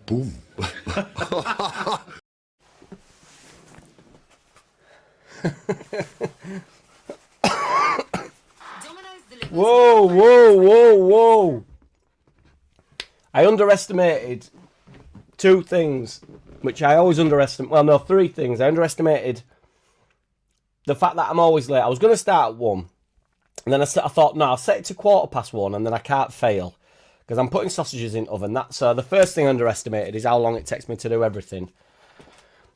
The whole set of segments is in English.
Boom. Whoa, whoa, whoa, whoa. I underestimated two things, which I always underestimate. Well, no, three things. I underestimated the fact that I'm always late. I was going to start at 1. And then I thought, no, I'll set it to 1:15, and then I can't fail. Because I'm putting sausages in the oven. So the first thing I underestimated is how long it takes me to do everything.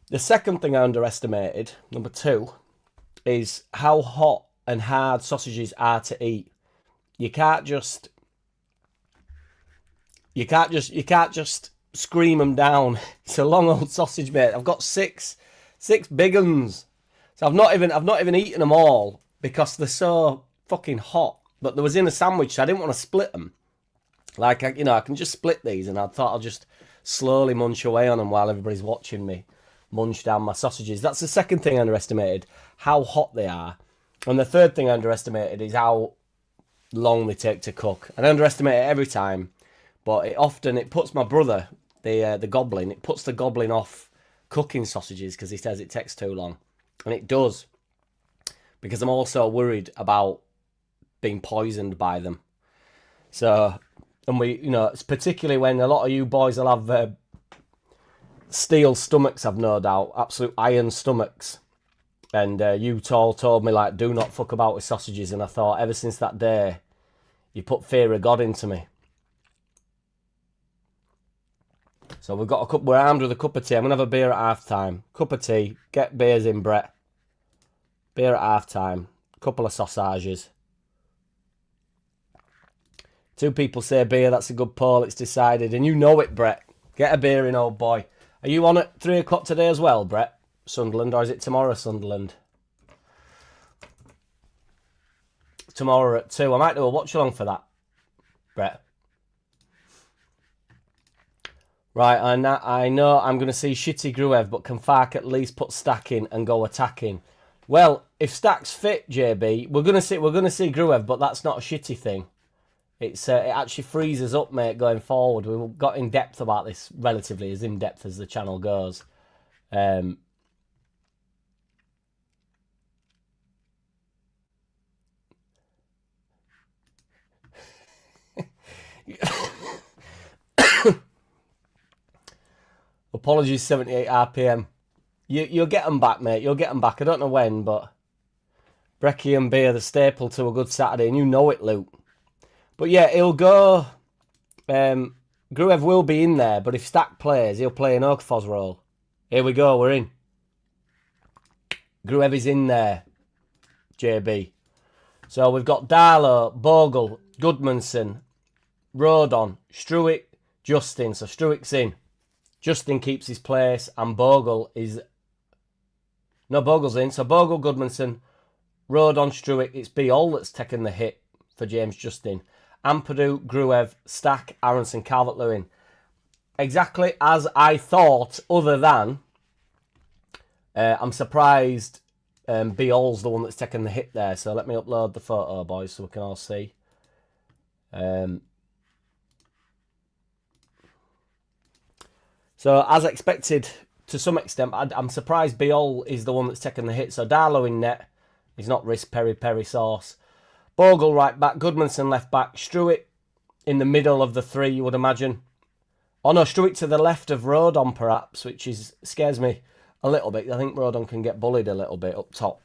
The second thing I underestimated, number 2, is how hot and hard sausages are to eat. You can't just scream them down. It's a long old sausage, mate. I've got six big uns. So I've not even eaten them all because they're so fucking hot. But they was in a sandwich, so I didn't want to split them. Like, I can just split these, and I thought I'll just slowly munch away on them while everybody's watching me munch down my sausages. That's the second thing I underestimated, how hot they are. And the third thing I underestimated is how long they take to cook. And I underestimate it every time, but it puts my brother, the goblin, it puts the goblin off cooking sausages because he says it takes too long. And it does, because I'm also worried about being poisoned by them. So, and it's particularly when a lot of you boys will have steel stomachs, I've no doubt, absolute iron stomachs. And you told me, like, do not fuck about with sausages. And I thought, ever since that day, you put fear of God into me. So we're armed with a cup of tea. I'm going to have a beer at half time. Cup of tea. Get beers in, Brett. Beer at half time. Couple of sausages. 2 people say beer, that's a good poll, it's decided. And you know it, Brett. Get a beer in, old boy. Are you on at 3 o'clock today as well, Brett? Sunderland, or is it tomorrow, Sunderland? Tomorrow at 2. I might do a watch along for that, Brett. Right, I know I'm going to see shitty Gruev, but can Fark at least put Stack in and go attacking? Well, if Stack's fit, JB, we're going to see Gruev, but that's not a shitty thing. It actually frees us up, mate, going forward. We've got in depth about this, relatively as in depth as the channel goes. Apologies, 78 RPM. You'll get them back, mate. You'll get them back. I don't know when, but brekkie and beer, the staple to a good Saturday, and you know it, Luke. But yeah, he'll go. Gruev will be in there, but if Stack plays, he'll play an Okafor's role. Here we go, we're in. Gruev is in there, JB. So we've got Darlow, Bogle, Goodmanson, Rodon, Struick, Justin. So Struick's in. Justin keeps his place, and Bogle is... No, Bogle's in. So Bogle, Goodmanson, Rodon, Struick. It's Beol that's taken the hit for James Justin. Ampadu, Gruev, Stack, Aronson, Calvert-Lewin. Exactly as I thought, other than I'm surprised Beol's the one that's taken the hit there. So let me upload the photo, boys, so we can all see. So as expected, to some extent, I'm surprised Beol is the one that's taken the hit. So Darlow in net. He's not risk peri sauce. Bogle right back, Goodmanson left back, Struick in the middle of the 3, you would imagine. Oh no, Struick to the left of Rodon perhaps, which scares me a little bit. I think Rodon can get bullied a little bit up top,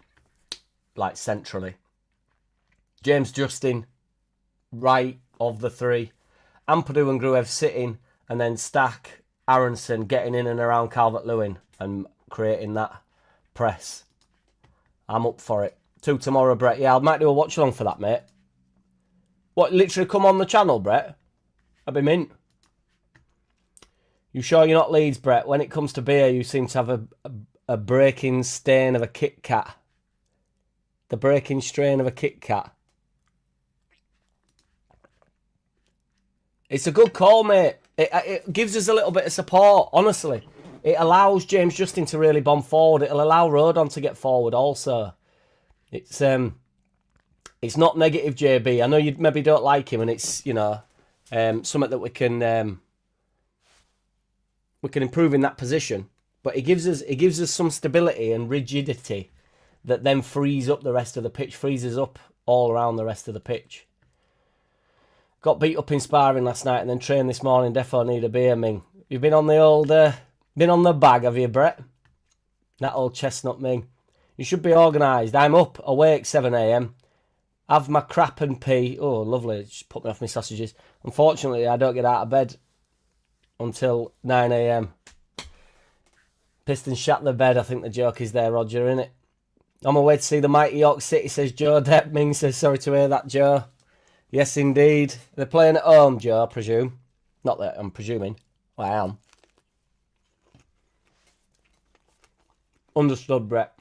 like centrally. James Justin right of the 3. Ampadu and Gruev sitting, and then Stack, Aronson getting in and around Calvert-Lewin and creating that press. I'm up for it. 2 tomorrow, Brett. Yeah, I might do a watch along for that, mate. What, literally come on the channel, Brett? I'd be mint. You sure you're not Leeds, Brett? When it comes to beer, you seem to have a breaking stain of a Kit Kat. The breaking strain of a Kit Kat. It's a good call, mate. It gives us a little bit of support, honestly. It allows James Justin to really bomb forward. It'll allow Rodon to get forward also. It's not negative, JB. I know you maybe don't like him, and it's, something that we can we can improve in that position. But it gives us some stability and rigidity that then frees up the rest of the pitch, freezes up all around the rest of the pitch. Got beat up in sparring last night and then trained this morning. Defo need a beer, Ming. You've been on the old, been on the bag, have you, Brett? That old chestnut, Ming. You should be organised. I'm up, awake, 7 a.m. Have my crap and pee. Oh, lovely. Just put me off my sausages. Unfortunately, I don't get out of bed until 9 a.m. Pistons shat the bed. I think the joke is there, Roger, innit? On my way to see the mighty York City, says Joe Depp. Ming says, sorry to hear that, Joe. Yes, indeed. They're playing at home, Joe, I presume. Not that I'm presuming. Well, I am. Understood, Brett.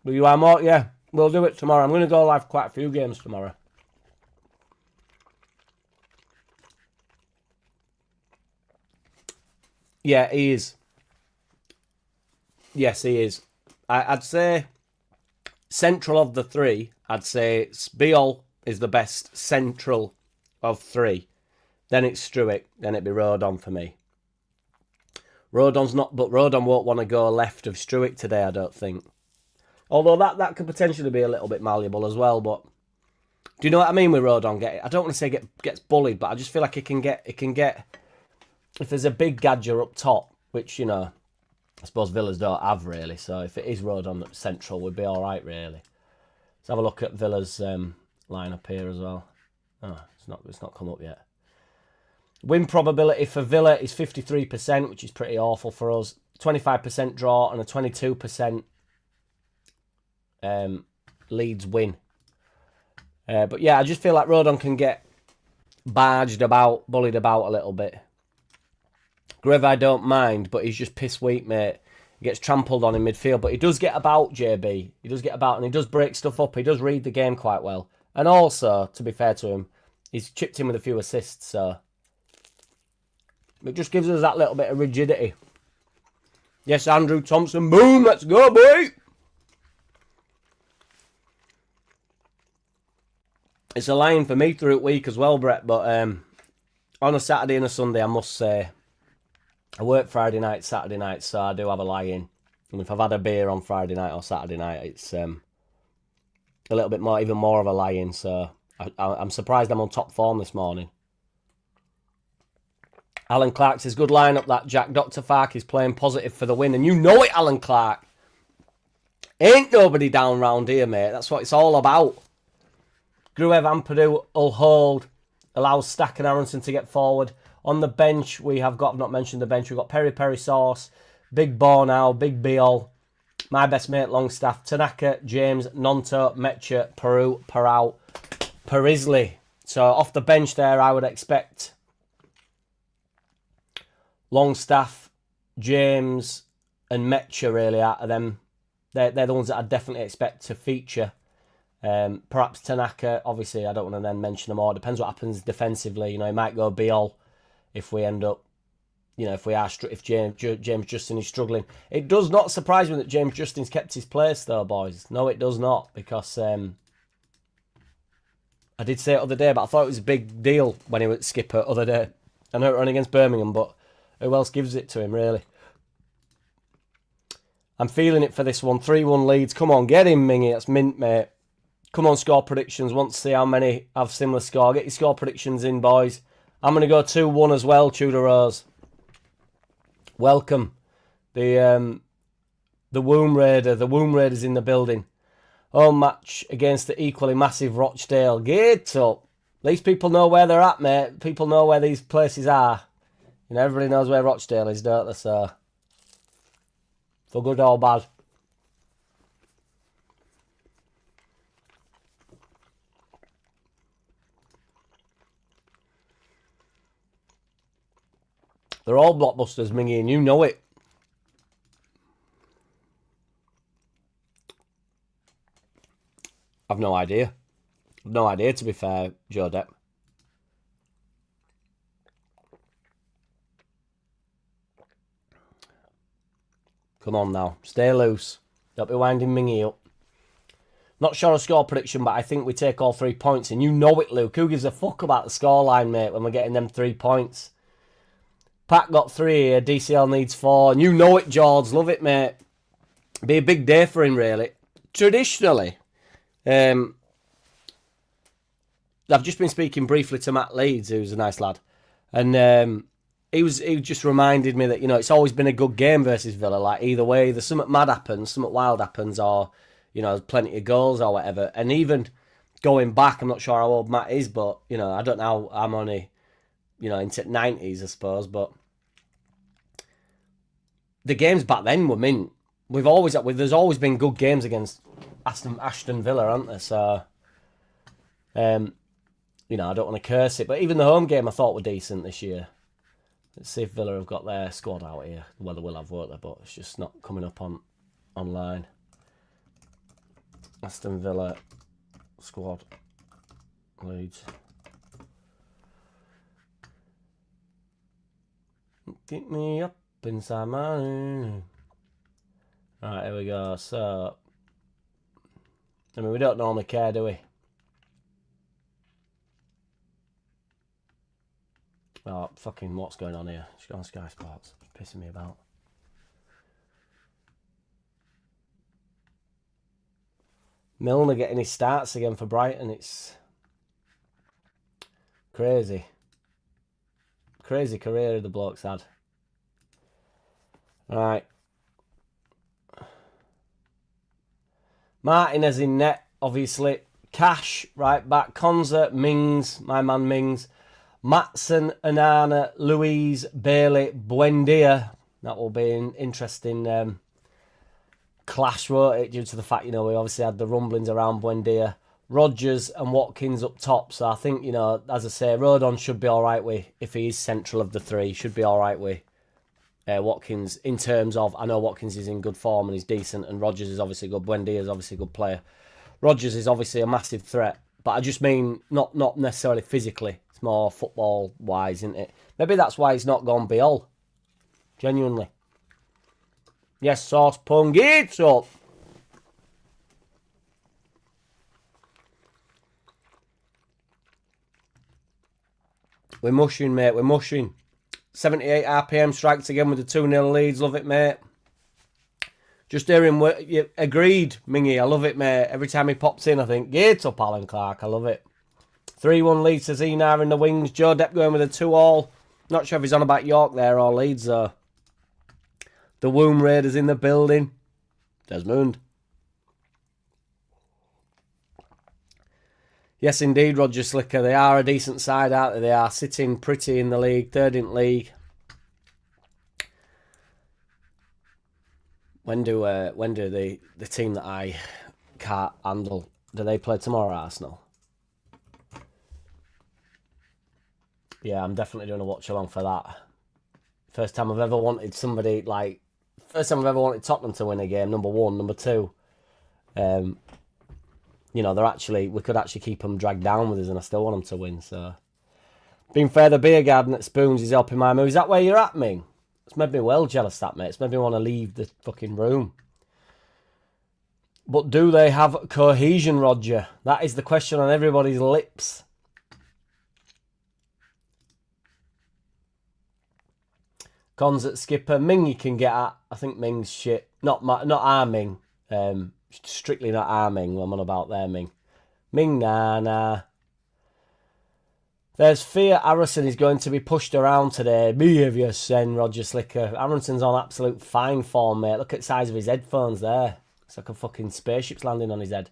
Will you have more? Yeah, we'll do it tomorrow. I'm going to go live quite a few games tomorrow. Yeah, he is. Yes, he is. I'd say central of the three, I'd say Beal is the best central of three. Then it's Struick. Then it'd be Rodon for me. Rodon's not, but Rodon won't want to go left of Struick today, I don't think. Although that could potentially be a little bit malleable as well. But do you know what I mean with Rodon? I don't want to say gets bullied, but I just feel like it can get. If there's a big gadger up top, which, you know, I suppose Villa's don't have really. So if it is Rodon at central, we'd be all right really. Let's have a look at Villa's lineup here as well. Oh, it's not come up yet. Win probability for Villa is 53%, which is pretty awful for us. 25% draw and a 22% Leeds win. But yeah, I just feel like Rodon can get barged about, bullied about a little bit. Griv, I don't mind, but he's just piss weak, mate. He gets trampled on in midfield, but he does get about, JB. He does get about and he does break stuff up. He does read the game quite well. And also, to be fair to him, he's chipped in with a few assists, so it just gives us that little bit of rigidity. Yes, Andrew Thompson. Boom, let's go, boy. It's a line for me through the week as well, Brett. But on a Saturday and a Sunday, I must say, I work Friday night, Saturday night, so I do have a lie-in. And if I've had a beer on Friday night or Saturday night, it's a little bit more, even more of a lie-in. So I'm surprised I'm on top form this morning. Alan Clark says, good lineup that, Jack. Dr. Fark is playing positive for the win. And you know it, Alan Clark. Ain't nobody down round here, mate. That's what it's all about. Gruev Ampadu will hold. Allows Stack and Aronson to get forward. On the bench, we have got, I've not mentioned the bench, we've got Peri Peri Sauce, Big Bornau, Big Beal, my best mate Longstaff, Tanaka, James, Nonto, Metcher, Peru, Parau, Perisley. So off the bench there, I would expect Longstaff, James, and Metcher really out of them. They're the ones that I definitely expect to feature. Perhaps Tanaka, obviously, I don't want to then mention them all. Depends what happens defensively. You know, he might go Beal if we end up, you know, if James Justin is struggling. It does not surprise me that James Justin's kept his place, though, boys. No, it does not, because I did say it other day, but I thought it was a big deal when he was skipper other day. I know it ran against Birmingham, but who else gives it to him, really? I'm feeling it for this one. 3-1 Leeds. Come on, get him, Mingy. That's mint, mate. Come on, score predictions. Want to see how many have similar score. Get your score predictions in, boys. I'm going to go 2-1 as well, Tudor Rose. Welcome. The Womb Raider. The Womb Raider's in the building. Home match against the equally massive Rochdale. Get up. At least people know where they're at, mate. People know where these places are. You know, everybody knows where Rochdale is, don't they? So, for good or bad. They're all blockbusters, Mingy, and you know it. I've no idea. I've no idea, to be fair, Joe Depp. Come on now. Stay loose. Don't be winding Mingy up. Not sure of score prediction, but I think we take all 3 points. And you know it, Luke. Who gives a fuck about the scoreline, mate, when we're getting them 3 points? Pat got 3 here. DCL needs 4. And you know it, George. Love it, mate. Be a big day for him, really. Traditionally, I've just been speaking briefly to Matt Leeds, who's a nice lad. And he just reminded me that, you know, it's always been a good game versus Villa. Like, either way, there's something mad happens, something wild happens, or, you know, plenty of goals or whatever. And even going back, I'm not sure how old Matt is, but, you know, I don't know. I'm only, you know, into 90s, I suppose. But the games back then were mint. There's always been good games against Aston Villa, aren't there? So, you know, I don't want to curse it. But even the home game I thought were decent this year. Let's see if Villa have got their squad out here. Well, they will have, won't they? But it's just not coming up online. Aston Villa squad. Leeds. Get me up inside my... Right, here we go. So, I mean, we don't normally care, do we? Oh, fucking what's going on here? She's got on Sky Sports. It's pissing me about. Milner getting his starts again for Brighton. It's crazy. Crazy career the bloke's had. Right. Martinez in net, obviously. Cash, right back. Konza, Mings, my man Mings. Matson, Anana, Louise, Bailey, Buendia. That will be an interesting clash, won't it? Due to the fact, you know, we obviously had the rumblings around Buendia. Rodgers and Watkins up top. So I think, you know, as I say, Rodon should be all right with, if he is central of the three, should be all right with Watkins in terms of, I know Watkins is in good form and he's decent, and Rodgers is obviously good. Buendia is obviously a good player. Rodgers is obviously a massive threat, but I just mean not necessarily physically. It's more football-wise, isn't it? Maybe that's why he's not gone Biol. Genuinely. Yes, Sauce Pung, it's up. We're mushing, mate. We're mushing. 78 RPM strikes again with the 2-0 leads. Love it, mate. Just hearing what you agreed, Mingy. I love it, mate. Every time he pops in, I think, get up, Alan Clark. I love it. 3-1 lead to Zenar in the wings. Joe Depp going with a 2-all. Not sure if he's on about York there or Leeds, though. The Womb Raiders in the building. Desmond. Yes, indeed, Roger Slicker. They are a decent side, aren't they? They are sitting pretty in the league. Third in league. When do the team that I can't handle, do they play tomorrow, Arsenal? Yeah, I'm definitely doing a watch along for that. First time I've ever wanted somebody like... First time I've ever wanted Tottenham to win a game, number one. Number two, you know, they're actually... We could actually keep them dragged down with us, and I still want them to win, so... Being fair, the beer garden at Spoons is helping my move. Is that where you're at, Ming? It's made me well jealous, that, mate. It's made me want to leave the fucking room. But do they have cohesion, Roger? That is the question on everybody's lips. Cons at skipper. Ming you can get at. I think Ming's shit. Not our Ming. Strictly not our Ming. I'm on about their Ming. Ming, nah. There's fear Harrison is going to be pushed around today. Behaviour, Sen, Roger Slicker. Harrison's on absolute fine form, mate. Look at the size of his headphones there. It's like a fucking spaceship's landing on his head.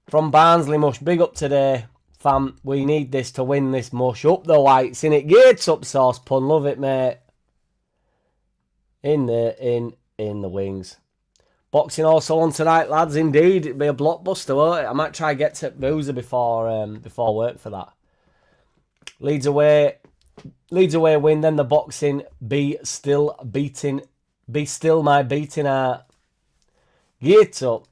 From Barnsley Mush, big up today. Fam, we need this to win this mush. Up the whites, in it. Gates up, Sauce Pun. Love it, mate. In the wings. Boxing also on tonight, lads. Indeed, it'll be a blockbuster, won't it? I might try and get to Boozer before work for that. Leeds away win, then the boxing. Be still my beating heart. Get up.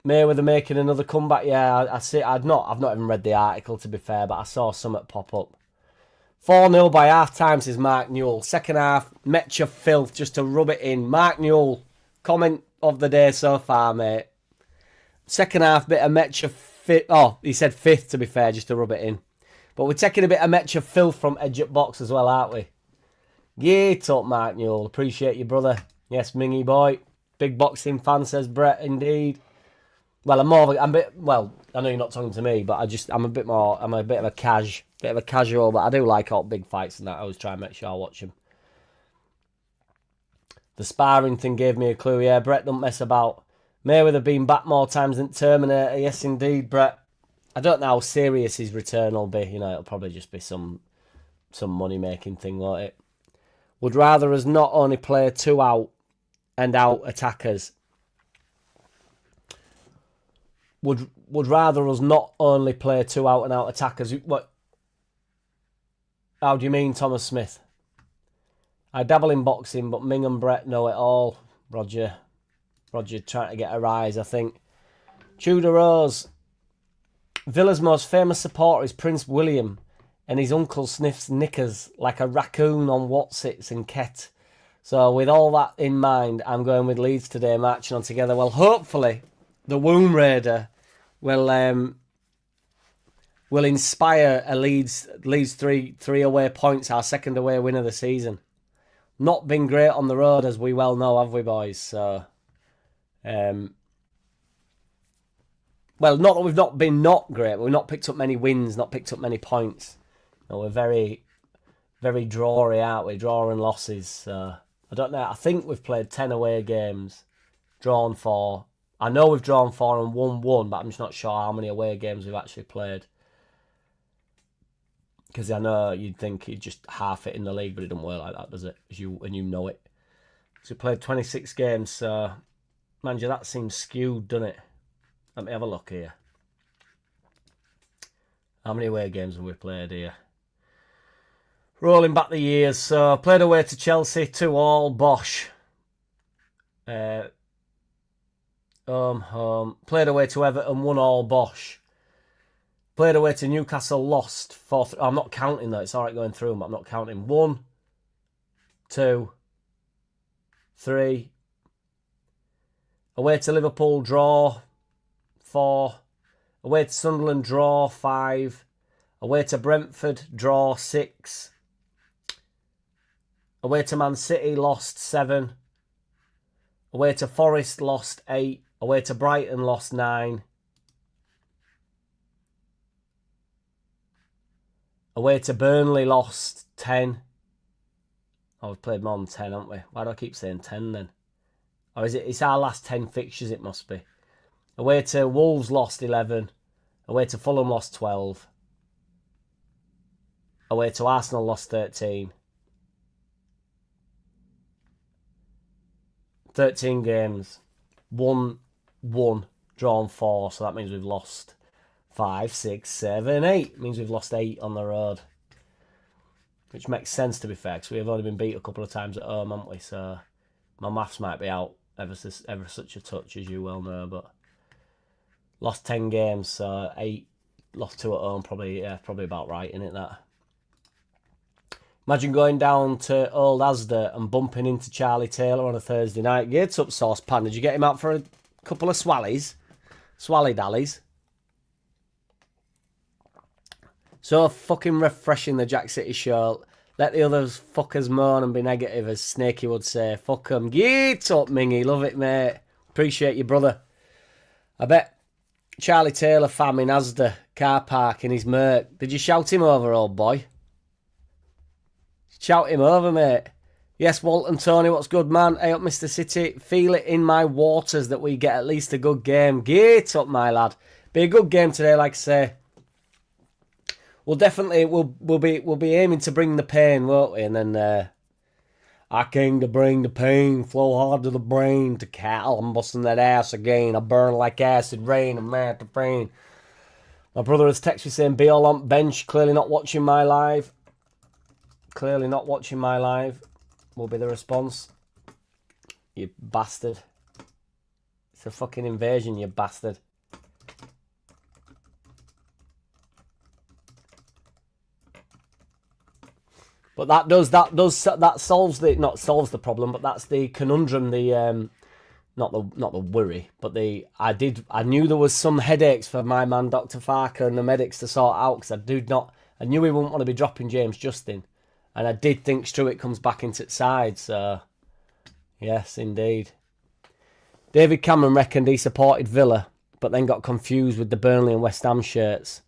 Mayweather making another comeback. Yeah, I see. I've not even read the article, to be fair, but I saw something pop up. 4-0 by half time, says Mark Newell. Second half, Metcha filth, just to rub it in. Mark Newell, comment of the day so far, mate. Second half, bit of Metcha fit. Oh, he said fifth, to be fair, just to rub it in. But we're taking a bit of Metcha filth from Edge at Box as well, aren't we? Get up, Mark Newell. Appreciate you, brother. Yes, Mingy boy. Big boxing fan, says Brett, indeed. Well, well, I know you're not talking to me, but I'm a bit of a casual, but I do like all big fights and that. I always try and make sure I watch them. The sparring thing gave me a clue. Yeah, Brett, don't mess about. Mayweather been back more times than Terminator. Yes, indeed, Brett. I don't know how serious his return will be. You know, it'll probably just be some money-making thing, won't it? Would rather us not only play 2 out and out attackers. Would rather us not only play 2 out and out attackers. What? How do you mean, Thomas Smith? I dabble in boxing, but Ming and Brett know it all. Roger trying to get a rise, I think. Tudor Rose. Villa's most famous supporter is Prince William, and his uncle sniffs knickers like a raccoon on Watsits and Ket. So with all that in mind, I'm going with Leeds today, marching on together. Well, hopefully, the Womb Raider will inspire a Leeds 3 away points, our second away win of the season. Not been great on the road, as we well know, have we, boys? So, well, not that we've not been not great, but we've not picked up many wins, not picked up many points. No, we're very, very drawy, aren't we? Draw and losses. So, I don't know. I think we've played 10 away games, drawn 4. I know we've drawn 4 and won 1, but I'm just not sure how many away games we've actually played. Because I know you'd think you'd just half it in the league, but it doesn't work like that, does it? And you know it. So we played 26 games, so, man, that seems skewed, doesn't it? Let me have a look here. How many away games have we played here? Rolling back the years. So, played away to Chelsea, 2-2, Bosch. Home. Played away to Everton, 1-1, Bosch. Played away to Newcastle, lost 4-3. I'm not counting though. It's all right going through them, but I'm not counting. 1, 2, 3. Away to Liverpool, draw 4. Away to Sunderland, draw 5. Away to Brentford, draw 6. Away to Man City, lost 7. Away to Forest, lost 8. Away to Brighton, lost 9. Away to Burnley, lost 10. Oh, we've played more than 10, haven't we? Why do I keep saying 10 then? Or is it? It's our last 10 fixtures, it must be. Away to Wolves, lost 11. Away to Fulham, lost 12. Away to Arsenal, lost 13. 13 games. 1, drawn 4. So that means we've lost 5, 6, 7, 8. It means we've lost 8 on the road. Which makes sense, to be fair, because we've only been beat a couple of times at home, haven't we? So my maths might be out ever such a touch, as you well know. But lost 10 games, so 8. Lost 2 at home, probably about right, isn't it, that? Imagine going down to Old Asda and bumping into Charlie Taylor on a Thursday night. Gates up, saucepan. Did you get him out for a couple of swallies? Swally-dallies. So fucking refreshing, the JackCity show. Let the others fuckers moan and be negative, as Snakey would say. Fuck 'em. Get up, Mingy. Love it, mate. Appreciate you, brother. I bet Charlie Taylor fam in Asda car park in his Merc. Did you shout him over, old boy? Shout him over, mate. Yes, Walton Tony, what's good, man? Hey up, Mr. City. Feel it in my waters that we get at least a good game. Get up, my lad. Be a good game today, like I say. We'll be aiming to bring the pain, won't we? And then I came to bring the pain, flow hard to the brain, to cattle. I'm busting that ass again. I burn like acid rain. I'm mad to brain. My brother has texted me saying, be all on bench. Clearly not watching my live. Clearly not watching my live. Will be the response. You bastard. It's a fucking invasion, you bastard. But that solves the problem, but that's the conundrum, the not the worry, but I knew there was some headaches for my man Dr. Farker and the medics to sort out, because I knew he wouldn't want to be dropping James Justin, And I did think Struitt comes back into the side, so yes, indeed. David Cameron reckoned he supported Villa, but then got confused with the Burnley and West Ham shirts.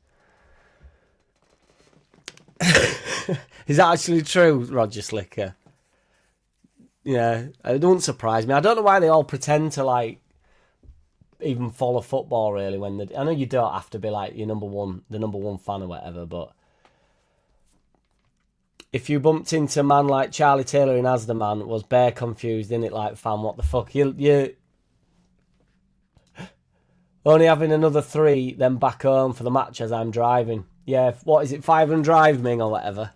Is that actually true, Roger Slicker? Yeah, it don't surprise me. I don't know why they all pretend to like even follow football really. I know you don't have to be like the number one fan or whatever, but if you bumped into a man like Charlie Taylor in As the Man, was bare confused, innit? Like, fam, what the fuck? You only having another 3, then back home for the match as I'm driving. Yeah, what is it, 5 and drive, Ming, or whatever?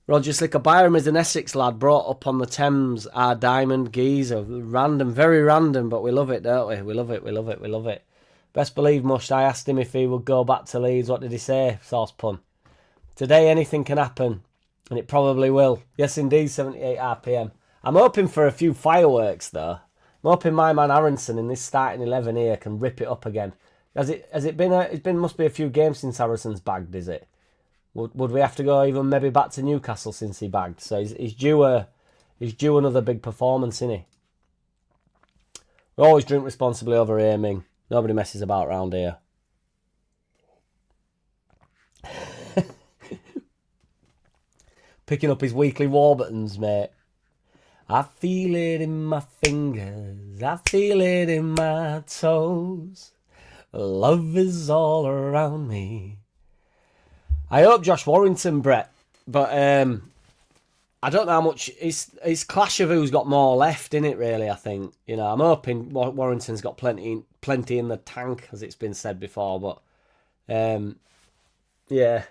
Roger Slicker, Byram is an Essex lad brought up on the Thames, our diamond geezer. Random, very random, but we love it, don't we? We love it. Best believe Mush, I asked him if he would go back to Leeds. What did he say? Sauce pun. Today anything can happen, and it probably will. Yes, indeed, 78 RPM. I'm hoping for a few fireworks, though. I'm hoping my man Aronson in this starting 11 here can rip it up again. Has it been? Must be a few games since Aronson's bagged, is it? Would we have to go even maybe back to Newcastle since he bagged? So he's due another big performance, isn't he? We always drink responsibly over here, Ming. Nobody messes about around here. Picking up his weekly Warburtons, mate. I feel it in my fingers. I feel it in my toes. Love is all around me. I hope Josh Warrington, Brett, but I don't know how much. It's clash of who's got more left in it, really. I think I'm hoping Warrington's got plenty in the tank, as it's been said before. But yeah,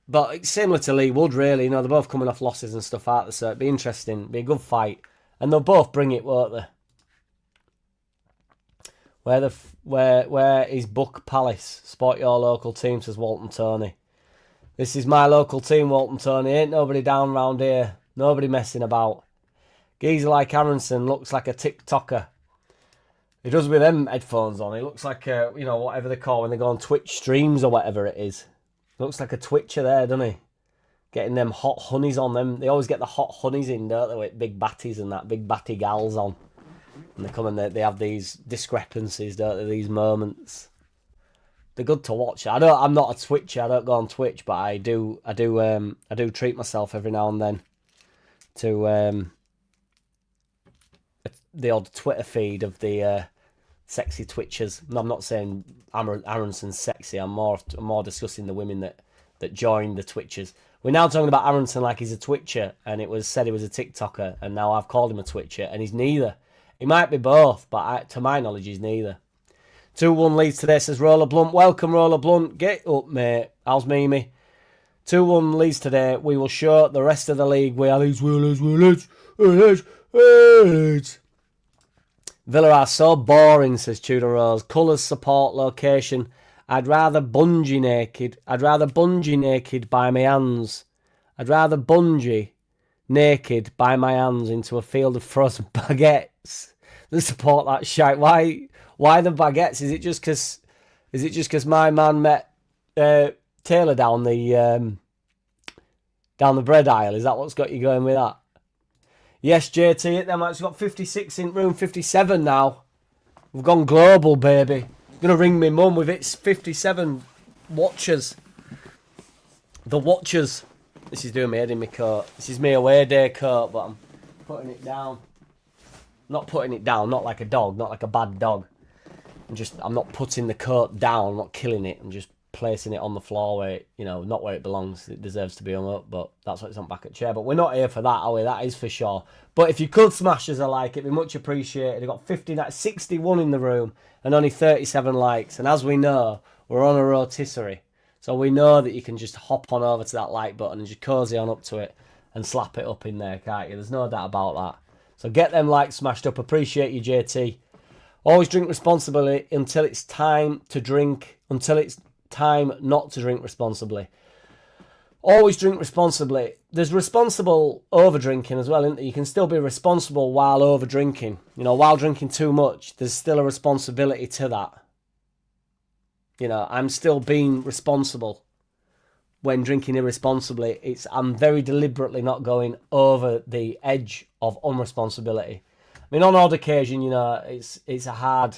but it's similar to Lee Wood, really. They're both coming off losses and stuff out there, so it'd be interesting, it'd be a good fight, and they'll both bring it, won't they? Where is Buck Palace? Sport your local team, says Walton Tony. This is my local team, Walton Tony. Ain't nobody down round here. Nobody messing about. Geezer like Aronson looks like a TikToker. He does with them headphones on. He looks like whatever they call when they go on Twitch streams or whatever it is. Looks like a Twitcher there, doesn't he? Getting them hot honeys on them. They always get the hot honeys in, don't they, with big batties and that, big batty gals on. And they come and they have these discrepancies, don't they? These moments. They're good to watch. I'm not a Twitcher. I don't go on Twitch, but I do treat myself every now and then to the odd Twitter feed of the sexy Twitchers. I'm not saying Aronson's sexy. I'm more discussing the women that join the Twitchers. We're now talking about Aronson like he's a Twitcher, and it was said he was a TikToker, and now I've called him a Twitcher, and he's neither. He might be both, but to my knowledge, he's neither. 2-1 Leeds today, says Roller Blunt. Welcome, Roller Blunt. Get up, mate. How's Mimi? 2-1 Leeds today. We will show the rest of the league we are Leeds. Villa are so boring, says Tudor Rose. Colours, support, location. I'd rather bungee naked. I'd rather bungee naked by my hands. I'd rather bungee naked by my hands into a field of frozen baguettes. They support that shite. Why the baguettes? Is it just because my man met Taylor down the bread aisle? Is that what's got you going with that? Yes, JT, it them. It's got 56 in room 57 now. We've gone global, baby. I'm gonna ring my mum with its 57 watchers. The watchers. This is doing my head in my coat. This is my away day coat, but I'm putting it down. Not putting it down, not like a dog, not like a bad dog. I'm not putting the coat down, I'm not killing it. I'm just placing it on the floor where it, not where it belongs. It deserves to be hung up, but that's why it's on back at chair. But we're not here for that, are we? That is for sure. But if you could smash us a like, it'd be much appreciated. We've got 61 in the room and only 37 likes. And as we know, we're on a rotisserie. So we know that you can just hop on over to that like button and just cozy on up to it and slap it up in there, can't you? There's no doubt about that. So get them likes smashed up. Appreciate you, JT. Always drink responsibly until it's time to drink, until it's time not to drink responsibly. Always drink responsibly. There's responsible over drinking as well, isn't there? You can still be responsible while over drinking. While drinking too much, there's still a responsibility to that. I'm still being responsible when drinking irresponsibly, I'm very deliberately not going over the edge of unresponsibility. I mean, on odd occasion, you know, it's a hard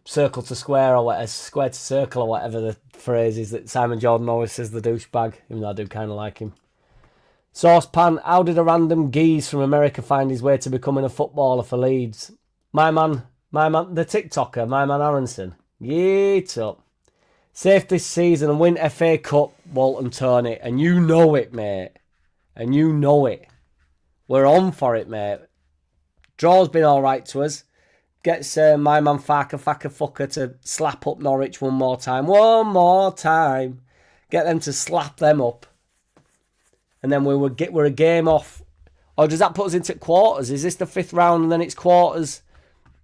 circle to square or whatever, square to circle or whatever the phrase is that Simon Jordan always says, the douchebag, even though I do kind of like him. Saucepan, how did a random geese from America find his way to becoming a footballer for Leeds? My man, the TikToker, my man Aronson. Yeet up. Safe this season and win FA Cup, Walton Tony. And you know it, mate. And you know it. We're on for it, mate. Draw's been alright to us. Gets my man Farker Fucker to slap up Norwich one more time. One more time. Get them to slap them up. And then we're a game off. Or does that put us into quarters? Is this the 5th round and then it's quarters?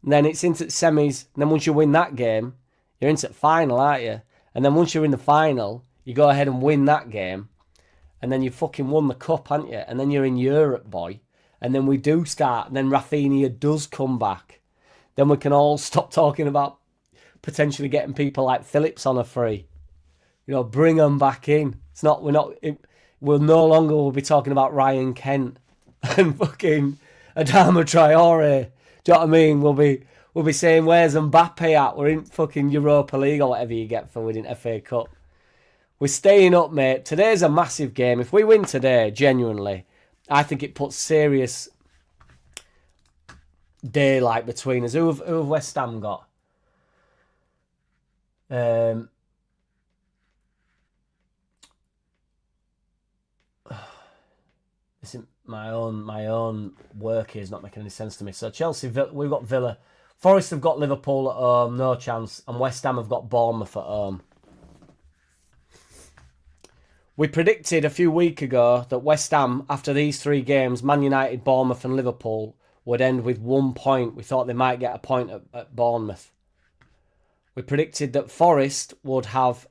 And then it's into semis. And then once you win that game, you're into the final, aren't you? And then once you're in the final, you go ahead and win that game. And then you fucking won the cup, haven't you? And then you're in Europe, boy. And then we do start. And then Rafinha does come back. Then we can all stop talking about potentially getting people like Phillips on a free. You know, bring them back in. We'll no longer be talking about Ryan Kent and fucking Adama Traore. Do you know what I mean? We'll be saying, where's Mbappe at? We're in fucking Europa League or whatever you get for winning FA Cup. We're staying up, mate. Today's a massive game. If we win today, genuinely, I think it puts serious daylight between us. Who have West Ham got? Listen, my own work here is not making any sense to me. So Chelsea, we've got Villa. Forest have got Liverpool at home, no chance. And West Ham have got Bournemouth at home. We predicted a few weeks ago that West Ham, after these 3 games, Man United, Bournemouth and Liverpool, would end with 1 point. We thought they might get a point at Bournemouth. We predicted that Forest would have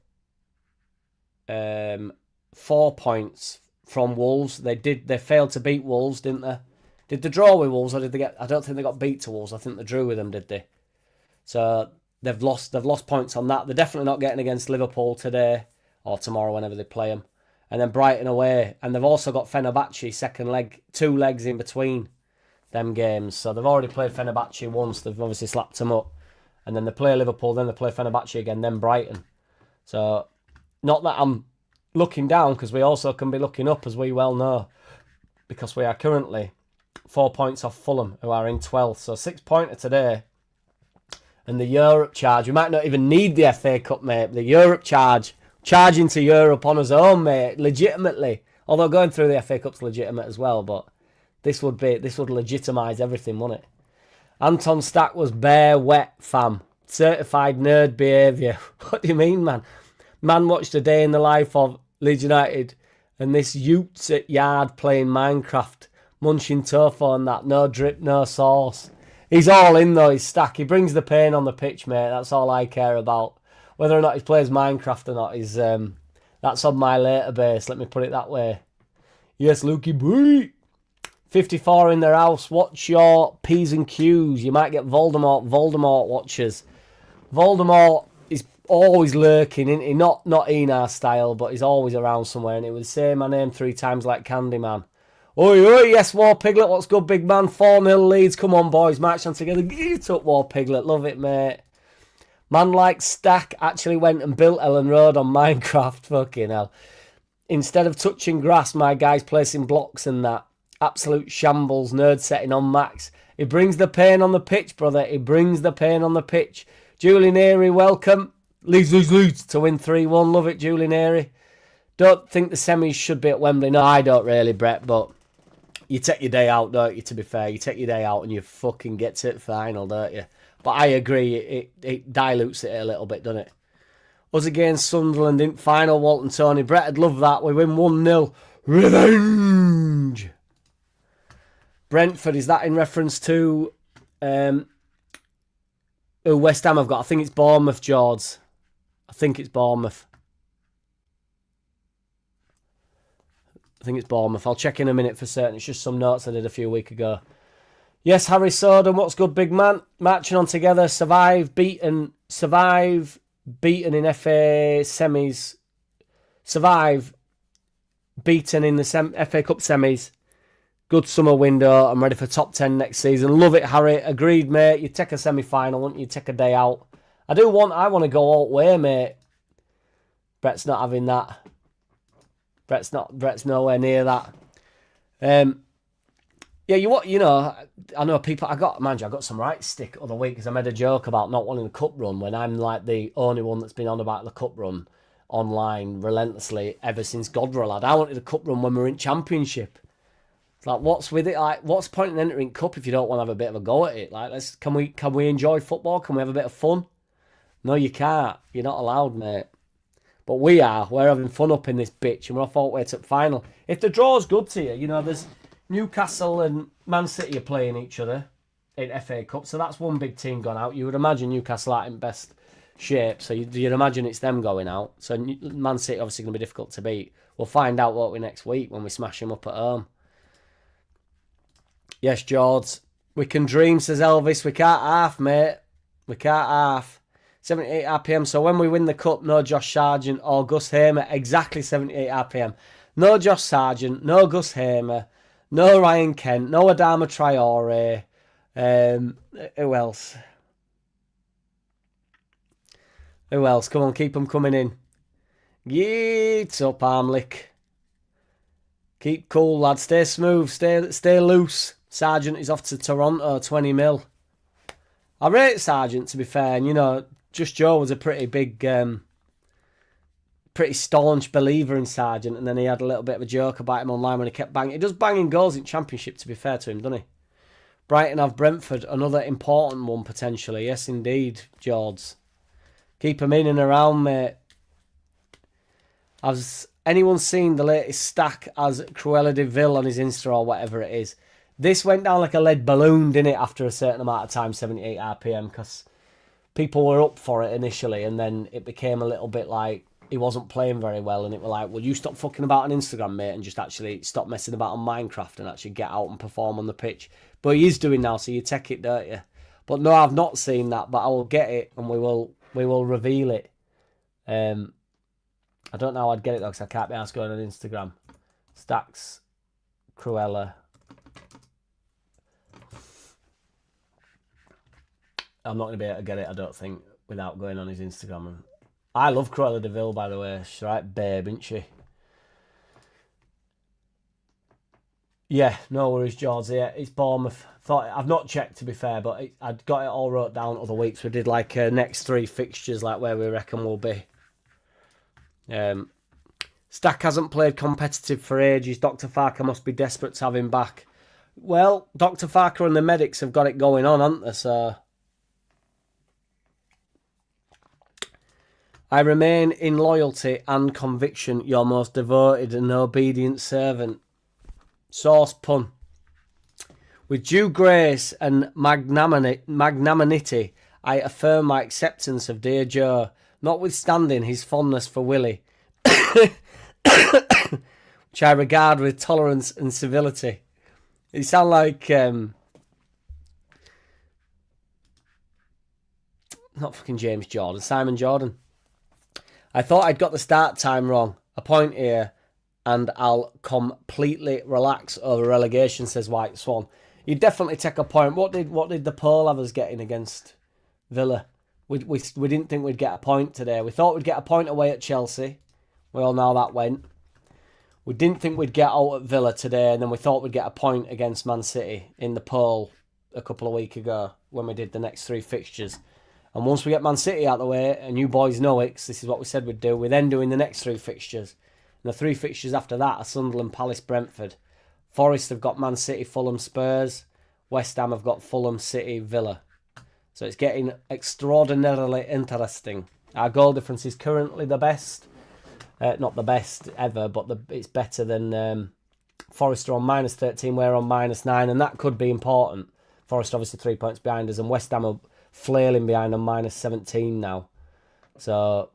4 points from Wolves. They failed to beat Wolves, didn't they? Did they draw with Wolves or did they get... I don't think they got beat to Wolves. I think they drew with them, did they? So they've lost points on that. They're definitely not getting against Liverpool today or tomorrow whenever they play them. And then Brighton away. And they've also got Fenerbahce, second leg, 2 legs in between them games. So they've already played Fenerbahce once. They've obviously slapped them up. And then they play Liverpool, then they play Fenerbahce again, then Brighton. So not that I'm looking down, because we also can be looking up, as we well know. Because we are currently 4 points off Fulham, who are in 12th. So 6-pointer today. And the Europe charge. We might not even need the FA Cup, mate. The Europe charge. Charging to Europe on his own, mate. Legitimately. Although going through the FA Cup's legitimate as well. But this would legitimise everything, wouldn't it? Anton Stack was bare wet, fam. Certified nerd behaviour. What do you mean, man? Man watched a day in the life of Leeds United. And this Utes at yard playing Minecraft. Munching tofu and that. No drip, no sauce. He's all in though, he's Stack. He brings the pain on the pitch, mate. That's all I care about. Whether or not he plays Minecraft or not is that's on my later base, let me put it that way. Yes, Lukey boy. 54 in their house. Watch your P's and Q's. You might get Voldemort watchers. Voldemort is always lurking, isn't he? Not Enar style, but he's always around somewhere. And it would say my name 3 times like Candyman. Oi, oi, yes, War Piglet, what's good, big man? 4-0 Leeds, come on, boys, march on together. Get up, War Piglet, love it, mate. Man like Stack actually went and built Ellen Road on Minecraft, fucking hell. Instead of touching grass, my guy's placing blocks and that. Absolute shambles, nerd setting on max. He brings the pain on the pitch, brother. He brings the pain on the pitch. Julian Airy, welcome. Leeds to win 3-1. Love it, Julian Airy. Don't think the semis should be at Wembley. No, I don't really, Brett, but you take your day out, don't you, to be fair? You take your day out and you fucking get to the final, don't you? But I agree, it dilutes it a little bit, doesn't it? Us against Sunderland in final, Walton Tony. Brett, I'd love that. We win 1-0. Revenge! Brentford, is that in reference to who West Ham have got? I think it's Bournemouth, George. I think it's Bournemouth. I'll check in a minute for certain. It's just some notes I did a few weeks ago. Yes, Harry Soden, what's good, big man? Marching on together, survive, beaten in FA semis survive, beaten in the FA Cup semis. Good summer window. I'm ready for top 10 next season. Love it, Harry. Agreed, mate. You take a semi-final, wouldn't you? Take a day out. I want to go all the way, mate. Brett's not having that. Brett's nowhere near that. Yeah, I know people. I got some right stick other week because I made a joke about not wanting the cup run when I'm like the only one that's been on about the cup run online relentlessly ever since Godra lad. I wanted a cup run when we were in Championship. It's like, what's with it? Like, what's the point in entering cup if you don't want to have a bit of a go at it? Like, can we enjoy football? Can we have a bit of fun? No, you can't. You're not allowed, mate. But we are. We're having fun up in this bitch, and we're off all the way to the final. If the draw's good to you, there's Newcastle and Man City are playing each other in FA Cup, so that's one big team gone out. You would imagine Newcastle aren't in best shape, so you'd imagine it's them going out. So Man City obviously going to be difficult to beat. We'll find out what we next week when we smash them up at home. Yes, George. We can dream, says Elvis. We can't half, mate. We can't half. 78 RPM. So when we win the cup, no Josh Sargent or Gus Hamer. Exactly 78 RPM. No Josh Sargent. No Gus Hamer. No Ryan Kent. No Adama Traore. Who else? Who else? Come on, keep them coming in. Yeets up, Armlick. Keep cool, lad. Stay smooth. Stay loose. Sargent is off to Toronto, 20 mil. I rate Sargent, to be fair. And, Just Joe was a pretty big, pretty staunch believer in Sargent. And then he had a little bit of a joke about him online when he kept banging. He does banging goals in Championship, to be fair to him, doesn't he? Brighton have Brentford, another important one, potentially. Yes, indeed, George. Keep him in and around, mate. Has anyone seen the latest stack as Cruella de Vil on his Insta or whatever it is? This went down like a lead balloon, didn't it, after a certain amount of time, 78 RPM, because people were up for it initially, and then it became a little bit like he wasn't playing very well, and it were like, well, you stop fucking about on Instagram, mate, and just actually stop messing about on Minecraft and actually get out and perform on the pitch. But he is doing now, so you take it, don't you? But no, I've not seen that, but I will get it, and we will reveal it. I don't know how I'd get it, though, because I can't be asked going on Instagram. Stacks, Cruella. I'm not going to be able to get it, I don't think, without going on his Instagram. I love Cruella de Vil, by the way. She's right babe, isn't she? Yeah, no worries, George. Yeah, it's Bournemouth. I've not checked, to be fair, but I'd got it all wrote down other weeks. We did like next 3 fixtures, like where we reckon we'll be. Stack hasn't played competitive for ages. Dr. Farker must be desperate to have him back. Well, Dr. Farker and the medics have got it going on, haven't they? So I remain in loyalty and conviction your most devoted and obedient servant. Source pun. With due grace and magnanimity, I affirm my acceptance of dear Joe, notwithstanding his fondness for Willie, which I regard with tolerance and civility. You sound like not fucking James Jordan, Simon Jordan. I thought I'd got the start time wrong. A point here, and I'll completely relax over relegation, says White Swan. You definitely take a point. What did the poll have us getting against Villa? We didn't think we'd get a point today. We thought we'd get a point away at Chelsea. We all know how that went. We didn't think we'd get out at Villa today, and then we thought we'd get a point against Man City in the poll a couple of weeks ago when we did the next 3 fixtures. And once we get Man City out of the way, and you boys know it, 'cause this is what we said we'd do, we're then doing the next 3 fixtures. And the 3 fixtures after that are Sunderland, Palace, Brentford. Forest have got Man City, Fulham, Spurs. West Ham have got Fulham, City, Villa. So it's getting extraordinarily interesting. Our goal difference is currently the best. Not the best ever, but it's better than Forest are on -13, we're on -9, and that could be important. Forest obviously 3 points behind us, and West Ham are flailing behind on -17 now. So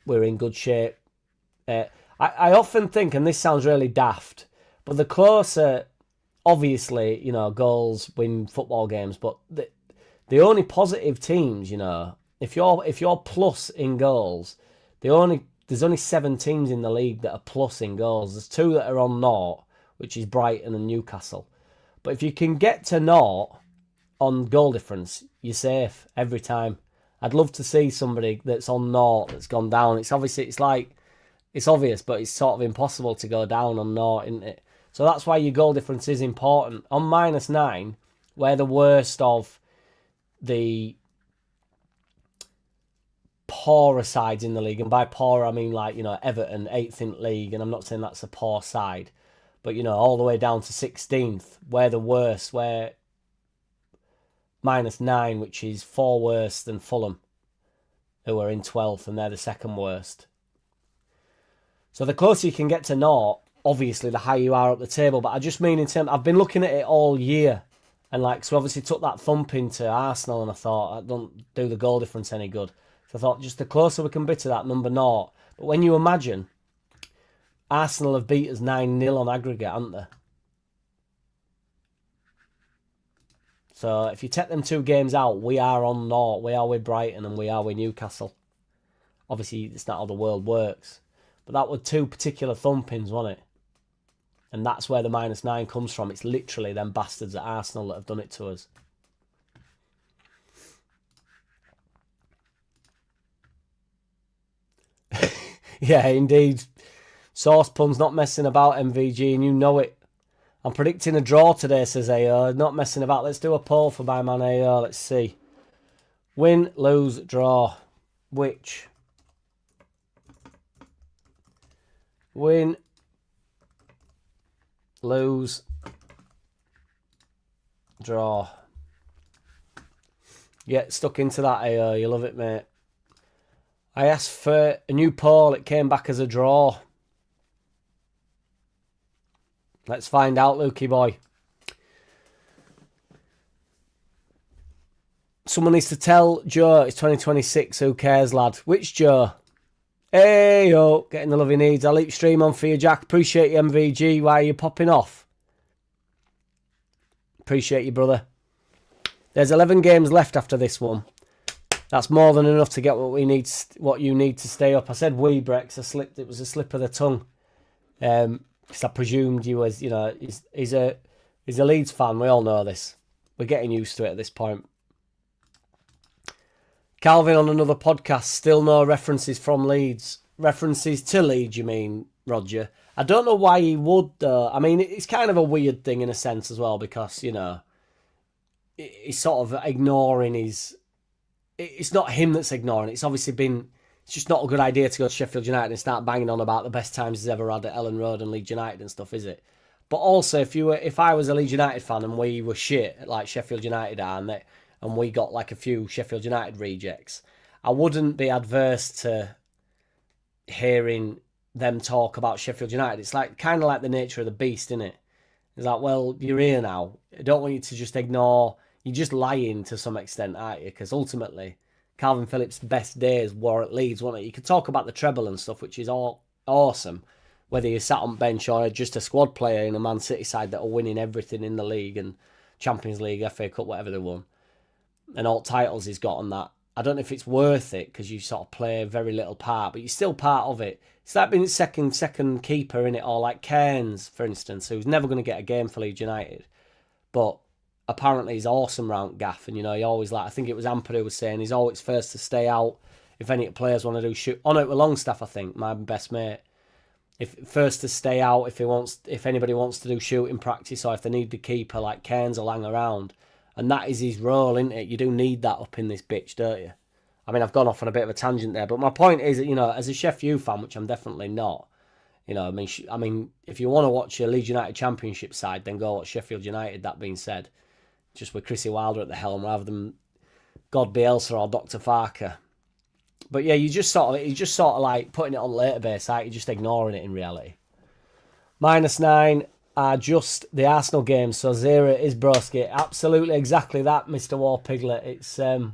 we're in good shape. I often think, and this sounds really daft, but the closer, obviously, goals win football games, but the only positive teams, if you're plus in goals, the only there's only 7 teams in the league that are plus in goals. There's 2 that are on naught, which is Brighton and Newcastle. But if you can get to naught on goal difference, you're safe every time. I'd love to see somebody that's on naught that's gone down. It's obviously, it's obvious, but it's sort of impossible to go down on naught, isn't it? So that's why your goal difference is important. On -9, we're the worst of the poorer sides in the league. And by poorer, I mean like, Everton, 8th in the league. And I'm not saying that's a poor side. But, all the way down to 16th, we're the worst. We're -9, which is 4 worse than Fulham, who are in 12th, and they're the second worst. So the closer you can get to naught, obviously the higher you are up the table. But I just mean in terms, I've been looking at it all year. And so obviously took that thumping to Arsenal, and I thought, that don't do the goal difference any good. So I thought, just the closer we can be to that number naught. But when you imagine, Arsenal have beat us 9-0 on aggregate, haven't they? So if you take them 2 games out, we are on naught. We are with Brighton and we are with Newcastle. Obviously, it's not how the world works. But that were 2 particular thumpings, wasn't it? And that's where the -9 comes from. It's literally them bastards at Arsenal that have done it to us. Yeah, indeed. Sauce Pun's not messing about, MVG, and you know it. I'm predicting a draw today, says AO. Not messing about. Let's do a poll for my man AO. Let's see. Win, lose, draw. Which? Win, lose, draw. Get stuck into that, AO. You love it, mate. I asked for a new poll. It came back as a draw. Let's find out, Lukey boy. Someone needs to tell Joe it's 2026. Who cares, lad? Which Joe? Hey, yo. Getting the love he needs. I'll leap stream on for you, Jack. Appreciate you, MVG. Why are you popping off? Appreciate you, brother. There's 11 games left after this one. That's more than enough to get what you need to stay up. I said we, Brex. It was a slip of the tongue. Because I presumed you was, he's a Leeds fan. We all know this. We're getting used to it at this point. Calvin on another podcast. Still no references from Leeds. References to Leeds, you mean, Roger? I don't know why he would, though. I mean, it's kind of a weird thing in a sense as well, because, he's sort of ignoring his... It's not him that's ignoring it. It's obviously been... It's just not a good idea to go to Sheffield United and start banging on about the best times he's ever had at Ellen Road and Leeds United and stuff, is it? But also, if I was a Leeds United fan and we were shit, like Sheffield United are, and we got like a few Sheffield United rejects, I wouldn't be adverse to hearing them talk about Sheffield United. It's like kind of like the nature of the beast, isn't it? It's like, well, you're here now. I don't want you to just ignore... You're just lying to some extent, aren't you? Because ultimately, Calvin Phillips' best days were at Leeds, wasn't it? You could talk about the treble and stuff, which is all awesome. Whether you sat on bench or just a squad player in a Man City side that are winning everything in the league and Champions League, FA Cup, whatever they won. And all titles he's got on that. I don't know if it's worth it because you sort of play very little part, but you're still part of it. It's like being second keeper in it, or like Cairns, for instance, who's never going to get a game for Leeds United. But apparently he's awesome round gaff, and he always, like, I think it was Amper who was saying he's always first to stay out if any players want to do shoot. Oh no, it was Longstaff, I think, my best mate. If first to stay out if anybody wants to do shooting practice, or if they need the keeper, like Cairns will hang around. And that is his role, isn't it? You do need that up in this bitch, don't you? I mean, I've gone off on a bit of a tangent there, but my point is that, as a Sheff U fan, which I'm definitely not, I mean, if you want to watch a Leeds United Championship side, then go watch Sheffield United. That being said, just with Chrissy Wilder at the helm rather than God Bielsa or Dr. Farker. But yeah, you're just sort of like putting it on later base, right? You're just ignoring it in reality. -9 are just the Arsenal games, so 0 is broski. Absolutely, exactly that, Mr. War Piglet. It's 9-0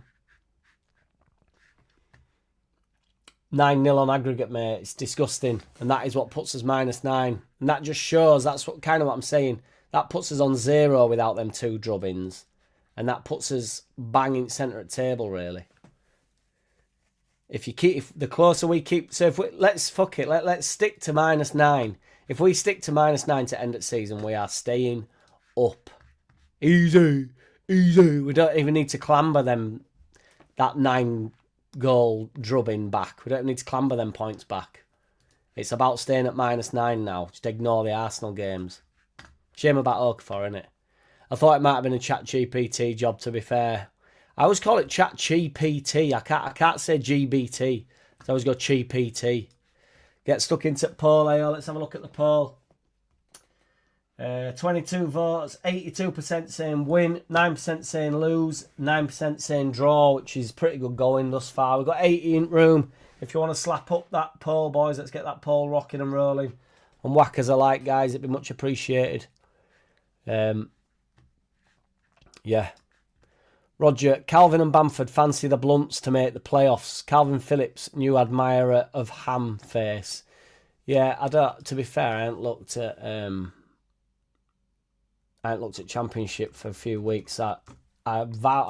on aggregate, mate. It's disgusting, and that is what puts us -9. And that just shows, that's what I'm saying. That puts us on 0 without them 2 drubbins. And that puts us banging centre at table, really. If the closer we keep, so if we let's stick to -9. If we stick to -9 to end of season, we are staying up. Easy. We don't even need to clamber that 9-goal drubbing back. We don't need to clamber them points back. It's about staying at -9 now. Just ignore the Arsenal games. Shame about Okafor, innit? I thought it might have been a ChatGPT job, to be fair. I always call it ChatGPT. I can't say GBT. So I always go GPT. Get stuck into poll, let's have a look at the poll. 22 votes, 82% saying win, 9% saying lose, 9% saying draw, which is pretty good going thus far. We've got 80 in room. If you want to slap up that poll, boys, let's get that poll rocking and rolling. And whack us alike, guys. It'd be much appreciated. Yeah. Roger, Calvin and Bamford fancy the Blunts to make the playoffs. Calvin Phillips, new admirer of ham face. Yeah, I don't. To be fair, I haven't looked at Championship for a few weeks. I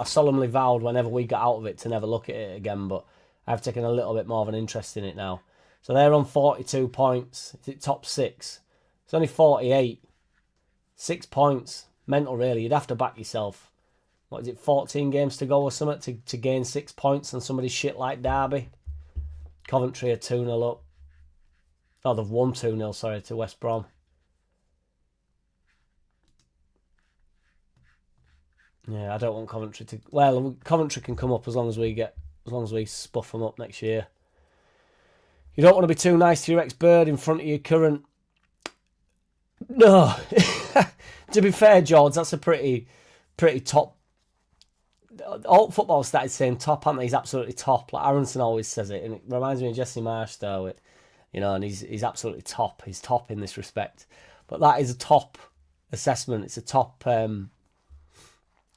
solemnly vowed whenever we got out of it to never look at it again, but I've taken a little bit more of an interest in it now. So they're on 42 points. Is it top 6? It's only 48. 6 points. Mental, really. You'd have to back yourself. What is it, 14 games to go or something to gain 6 points on somebody's shit like Derby? Coventry are 2-0 up. Oh, they've won 2-0, sorry, to West Brom. Yeah, I don't want Coventry to... Well, Coventry can come up as long as we spuff them up next year. You don't want to be too nice to your ex-bird in front of your current... No. To be fair, George, that's a pretty top... All football started saying top, haven't they? He's absolutely top. Like Aronson always says it, and it reminds me of Jesse Marsh, though. And he's absolutely top. He's top in this respect. But that is a top assessment. It's a top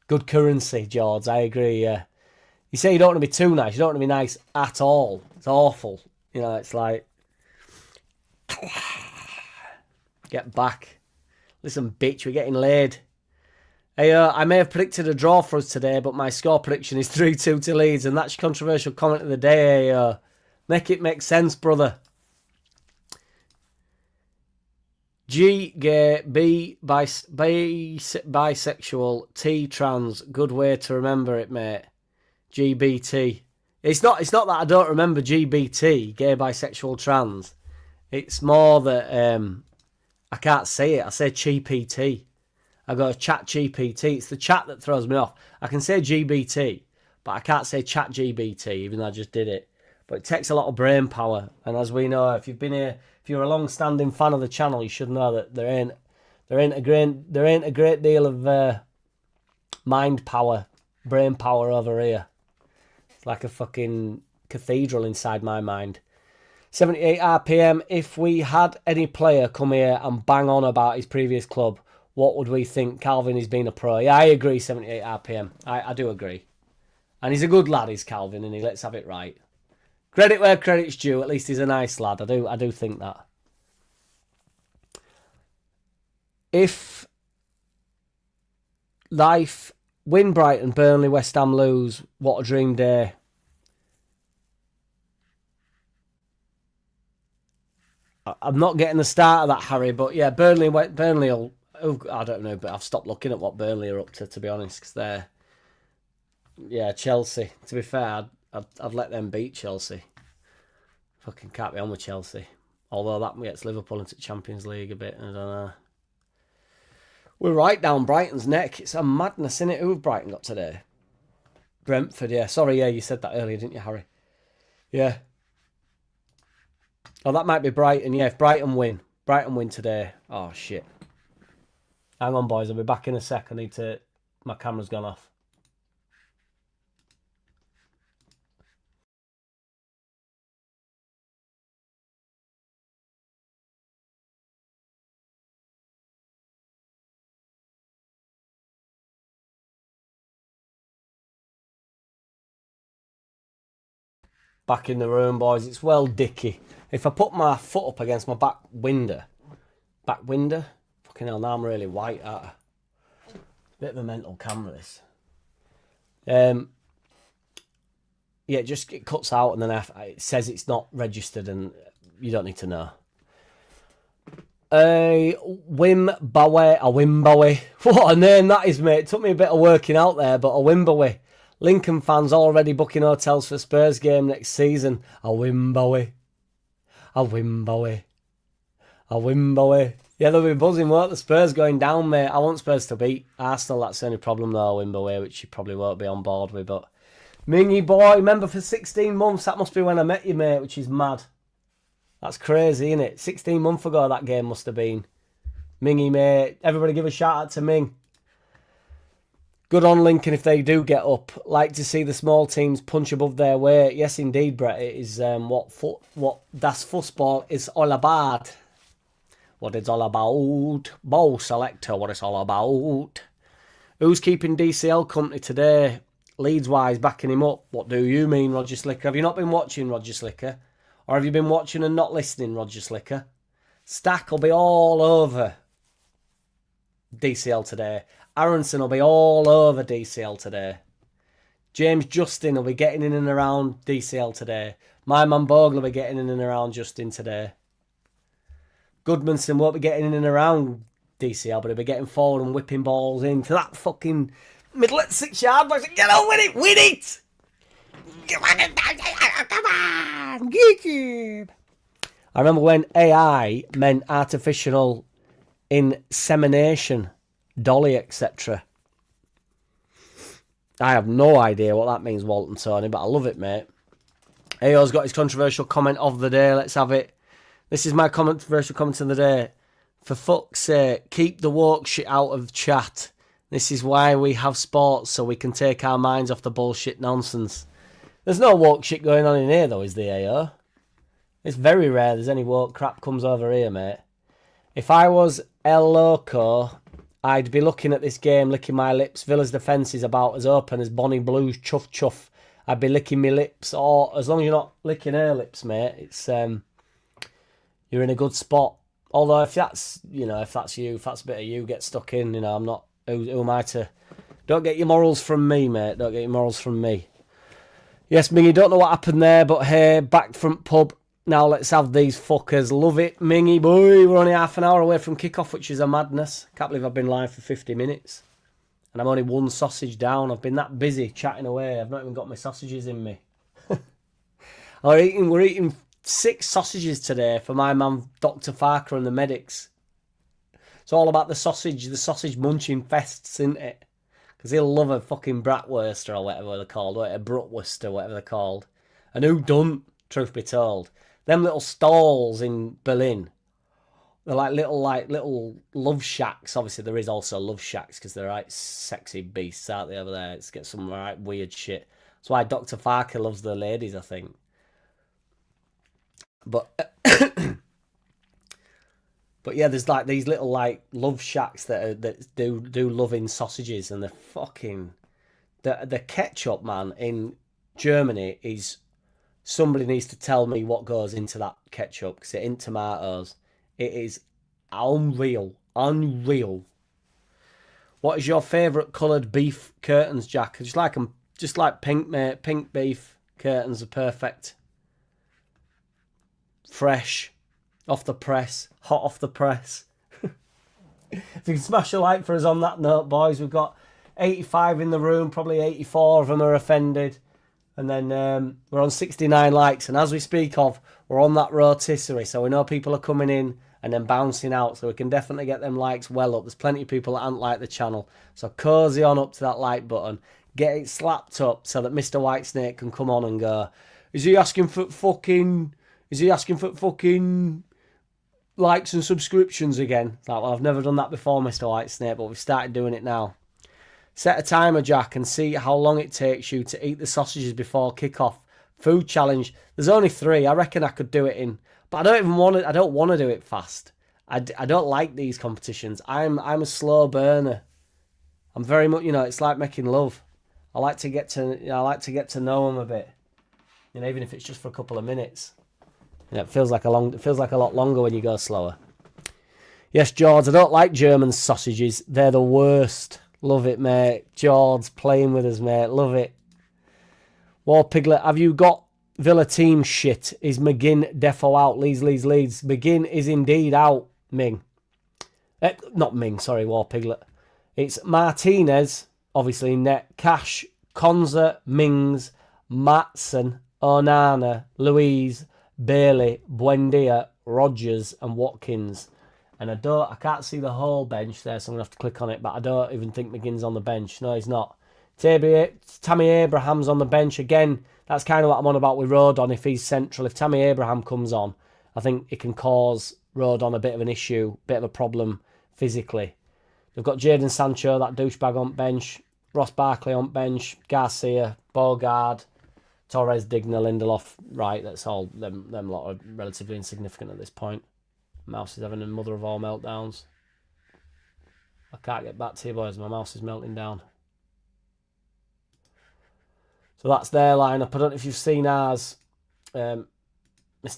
good currency, George. I agree. You say you don't want to be too nice. You don't want to be nice at all. It's awful. It's like... Get back. Listen, bitch, we're getting laid. Hey, I may have predicted a draw for us today, but my score prediction is 3-2 to Leeds, and that's your controversial comment of the day. Hey, make it make sense, brother. G, gay, B, bisexual, T, trans. Good way to remember it, mate. GBT. It's not that I don't remember GBT, gay, bisexual, trans. It's more that I can't say it. I say GPT. I go chat GPT. It's the chat that throws me off. I can say GBT, but I can't say chat GBT, even though I just did it. But it takes a lot of brain power. And as we know, if you've been here, if you're a long-standing fan of the channel, you should know that there ain't a great deal of mind power, brain power over here. It's like a fucking cathedral inside my mind. 78 RPM. If we had any player come here and bang on about his previous club, what would we think? Calvin is being a pro. Yeah, I agree, 78 RPM. I do agree. And he's a good lad, is Calvin, and let's have it right. Credit where credit's due. At least he's a nice lad. I do think that. If life win Brighton, Burnley, West Ham lose, what a dream day. I'm not getting the start of that, Harry, but yeah, Burnley will... I don't know, but I've stopped looking at what Burnley are up to be honest, because they're... Yeah, Chelsea. To be fair, I'd let them beat Chelsea. Fucking can't be on with Chelsea. Although that gets Liverpool into Champions League a bit, I don't know. We're right down Brighton's neck. It's a madness, isn't it? Who have Brighton got today? Brentford, yeah. Sorry, yeah, you said that earlier, didn't you, Harry? Yeah. Oh, that might be Brighton. Yeah, if Brighton win today. Oh, shit. Hang on, boys. I'll be back in a sec. I need to... My camera's gone off. Back in the room, boys. It's well dicky. If I put my foot up against my back window, fucking hell, now I'm really white, aren't I? Bit of a mental camera, this. Yeah, it cuts out and then it says it's not registered and you don't need to know. Wimbowie. What a name that is, mate. It took me a bit of working out there, but a Wimbowie. Lincoln fans already booking hotels for Spurs game next season. A Wimbowie. Yeah, they'll be buzzing, won't the Spurs going down, mate. I want Spurs to beat Arsenal. That's the only problem, though, Wimbowie, which you probably won't be on board with. But Mingy boy, remember for 16 months, that must be when I met you, mate, which is mad. That's crazy, isn't it? 16 months ago that game must have been. Mingy, mate. Everybody give a shout out to Ming. Good on Lincoln if they do get up. Like to see the small teams punch above their weight. Yes, indeed, Brett. It is what das football is all about. What it's all about. Ball selector, what it's all about. Who's keeping DCL company today? Leeds-wise, backing him up. What do you mean, Roger Slicker? Have you not been watching, Roger Slicker? Or have you been watching and not listening, Roger Slicker? Stack will be all over DCL today. Aronson will be all over DCL today. James Justin will be getting in and around DCL today. My man Bogle will be getting in and around Justin today. Goodmanson won't be getting in and around DCL, but he'll be getting forward and whipping balls into that fucking middle at 6 yard box. Get on with it! Win it! Come on! YouTube! I remember when AI meant artificial insemination, dolly, etc. I have no idea what that means, Walton Tony, but I love it, mate. AO's got his controversial comment of the day. Let's have it. This is my controversial comment of the day. For fuck's sake, keep the woke shit out of chat. This is why we have sports, so we can take our minds off the bullshit nonsense. There's no woke shit going on in here, though, is there, AO? It's very rare there's any woke crap comes over here, mate. If I was El Loco, I'd be looking at this game, licking my lips. Villa's defence is about as open as Bonnie Blue's chuff chuff. I'd be licking my lips, or as long as you're not licking her lips, mate, it's you're in a good spot. Although if that's you, if that's a bit of you, get stuck in. I'm not. Who am I to? Don't get your morals from me, mate. Don't get your morals from me. Yes, Mingy, don't know what happened there, but hey, back front pub. Now let's have these fuckers. Love it, Mingy boy. We're only half an hour away from kickoff, which is a madness. Can't believe I've been live for 50 minutes. And I'm only one sausage down. I've been that busy chatting away. I've not even got my sausages in me. We're eating 6 sausages today for my man Dr. Farker and the medics. It's all about the sausage munching fests, isn't it? Because he'll love a fucking bratwurst or whatever they're called, or a bratwurst or whatever they're called. And who don't, truth be told. Them little stalls in Berlin, they're like little love shacks. Obviously, there is also love shacks because they're right sexy beasts out there over there. It's get some right weird shit. That's why Dr. Farker loves the ladies, I think. But but yeah, there's like these little like love shacks that do loving sausages, and the ketchup, man, in Germany is. Somebody needs to tell me what goes into that ketchup, because it ain't tomatoes. It is unreal. Unreal. What is your favourite coloured beef curtains, Jack? I just like them. Just like pink, mate. Pink beef curtains are perfect. Fresh. Off the press. Hot off the press. If you can smash a like for us on that note, boys. We've got 85 in the room. Probably 84 of them are offended. And then we're on 69 likes. And as we speak of, we're on that rotisserie. So we know people are coming in and then bouncing out. So we can definitely get them likes well up. There's plenty of people that haven't liked the channel. So cozy on up to that like button. Get it slapped up so that Mr. Whitesnake can come on and go, is he asking for fucking likes and subscriptions again? It's like, well, I've never done that before, Mr. Whitesnake, but we've started doing it now. Set a timer, Jack, and see how long it takes you to eat the sausages before kickoff. Food challenge. There's only 3. I reckon I could do it in, but I don't want to do it fast. I don't like these competitions. I'm a slow burner. I'm very much, it's like making love. I like to get to know them a bit. Even if it's just for a couple of minutes. It feels like a lot longer when you go slower. Yes, George, I don't like German sausages. They're the worst. Love it, mate. George playing with us, mate. Love it. War Piglet, have you got Villa team shit? Is McGinn defo out? Leeds. McGinn is indeed out, Ming. Not Ming, sorry, War Piglet. It's Martinez, obviously in net. Cash, Konza, Mings, Matson, Onana, Louise, Bailey, Buendia, Rogers, and Watkins. And I can't see the whole bench there, so I'm going to have to click on it, but I don't even think McGinn's on the bench. No, he's not. Tammy Abraham's on the bench. Again, that's kind of what I'm on about with Rodon if he's central. If Tammy Abraham comes on, I think it can cause Rodon a bit of an issue, bit of a problem physically. We've got Jadon Sancho, that douchebag, on bench. Ross Barkley on bench. Garcia, Bogard, Torres, Digna, Lindelof. Right, that's all. Them lot are relatively insignificant at this point. Mouse is having a mother of all meltdowns. I can't get back to you, boys. My mouse is melting down. So that's their lineup. I don't know if you've seen ours, Mr.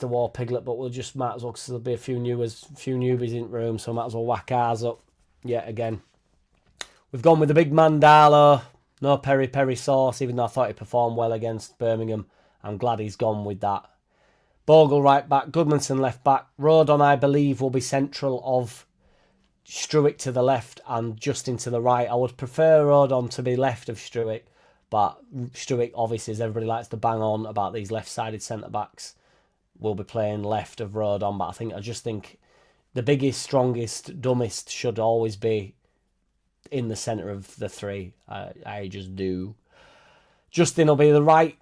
War Piglet, but we'll just might as well, because there'll be a few newbies in the room, so might as well whack ours up yet again. We've gone with the big Mandalo. No peri sauce, even though I thought he performed well against Birmingham. I'm glad he's gone with that. Bogle right back, Goodmanson left back. Rodon, I believe, will be central of Struick to the left and Justin to the right. I would prefer Rodon to be left of Struick, but Struick, obviously, as everybody likes to bang on about these left-sided centre-backs, will be playing left of Rodon. But I just think the biggest, strongest, dumbest should always be in the centre of the three. I just do. Justin will be the right,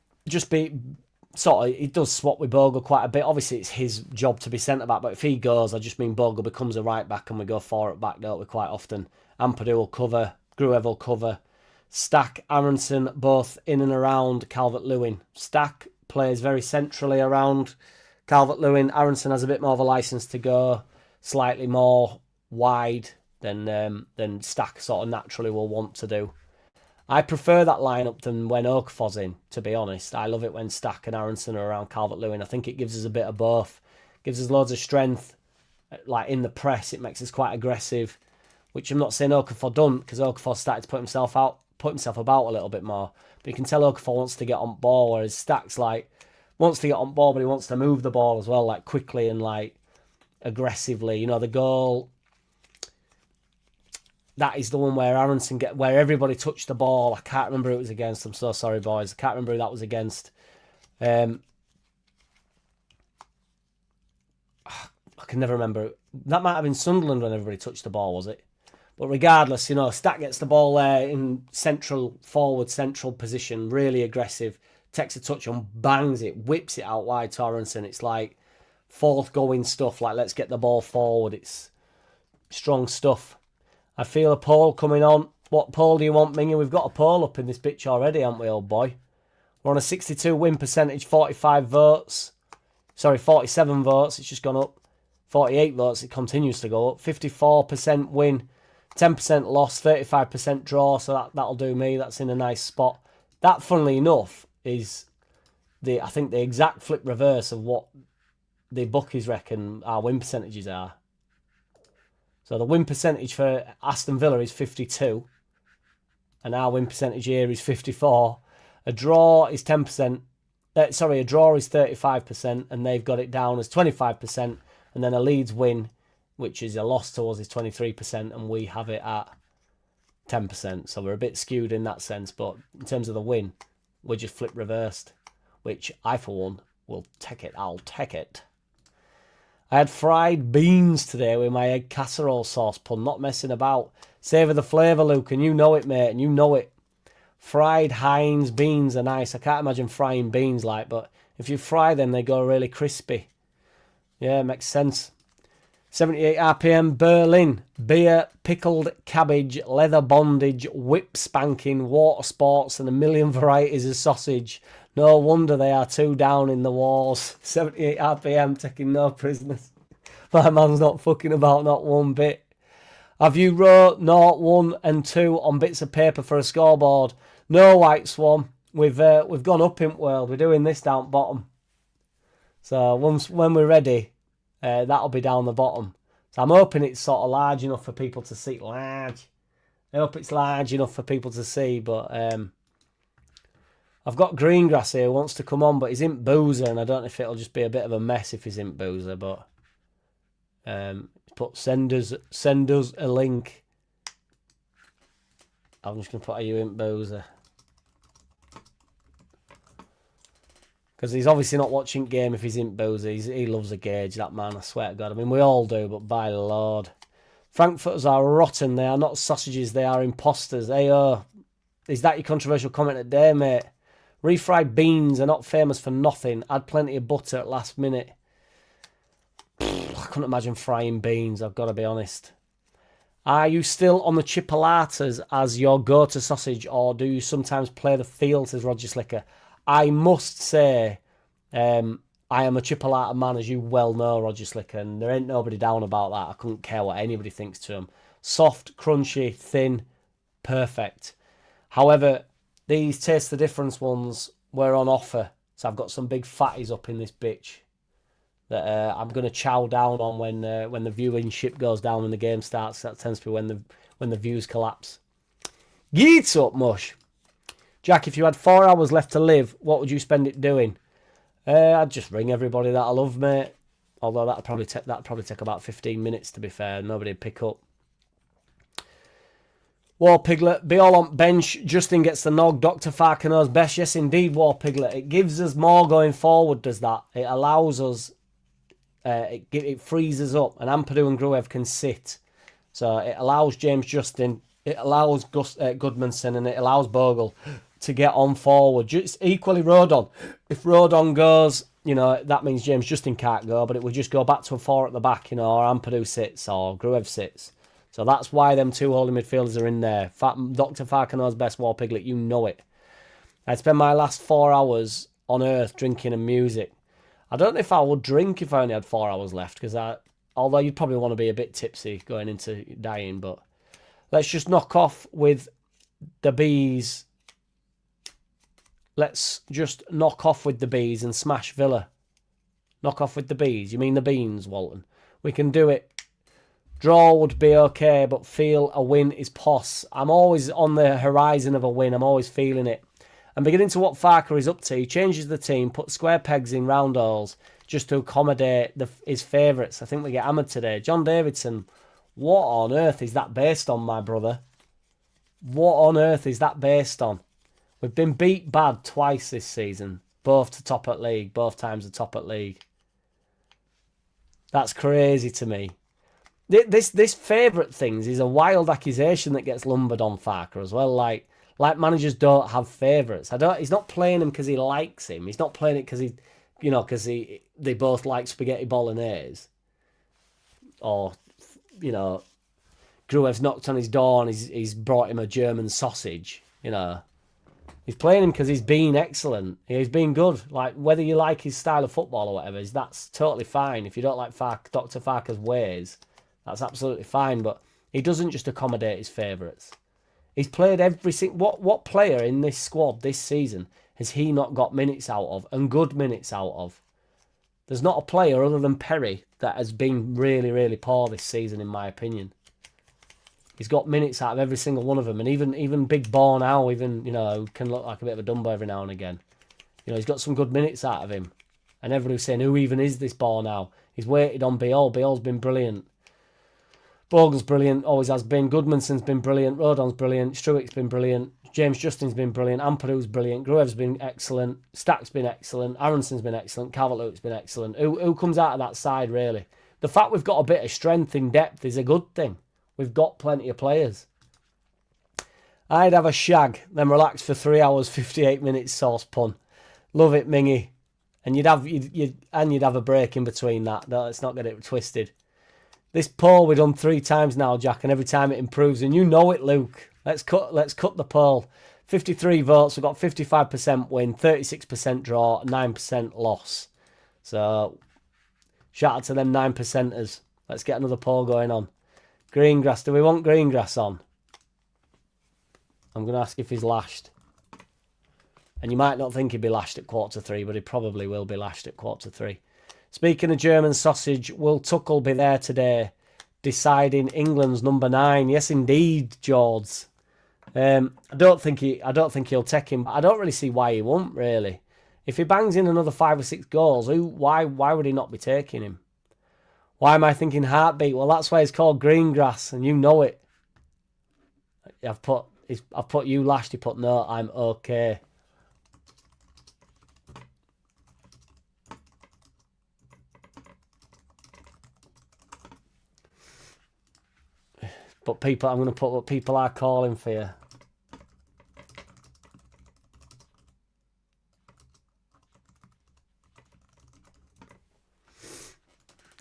he does swap with Bogle quite a bit. Obviously, it's his job to be centre-back, but if he goes, I just mean Bogle becomes a right-back and we go forward back, don't we, quite often. Ampadu will cover, Gruev will cover. Stack, Aronson, both in and around Calvert-Lewin. Stack plays very centrally around Calvert-Lewin. Aronson has a bit more of a licence to go slightly more wide than Stack sort of naturally will want to do. I prefer that lineup than when Okafor's in, to be honest. I love it when Stack and Aronson are around Calvert-Lewin. I think it gives us a bit of both. Gives us loads of strength. Like in the press, it makes us quite aggressive, which I'm not saying Okafor done, because Okafor started to put himself about a little bit more. But you can tell Okafor wants to get on ball, whereas Stack's like wants to get on ball, but he wants to move the ball as well, like quickly and like aggressively. You know, the goal, that is the one where Aronson where everybody touched the ball. I can't remember who it was against. I'm so sorry, boys. I can't remember who that was against. I can never remember. That might have been Sunderland when everybody touched the ball, was it? But regardless, you know, Stack gets the ball there in central position, really aggressive, takes a touch and bangs it, whips it out wide to Aronson. It's like fourth going stuff, like let's get the ball forward. It's strong stuff. I feel a poll coming on. What poll do you want, Mingy? We've got a poll up in this bitch already, haven't we, old boy? We're on a 62 win percentage, 45 votes. Sorry, 47 votes. It's just gone up. 48 votes. It continues to go up. 54% win, 10% loss, 35% draw. So that'll do me. That's in a nice spot. That, funnily enough, is I think the exact flip reverse of what the bookies reckon our win percentages are. So the win percentage for Aston Villa is 52. And our win percentage here is 54. A draw is 10%. A draw is 35%. And they've got it down as 25%. And then a Leeds win, which is a loss to us, is 23%. And we have it at 10%. So we're a bit skewed in that sense. But in terms of the win, we're just flip reversed. Which I, for one, will take it. I'll take it. I had fried beans today with my egg casserole sauce pun, not messing about. Savour the flavour, Luke, and you know it, mate, and you know it. Fried Heinz beans are nice. I can't imagine frying beans like, but if you fry them, they go really crispy. Yeah, makes sense. 78 RPM, Berlin. Beer, pickled cabbage, leather bondage, whip spanking, water sports, and a million varieties of sausage. No wonder they are 2 down in the walls. 78 RPM, taking no prisoners. My man's not fucking about, not one bit. Have you wrote 0, 1 and 2 on bits of paper for a scoreboard? No, White Swan. We've gone up in world. We're doing this down bottom. So when we're ready, that'll be down the bottom. So I'm hoping it's sort of large enough for people to see. Large. I hope it's large enough for people to see, but I've got Greengrass here who wants to come on, but he's in Boozer, and I don't know if it'll just be a bit of a mess if he's in Boozer, but send us a link. I'm just going to put you in Boozer. Because he's obviously not watching game if he's in Boozer. He loves a gauge, that man, I swear to God. I mean, we all do, but by the Lord. Frankfurters are rotten. They are not sausages. They are imposters. Hey, is that your controversial comment today, mate? Refried beans are not famous for nothing. Add plenty of butter at last minute. I couldn't imagine frying beans, I've got to be honest. Are you still on the chipolatas as your go-to sausage, or do you sometimes play the field, says Roger Slicker? I must say, I am a chipolata man, as you well know, Roger Slicker, and there ain't nobody down about that. I couldn't care what anybody thinks to them. Soft, crunchy, thin, perfect. However, these Taste the Difference ones were on offer, so I've got some big fatties up in this bitch that I'm going to chow down on when the viewing ship goes down when the game starts. That tends to be when the views collapse. Geets up, mush. Jack, if you had 4 hours left to live, what would you spend it doing? I'd just ring everybody that I love, mate. Although that'd probably take about 15 minutes, to be fair. Nobody'd pick up. War Piglet, be all on bench. Justin gets the nog. Dr. Farker knows best. Yes, indeed, War Piglet. It gives us more going forward, does that? It allows us... it frees us up. And Ampadu and Gruev can sit. So it allows James Justin, it allows Goodmanson, and it allows Bogle to get on forward. Just equally Rodon. If Rodon goes, that means James Justin can't go, but it would just go back to a 4 at the back, or Ampadu sits, or Gruev sits. So that's why them two holding midfielders are in there. Dr. Farker knows best, War Piglet, you know it. I'd spend my last 4 hours on Earth drinking and music. I don't know if I would drink if I only had 4 hours left, because although you'd probably want to be a bit tipsy going into dying, but let's just knock off with the bees. Let's just knock off with the bees and smash Villa. Knock off with the bees. You mean the beans, Walton? We can do it. Draw would be okay, but feel a win is poss. I'm always on the horizon of a win. I'm always feeling it. I'm beginning to what Farker is up to. He changes the team, puts square pegs in round holes just to accommodate his favourites. I think we get hammered today. John Davidson, what on earth is that based on, my brother? What on earth is that based on? We've been beat bad twice this season. Both to top at league. Both times to top at league. That's crazy to me. This favourite things is a wild accusation that gets lumbered on Farker as well. Like managers don't have favourites. He's not playing him because he likes him. He's not playing it because they both like spaghetti bolognese. Or, Gruev's knocked on his door and he's brought him a German sausage. He's playing him because he's been excellent. He's been good. Like, whether you like his style of football or whatever, that's totally fine. If you don't like Dr. Farker's ways, that's absolutely fine. But he doesn't just accommodate his favourites. He's played every single... What player in this squad this season has he not got minutes out of, and good minutes out of? There's not a player other than Perry that has been really, really poor this season, in my opinion. He's got minutes out of every single one of them. And even Big Ball now, can look like a bit of a Dumbo every now and again. He's got some good minutes out of him. And everybody's saying, who even is this Ball now? He's waited on Biol. Biol's been brilliant. Bogle's brilliant, always has been. Goodmanson's been brilliant. Rodon's brilliant. Struick's been brilliant. James Justin's been brilliant. Ampadu's brilliant. Gruev's been excellent. Stack's been excellent. Aronson's been excellent. Calvert-Lewin's been excellent. Who comes out of that side, really? The fact we've got a bit of strength in depth is a good thing. We've got plenty of players. I'd have a shag, then relax for 3 hours, 58 minutes, sauce pun. Love it, Mingy. And you'd have a break in between that. No, let's not get it twisted. This poll we've done 3 times now, Jack, and every time it improves, and you know it, Luke. Let's cut the poll. 53 votes, we've got 55% win, 36% draw, 9% loss. So, shout out to them 9%ers. Let's get another poll going on. Greengrass, do we want Greengrass on? I'm going to ask if he's lashed. And you might not think he'd be lashed at 2:45, but he probably will be lashed at 2:45. Speaking of German sausage, will Tuchel be there today, deciding England's number 9? Yes, indeed, George. I don't think he'll take him. I don't really see why he won't. Really, if he bangs in another 5 or 6 goals, why would he not be taking him? Why am I thinking heartbeat? Well, that's why it's called green grass, and you know it. I've put you lashed. He put no. I'm okay. But people, I'm going to put what people are calling for you.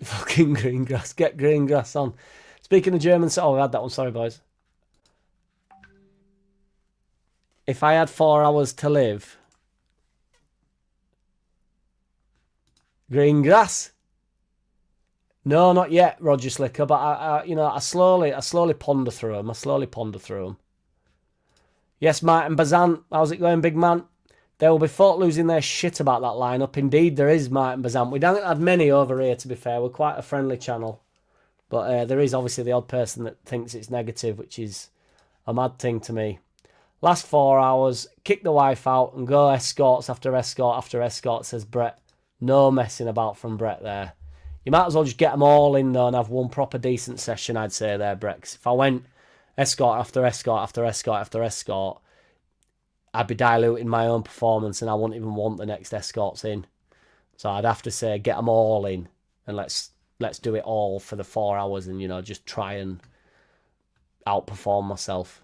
Fucking green grass. Get green grass on. Speaking of German, oh, I had that one. Sorry, boys. If I had 4 hours to live, green grass. No, not yet, Roger Slicker. But I slowly ponder through them. Yes, Martin Bazant. How's it going, big man? There will be folk losing their shit about that lineup. Indeed, there is, Martin Bazant. We don't have many over here, to be fair. We're quite a friendly channel. But there is obviously the odd person that thinks it's negative, which is a mad thing to me. Last 4 hours, kick the wife out and go escorts after escort after escort, says Brett. No messing about from Brett there. You might as well just get them all in, though, and have one proper decent session, I'd say there, Brett. 'Cause if I went escort after escort after escort after escort, I'd be diluting my own performance and I wouldn't even want the next escorts in. So I'd have to say, get them all in and let's do it all for the 4 hours and, just try and outperform myself.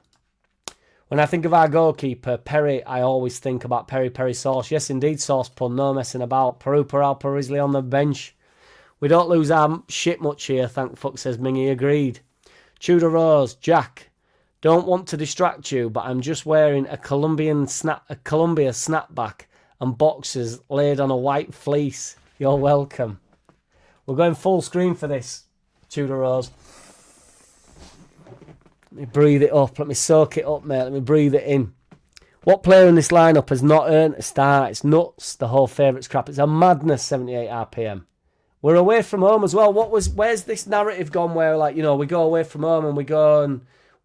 When I think of our goalkeeper, Perry, I always think about Perry Sauce. Yes, indeed, Sauce Pun, no messing about. Peru Peral Parisley on the bench. We don't lose our shit much here, thank fuck, says Mingy. Agreed. Tudor Rose, Jack, don't want to distract you, but I'm just wearing a Columbia snapback and boxers laid on a white fleece. You're welcome. We're going full screen for this, Tudor Rose. Let me breathe it up. Let me soak it up, mate. Let me breathe it in. What player in this lineup has not earned a start? It's nuts. The whole favourites crap. It's a madness. 78 RPM. We're away from home as well. Where's this narrative gone? Where we go away from home and we go and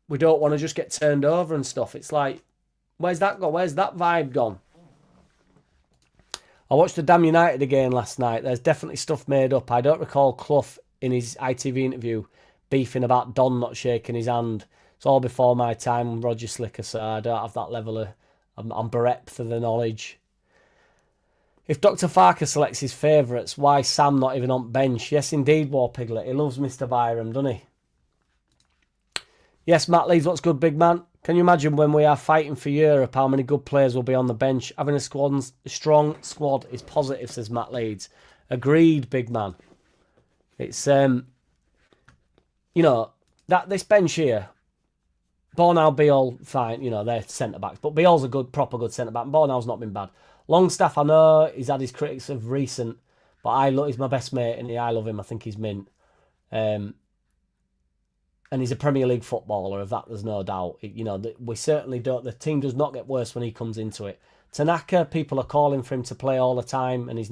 we don't want to just get turned over and stuff. It's like, where's that gone? Where's that vibe gone? I watched the Damn United again last night. There's definitely stuff made up. I don't recall Clough in his ITV interview beefing about Don not shaking his hand. It's all before my time, Roger Slicker, so I don't have that level of... I'm bereft of the knowledge. If Dr. Farker selects his favourites, why Sam not even on bench? Yes, indeed, War Piglet. He loves Mr. Byram, doesn't he? Yes, Matt Leeds, what's good, big man? Can you imagine when we are fighting for Europe, how many good players will be on the bench? Having a strong squad is positive, says Matt Leeds. Agreed, big man. It's, this bench here, Bornau, Beal, fine, they're centre-backs. But Beal's a proper good centre-back. Bornau's not been bad. Longstaff, I know he's had his critics of recent, but he's my best mate, and I love him. I think he's mint. And he's a Premier League footballer, of that there's no doubt. We certainly don't... The team does not get worse when he comes into it. Tanaka, people are calling for him to play all the time, and he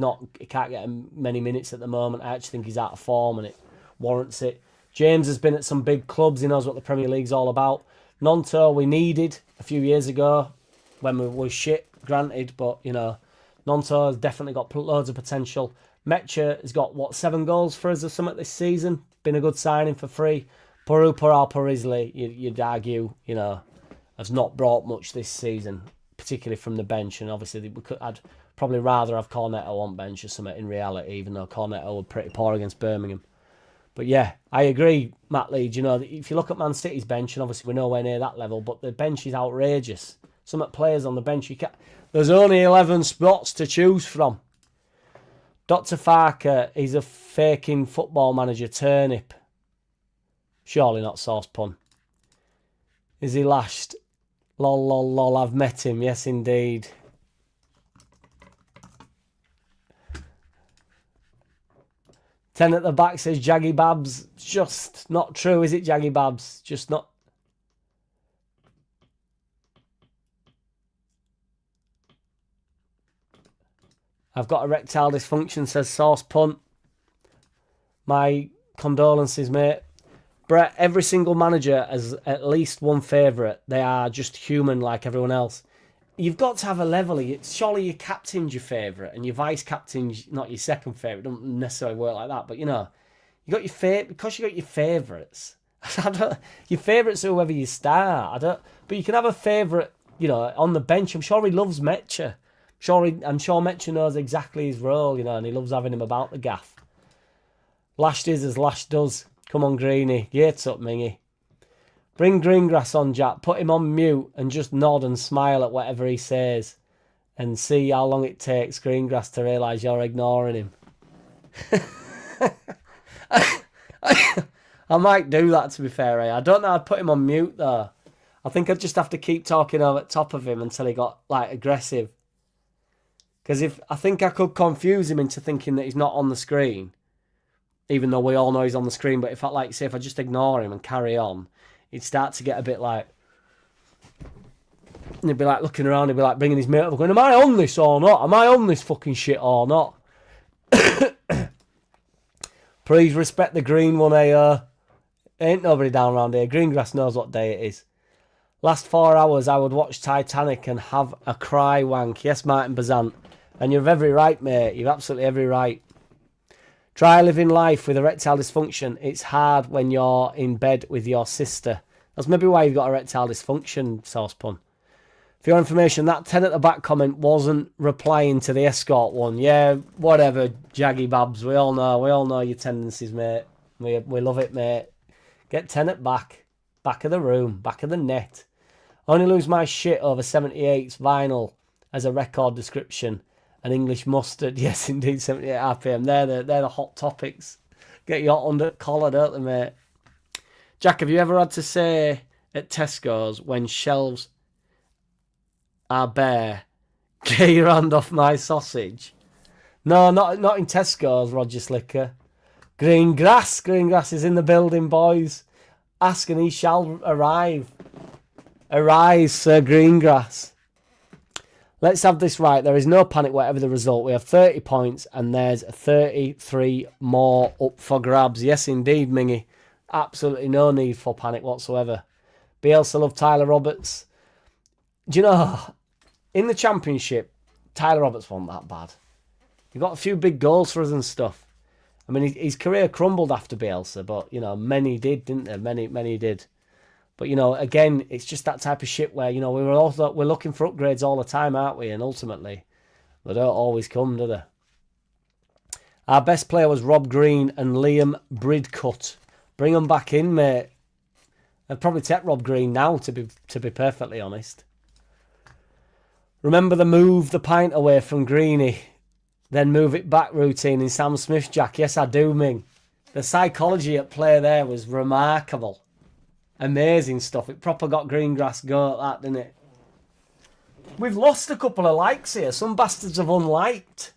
can't get many minutes at the moment. I actually think he's out of form, and it warrants it. James has been at some big clubs. He knows what the Premier League's all about. Nonto, we needed a few years ago when we were shit, granted, but, Nonto has definitely got loads of potential. Metcha has got, 7 goals for us or something this season? Been a good signing for free. Peru Peral Parisley, you'd argue, has not brought much this season, particularly from the bench. And obviously, I'd probably rather have Cornetto on bench or something in reality, even though Cornetto were pretty poor against Birmingham. But yeah, I agree, Matt Leeds. If you look at Man City's bench, and obviously we're nowhere near that level, but the bench is outrageous. Some players on the bench, there's only 11 spots to choose from. Dr. Farker is a faking football manager turnip. Surely not Sauce Pun. Is he lashed? Lol, lol, lol, I've met him. Yes, indeed. Ten at the back says Jaggy Babs. Just not true, is it, Jaggy Babs? Just not. I've got erectile dysfunction, says Sauce Punt. My condolences, mate. Brett, every single manager has at least one favourite. They are just human like everyone else. You've got to have a level. Surely your captain's your favourite and your vice captain's not your second favourite. It doesn't necessarily work like that. But, you know, you got your because you got your favourites. Your favourites are whoever you start. But you can have a favourite, you know, on the bench. I'm sure he loves Metcher. I'm sure Metcher knows exactly his role, you know, and he loves having him about the gaff. Lashed is as Lash does. Come on, Greeny. Yates up, Mingy. Bring Greengrass on, Jack. Put him on mute and just nod and smile at whatever he says. And see how long it takes Greengrass to realise you're ignoring him. I might do that, to be fair, eh? I don't know I'd put him on mute, though. I think I'd just have to keep talking over the top of him until he got, like, aggressive. Because I think I could confuse him into thinking that he's not on the screen. Even though we all know he's on the screen. But if I just ignore him and carry on, he'd start to get a bit like... And he'd be like looking around, he'd be like bringing his mate up going, am I on this or not? Am I on this fucking shit or not? Please respect the green one, eh? Ain't nobody down around here. Greengrass knows what day it is. Last 4 hours I would watch Titanic and have a cry wank. Yes, Martin Bazant. And you've every right, mate. You've absolutely every right. Try living life with erectile dysfunction. It's hard when you're in bed with your sister. That's maybe why you've got erectile dysfunction, Sauce Pun. For your information, that 10 at the back comment wasn't replying to the escort one. Yeah, whatever, Jaggy Babs. We all know your tendencies, mate. We love it, mate. Get 10 at back. Back of the room. Back of the net. Only lose my shit over 78's vinyl as a record description. And English mustard. Yes, indeed, 78 RPM. They're the hot topics. Get you hot under collar, don't they, mate? Jack, have you ever had to say at Tesco's when shelves are bare, get your hand off my sausage? No, not in Tesco's, Roger Slicker. Greengrass is in the building, boys. Ask and he shall arrive. Arise, Sir Greengrass. Let's have this right. There is no panic whatever the result. We have 30 points and there's 33 more up for grabs. Yes, indeed, Mingy. Absolutely no need for panic whatsoever. Bielsa love Tyler Roberts. Do you know, in the Championship, Tyler Roberts wasn't that bad. He got a few big goals for us and stuff. I mean, his career crumbled after Bielsa, but, you know, many did, didn't they? Many did. But, you know, again, it's just that type of shit where, you know, we're looking for upgrades all the time, aren't we? And ultimately, they don't always come, do they? Our best player was Rob Green and Liam Bridcut. Bring them back in, mate. I'd probably take Rob Green now, to be perfectly honest. Remember the move the pint away from Greeny, then move it back routine in Sam Smith, Jack? Yes, I do, Ming. The psychology at play there was remarkable. Amazing stuff. It proper got Greengrass go at that, didn't it? We've lost a couple of likes here. Some bastards have unliked.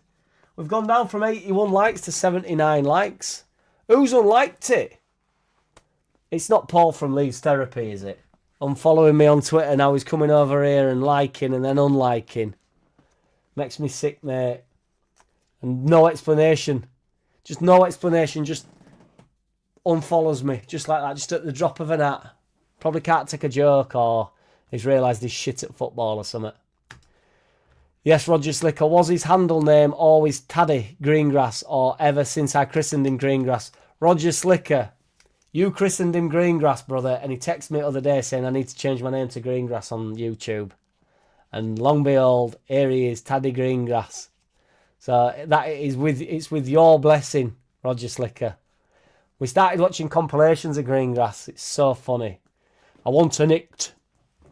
We've gone down from 81 likes to 79 likes. Who's unliked it? It's not Paul from Leeds Therapy, is it? Unfollowing me on Twitter now. He's coming over here and liking and then unliking. Makes me sick, mate. And no explanation. Just no explanation. Just unfollows me. Just like that. Just at the drop of an hat. Probably can't take a joke or he's realised he's shit at football or something. Yes, Roger Slicker. Was his handle name always Taddy Greengrass or ever since I christened him Greengrass? Roger Slicker. You christened him Greengrass, brother, and he texted me the other day saying I need to change my name to Greengrass on YouTube. And long behold, here he is, Taddy Greengrass. So that is with your blessing, Roger Slicker. We started watching compilations of Greengrass. It's so funny. I want a nicked.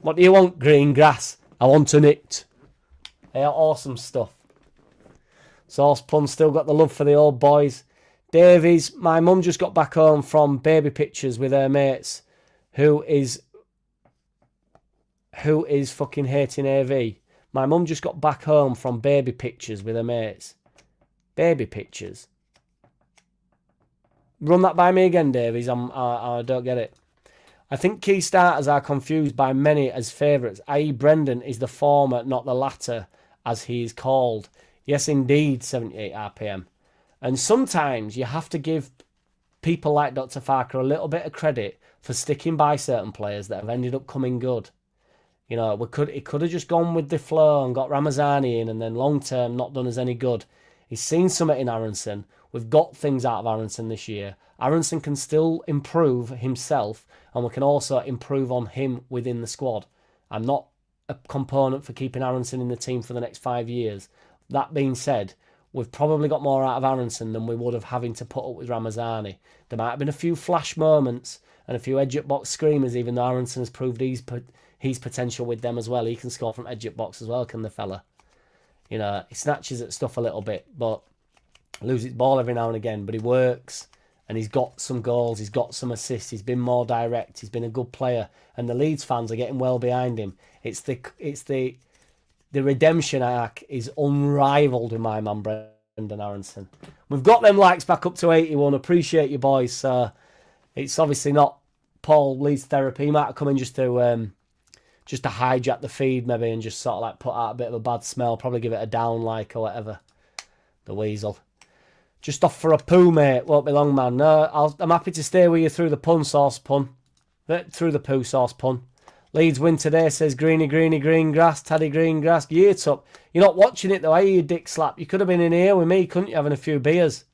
What do you want, Greengrass? I want a nicked. They are awesome stuff. Sauce Plum still got the love for the old boys. Davies, my mum just got back home from baby pictures with her mates who is fucking hating AV. My mum just got back home from baby pictures with her mates. Baby pictures. Run that by me again, Davies. I don't get it. I think key starters are confused by many as favourites, i.e. Brendan is the former, not the latter, as he is called. Yes, indeed, 78 RPM. And sometimes you have to give people like Dr. Farker a little bit of credit for sticking by certain players that have ended up coming good. You know, he could have just gone with the flow and got Ramazani in, and then long term not done us any good. He's seen something in Aronson. We've got things out of Aronson this year. Aronson can still improve himself, and we can also improve on him within the squad. I'm not a component for keeping Aronson in the team for the next 5 years. That being said, we've probably got more out of Aronson than we would have having to put up with Ramazani. There might have been a few flash moments and a few edge-at-box screamers, even though Aronson has proved his potential with them as well. He can score from edge-at-box as well, can the fella? You know, he snatches at stuff a little bit, but loses ball every now and again. But he works, and he's got some goals, he's got some assists, he's been more direct, he's been a good player, and the Leeds fans are getting well behind him. It's the redemption arc is unrivaled with my man Brendan Aronson. We've got them likes back up to 81. Appreciate you, boys. So it's obviously not Paul Leeds therapy. He might have come in just to hijack the feed maybe and just sort of like put out a bit of a bad smell. Probably give it a down like or whatever. The weasel. Just off for a poo, mate. Won't be long, man. No, I'm happy to stay with you through the pun sauce pun. Through the poo sauce pun. Leeds win today, says Greeny, green grass, Taddy green grass. Years up. You're not watching it though, are you, dick slap? You could have been in here with me, couldn't you, having a few beers?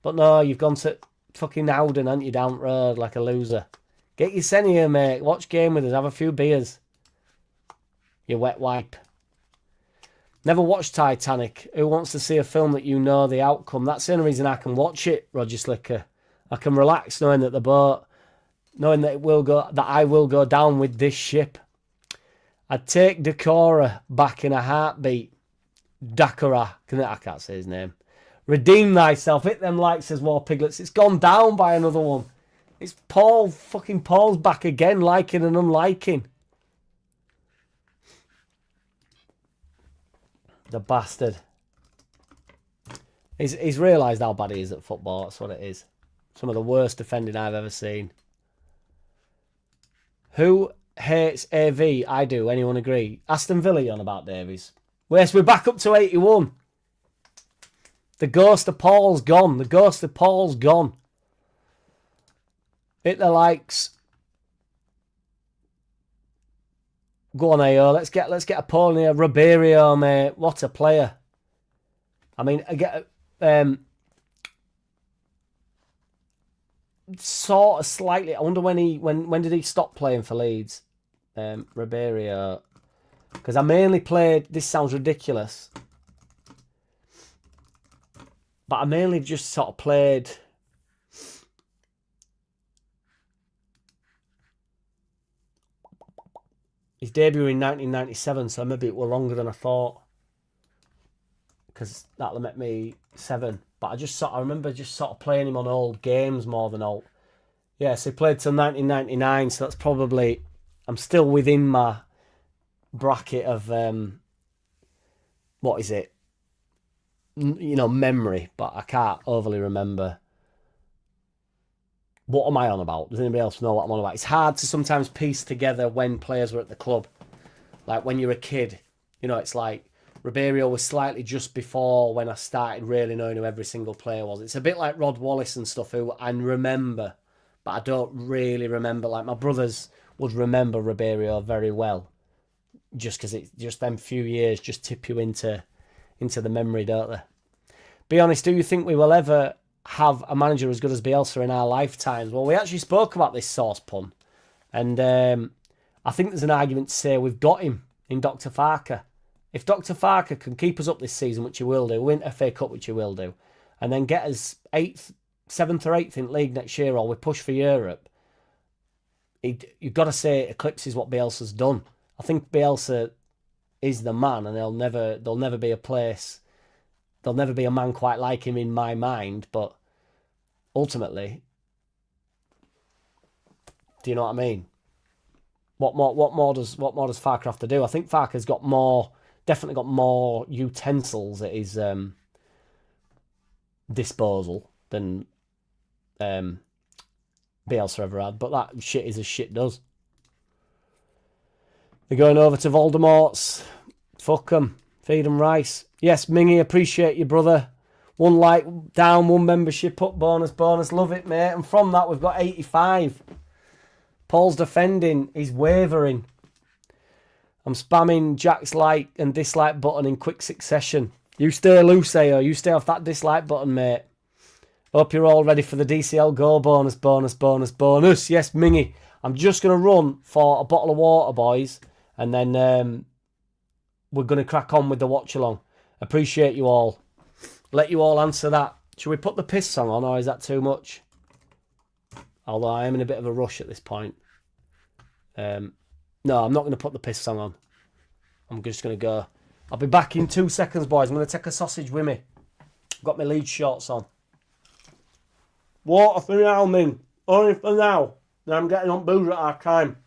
But no, you've gone to fucking Howden, haven't you, down the road like a loser. Get your sen here, mate. Watch game with us, have a few beers. You wet wipe. Never watched Titanic. Who wants to see a film that you know the outcome? That's the only reason I can watch it, Roger Slicker. I can relax knowing that the boat... knowing that I will go down with this ship. I'd take Dakora back in a heartbeat. Dakora. I can't say his name. Redeem thyself. Hit them likes, says War Piglets. It's gone down by another one. It's Paul. Fucking Paul's back again, liking and unliking. The bastard. He's realised how bad he is at football. That's what it is. Some of the worst defending I've ever seen. Who hates AV? I do. Anyone agree? Aston Villa on about Davies. Yes, we're back up to 81. The ghost of Paul's gone. The ghost of Paul's gone. Hit the likes. Go on, AO. Let's get a poll in here. Ribeiro, mate. What a player. I mean, I get sort of slightly. I wonder when did he stop playing for Leeds? Ribeiro, because I mainly played. This sounds ridiculous, but I mainly just sort of played. His debut in 1997, so maybe it was longer than I thought, because that'll make me 7. But I remember just sort of playing him on old games more than old. Yeah, so he played till 1999, so that's probably... I'm still within my bracket of... what is it? You know, memory, but I can't overly remember. What am I on about? Does anybody else know what I'm on about? It's hard to sometimes piece together when players were at the club. Like when you're a kid, you know, it's like... Ribeiro was slightly just before when I started really knowing who every single player was. It's a bit like Rod Wallace and stuff, who I remember, but I don't really remember. Like my brothers would remember Ribeiro very well, just because it's just them few years just tip you into the memory, don't they? Be honest, do you think we will ever have a manager as good as Bielsa in our lifetimes? Well, we actually spoke about this sauce pun, and I think there's an argument to say we've got him in Dr. Farker. If Dr. Farker can keep us up this season, which he will do, win FA Cup, which he will do, and then get us 7th or 8th in league next year, or we push for Europe, you've got to say it eclipses what Bielsa's done. I think Bielsa is the man, and there'll never be a place, there'll never be a man quite like him in my mind. But ultimately, do you know what I mean? What more does Farker have to do? I think Farker's got more. Definitely got more utensils at his disposal than Bielsa ever had. But that shit is as shit does. They're going over to Voldemort's. Fuck them. Feed them rice. Yes, Mingy, appreciate you, brother. 1 like down, 1 membership up, bonus. Love it, mate. And from that, we've got 85. Paul's defending. He's wavering. I'm spamming Jack's like and dislike button in quick succession. You stay loose, AO. You stay off that dislike button, mate. Hope you're all ready for the DCL Go bonus. Yes, Mingy. I'm just going to run for a bottle of water, boys. And then we're going to crack on with the watch-along. Appreciate you all. Let you all answer that. Should we put the piss song on, or is that too much? Although I am in a bit of a rush at this point. No, I'm not going to put the piss song on. I'm just going to go. I'll be back in 2 seconds, boys. I'm going to take a sausage with me. Got my Leeds shorts on. Water for now, Ming. Only for now. Then I'm getting on booze at our time.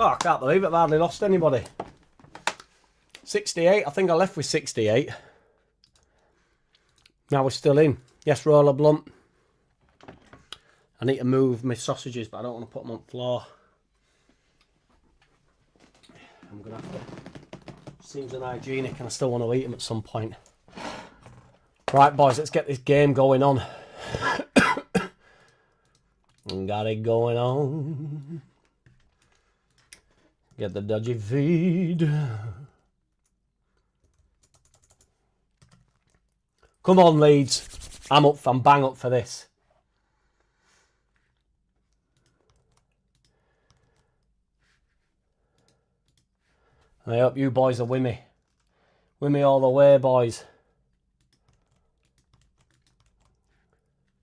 Oh, I can't believe it. I've hardly lost anybody. 68. I think I left with 68. Now we're still in. Yes, roller blunt. I need to move my sausages, but I don't want to put them on the floor. I'm going to have to... Seems unhygienic and I still want to eat them at some point. Right, boys, let's get this game going on. Got it going on. Get the dodgy feed. Come on, Leeds. I'm bang up for this. And I hope you boys are with me. With me all the way, boys.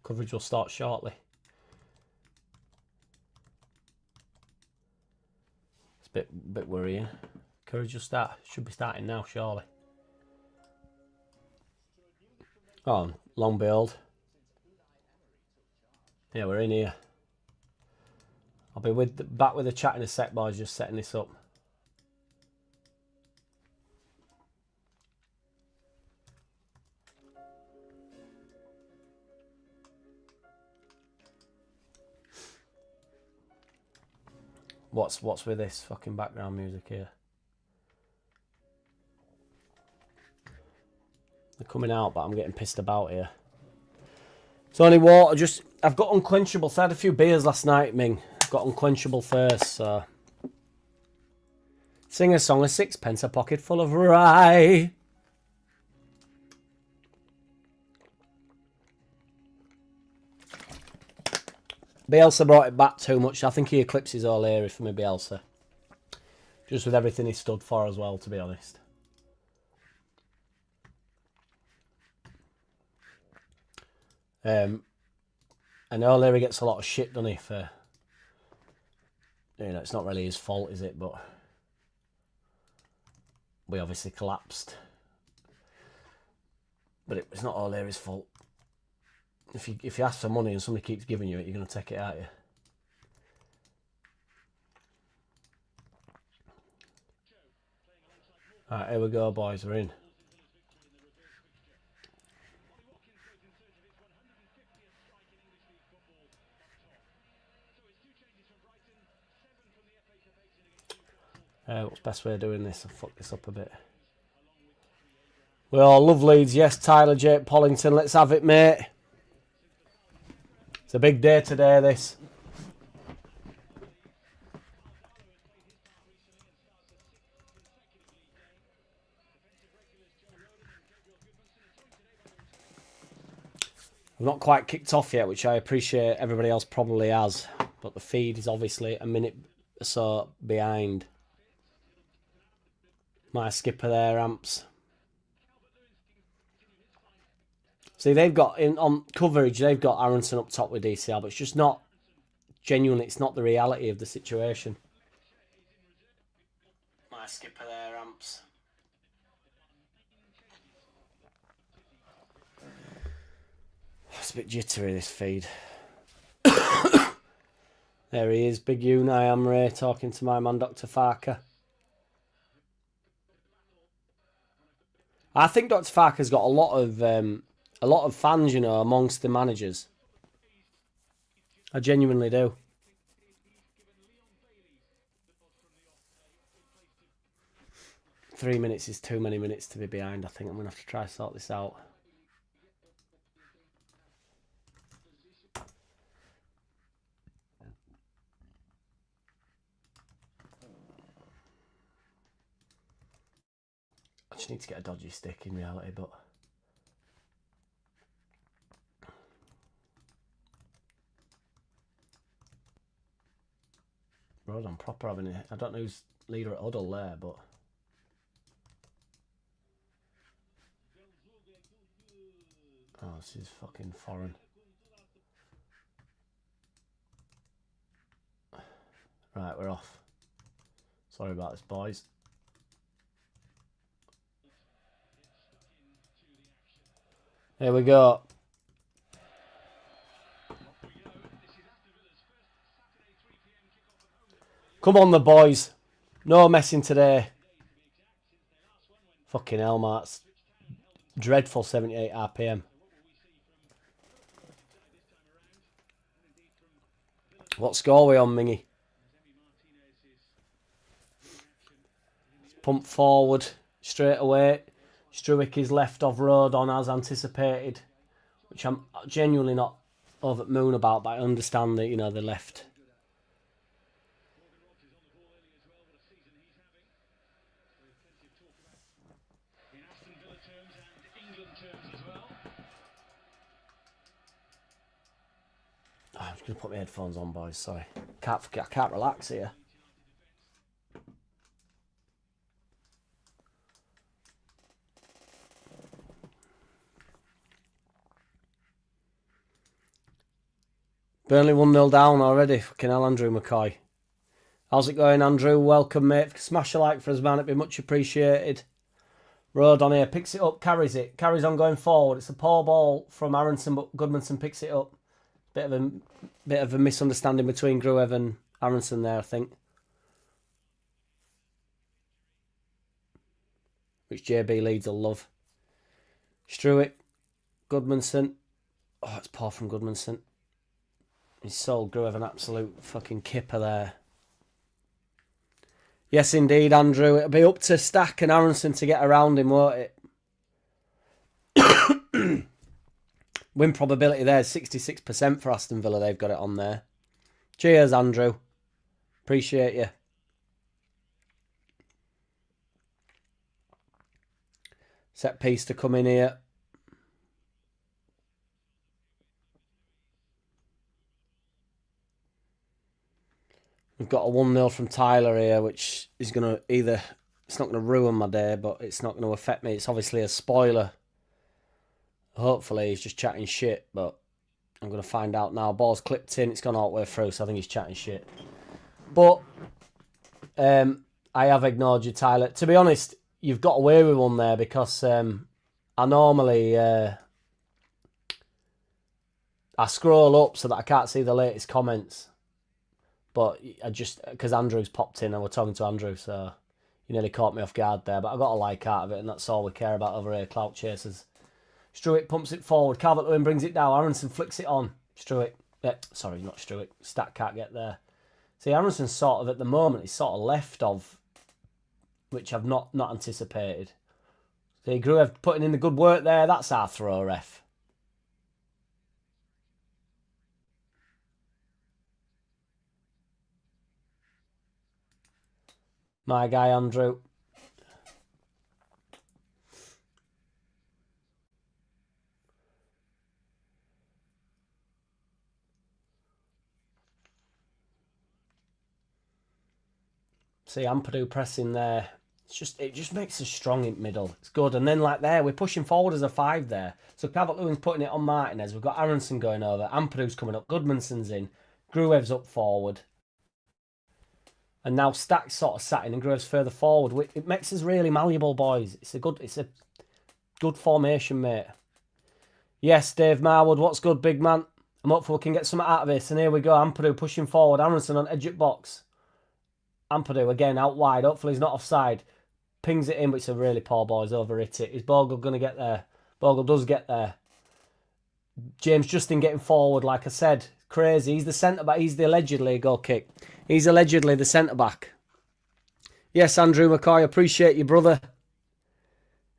Coverage will start shortly. Bit worrying. Courage will start. Should be starting now, surely. Oh, long build. Yeah, we're in here. I'll be back with the chat in a sec, boys. Just setting this up. What's with this fucking background music here? They're coming out, but I'm getting pissed about here. It's only water. I've got unquenchable. So I had a few beers last night, Ming. I've got unquenchable thirst, so. Sing a song, a sixpence, a pocket full of rye. Bielsa brought it back too much. I think he eclipses O'Leary for me, Bielsa. Just with everything he stood for as well, to be honest. And O'Leary gets a lot of shit, doesn't he, for... You know, it's not really his fault, is it? But we obviously collapsed. But it's not O'Leary's fault. If you ask for money and somebody keeps giving you it, you're going to take it out of you. Alright, here we go, boys. We're in. What's the best way of doing this? I'll fuck this up a bit. We all love Leeds. Yes, Tyler, Jake Pollington. Let's have it, mate. It's a big day today, this. I've not quite kicked off yet, which I appreciate everybody else probably has. But the feed is obviously a minute or so behind. My skipper there, Amps. See, they've got, on coverage, they've got Aronson up top with DCL, but it's just not genuine. It's not the reality of the situation. My skipper there, Amps. It's a bit jittery, this feed. There he is, Big Un. I am Ray, talking to my man, Dr. Farker. I think Dr. Farker's got a lot of fans, you know, amongst the managers. I genuinely do. Three minutes is too many minutes to be behind. I think I'm going to have to try to sort this out. I just need to get a dodgy stick in reality, but... Road on proper having it. I don't know who's leader at Huddle there, but... Oh, this is fucking foreign. Right, we're off. Sorry about this, boys. Here we go. Come on, the boys. No messing today. Fucking hell, Mart's dreadful 78 RPM. What score are we on, Mingy? Pump forward straight away. Struick is left off road on as anticipated, which I'm genuinely not over the moon about, but I understand that, you know, they left. Oh, I'm just going to put my headphones on, boys, sorry. I can't relax here. Burnley 1-0 down already. Fucking hell, Andrew McCoy. How's it going, Andrew? Welcome, mate. Smash a like for us, man. It'd be much appreciated. Road on here. Picks it up, carries it. Carries on going forward. It's a poor ball from Aronson, but Goodmanson picks it up. Bit of a misunderstanding between Gruev and Aronson there, I think. Which JB Leeds will love. Struick. Goodmanson. Oh, it's poor from Goodmanson. He's sold Gruev an absolute fucking kipper there. Yes, indeed, Andrew. It'll be up to Stack and Aronson to get around him, won't it? Win probability there is 66% for Aston Villa. They've got it on there. Cheers, Andrew. Appreciate you. Set piece to come in here. We've got a 1-0 from Tyler here, which is going to either... It's not going to ruin my day, but it's not going to affect me. It's obviously a spoiler. Hopefully he's just chatting shit, but I'm going to find out now. Ball's clipped in. It's gone all the way through, so I think he's chatting shit. But I have ignored you, Tyler. To be honest, you've got away with one there because I normally... I scroll up so that I can't see the latest comments. But I just... Because Andrew's popped in and we're talking to Andrew, so... You nearly caught me off guard there, but I got a like out of it, and that's all we care about over here, clout chasers. Struick pumps it forward. Calvert-Lewin brings it down. Aronson flicks it on. Struick. Sorry, not Struick. Stack can't get there. See, Aronson's sort of, at the moment, he's sort of left of, which I've not anticipated. See, Gruev putting in the good work there. That's our throw, ref. My guy, Andrew. See Ampadu pressing there. It just makes us strong in middle. It's good. And then like there, we're pushing forward as a 5 there. So Calvert-Lewin's putting it on Martinez. We've got Aronson going over. Ampadu's coming up. Goodmanson's in. Gruev's up forward. And now Stack's sort of sat in and Gruev's further forward. It makes us really malleable, boys. It's a good formation, mate. Yes, Dave Marwood. What's good, big man? I'm hopeful we can get something out of this. And here we go. Ampadu pushing forward. Aronson on edge at box. Ampadu again out wide. Hopefully he's not offside. Pings it in, but it's a really poor ball. He's overhit it. Is Bogle going to get there? Bogle does get there. James Justin getting forward, like I said. Crazy. He's the centre-back. He's the allegedly goal kick. He's allegedly the centre-back. Yes, Andrew McCoy. Appreciate you, brother.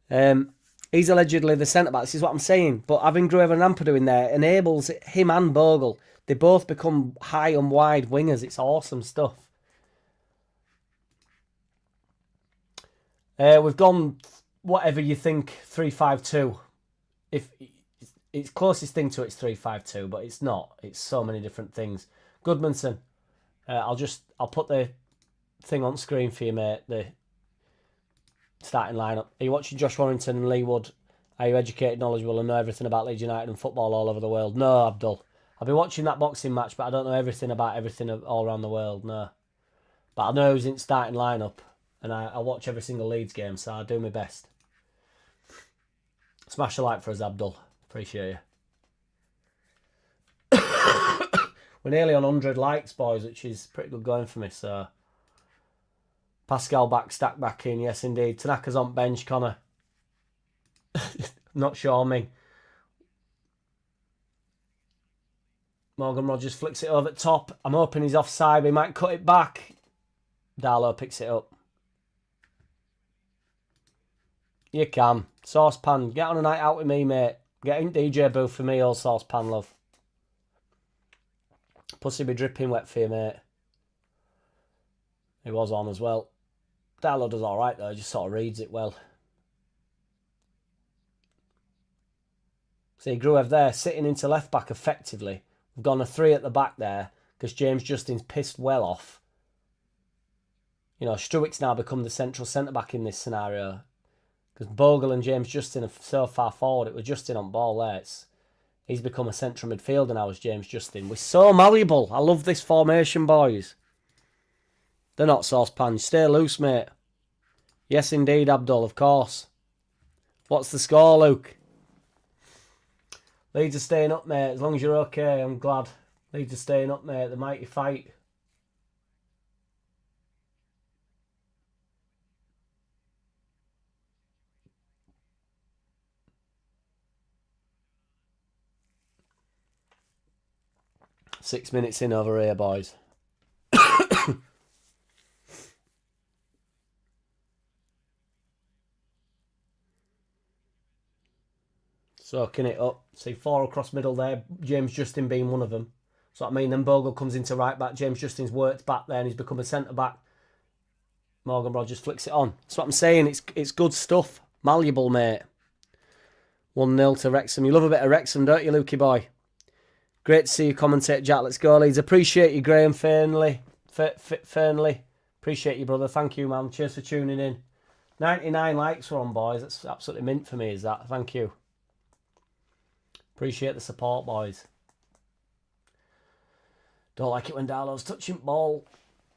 He's allegedly the centre-back. This is what I'm saying. But having Gruev and Ampadu in there enables him and Bogle. They both become high and wide wingers. It's awesome stuff. We've gone, whatever you think, 3-5-2. If it's closest thing to it's 3-5-2, but it's not. It's so many different things. Goodmanson. I'll put the thing on screen for you, mate. The starting lineup. Are you watching Josh Warrington and Lee Wood? Are you educated, knowledgeable, and know everything about Leeds United and football all over the world? No, Abdul. I've been watching that boxing match, but I don't know everything about everything all around the world. No, but I know who's in starting lineup. And I watch every single Leeds game, so I do my best. Smash a like for us, Abdul. Appreciate you. We're nearly on 100 likes, boys, which is pretty good going for me. So Pascal back, Stack back in. Yes, indeed. Tanaka's on bench, Connor. Not sure, me. Morgan Rogers flicks it over the top. I'm hoping he's offside, but he might cut it back. Darlow picks it up. You can. Saucepan. Get on a night out with me, mate. Get in DJ booth for me, old Saucepan, love. Pussy be dripping wet for you, mate. He was on as well. Darlow does alright, though. He just sort of reads it well. See, Gruev there, sitting into left-back effectively. We've gone a 3 at the back there, because James Justin's pissed well off. You know, Struick's now become the central centre-back in this scenario. Because Bogle and James Justin are so far forward. It was Justin on ball there. He's become a central midfielder now as James Justin. We're so malleable. I love this formation, boys. They're not saucepans. Stay loose, mate. Yes, indeed, Abdul, of course. What's the score, Luke? Leeds are staying up, mate. As long as you're okay, I'm glad. Leeds are staying up, mate. The mighty fight. Six minutes in over here, boys. Soaking it up. See, 4 across middle there. James Justin being one of them. So I mean, then Bogle comes into right back. James Justin's worked back there and he's become a centre back. Morgan Rogers flicks it on. That's what I'm saying. It's good stuff. Malleable, mate. 1-0 to Wrexham. You love a bit of Wrexham, don't you, Lukey boy? Great to see you commentate, Jack. Let's go, Leeds. Appreciate you, Graham Fernley. Fernley. Appreciate you, brother. Thank you, man. Cheers for tuning in. 99 likes we're on, boys. That's absolutely mint for me, is that? Thank you. Appreciate the support, boys. Don't like it when Darlow's touching ball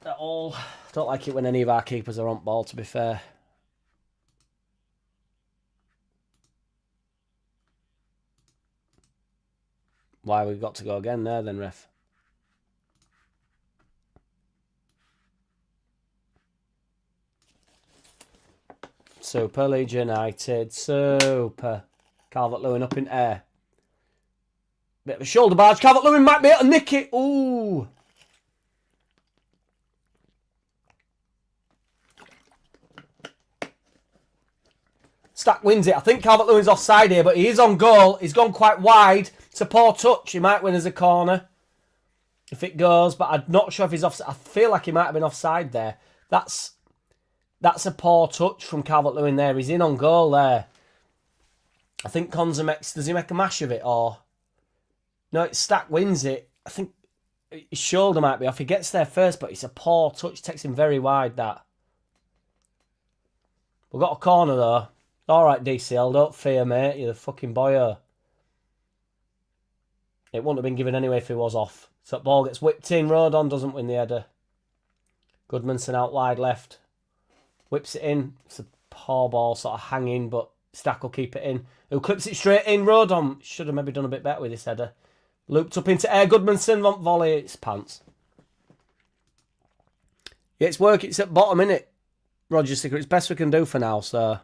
at all. Don't like it when any of our keepers are on ball, to be fair. Why we've got to go again there then, ref? Super, Leeds United. Super. Calvert-Lewin up in air. Bit of a shoulder barge. Calvert-Lewin might be able to nick it. Ooh. Stack wins it. I think Calvert-Lewin's offside here, but he is on goal. He's gone quite wide. It's a poor touch. He might win as a corner if it goes, but I'm not sure if he's offside. I feel like he might have been offside there. That's a poor touch from Calvert-Lewin there. He's in on goal there. I think Konza does he make a mash of it or... No, it's Stack wins it. I think his shoulder might be off. He gets there first, but it's a poor touch. Takes him very wide, that. We've got a corner though. Alright, DCL, don't fear, mate. You're the fucking boyo. It wouldn't have been given anyway if he was off. So that ball gets whipped in. Rodon doesn't win the header. Goodmanson out wide left. Whips it in. It's a poor ball, sort of hanging, but Stack will keep it in. Who clips it straight in? Rodon should have maybe done a bit better with this header. Looped up into air. Goodmanson, volley. It's pants. Yeah, it's work. It's at bottom, innit? Roger Sticker. It's best we can do for now, so.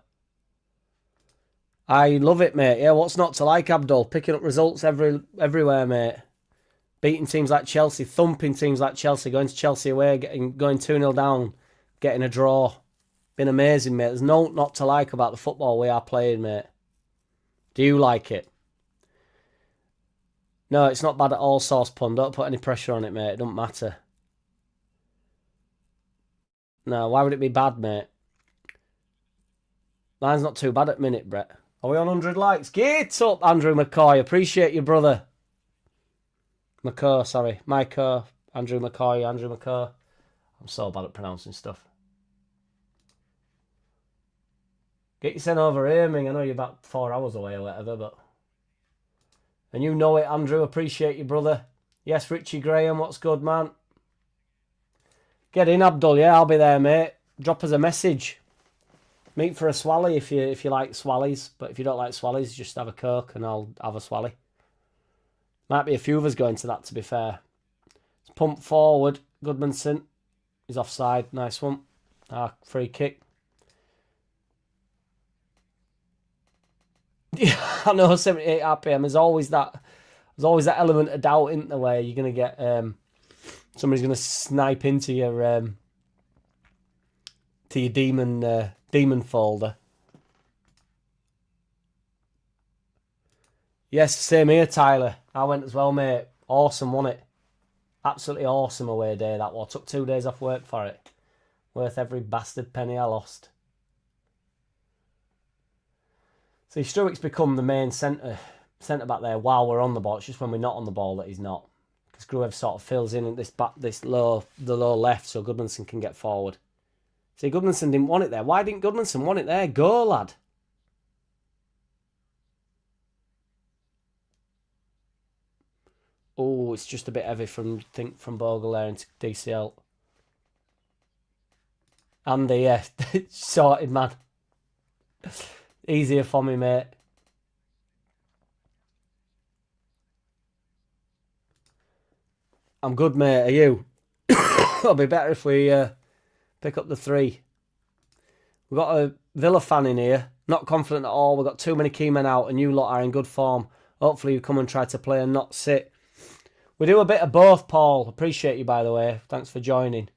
I love it, mate. Yeah, what's not to like, Abdul? Picking up results everywhere, mate. Beating teams like Chelsea, thumping teams like Chelsea, going to Chelsea away, going 2-0 down, getting a draw. Been amazing, mate. There's no not to like about the football we are playing, mate. Do you like it? No, it's not bad at all, Sauce Pun. Don't put any pressure on it, mate. It doesn't matter. No, why would it be bad, mate? Mine's not too bad at minute, Brett. Are we on 100 likes? Get up, Andrew McCoy. Appreciate you, brother. McCoy, sorry. Micah, Andrew McCoy, Andrew McCoy. I'm so bad at pronouncing stuff. Get you sent over here, Ming. I know you're about 4 hours away or whatever, but... And you know it, Andrew. Appreciate you, brother. Yes, Richie Graham. What's good, man? Get in, Abdul. Yeah, I'll be there, mate. Drop us a message. Meet for a swally if you like swallies. But if you don't like swallies, just have a Coke and I'll have a swally. Might be a few of us going to that, to be fair. It's pumped forward. Goodmanson is offside. Nice one. Free kick. Yeah, I know, 78 RPM. There's always that element of doubt, isn't there, where you're going to get... somebody's going to snipe into your demon folder. Yes, same here, Tyler. I went as well, mate. Awesome, wasn't it? Absolutely awesome away day, that was. Took 2 days off work for it. Worth every bastard penny I lost. See, Struick's become the main centre back there while we're on the ball. It's just when we're not on the ball that he's not. Because Gruev sort of fills in at the low left so Goodmanson can get forward. See, Goodmanson didn't want it there. Why didn't Goodmanson want it there? Go, lad. Oh, it's just a bit heavy from Bogle there into DCL. Andy, yeah. Sorted, man. Easier for me, mate. I'm good, mate. Are you? It'll be better if we pick up the 3. We've got a Villa fan in here. Not confident at all. We've got too many key men out and you lot are in good form. Hopefully you come and try to play and not sit. We do a bit of both, Paul. Appreciate you, by the way. Thanks for joining.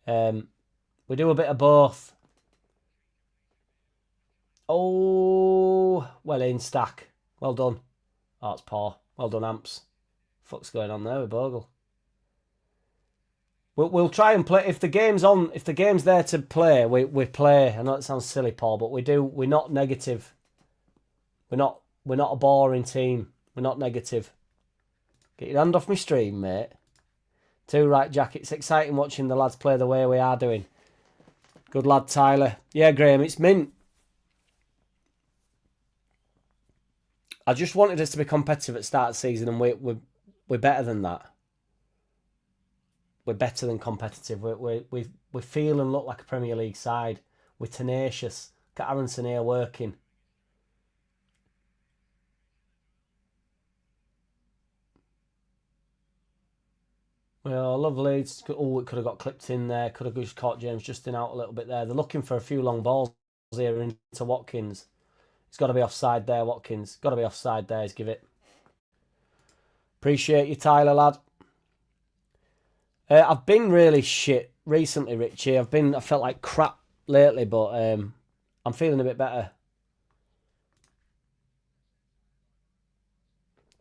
We do a bit of both. Oh, well in, Stack. Well done. Oh, it's poor. Well done, Amps. Fuck's going on there with Bogle? We'll try and play. If the game's on, if the game's there to play, we play. I know it sounds silly, Paul, but we do. We're not negative. We're not a boring team. We're not negative. Get your hand off my stream, mate. Too right, Jack. It's exciting watching the lads play the way we are doing. Good lad, Tyler. Yeah, Graham, it's mint. I just wanted us to be competitive at the start of the season, and we're better than that. We're better than competitive. We feel and look like a Premier League side. We're tenacious. Got Aronson here working. Well, lovely. Oh, it could have got clipped in there. Could have just caught James Justin out a little bit there. They're looking for a few long balls here into Watkins. It's got to be offside there, Watkins. Got to be offside there. Let's give it. Appreciate you, Tyler, lad. I've been really shit recently, Richie. I felt like crap lately, but I'm feeling a bit better.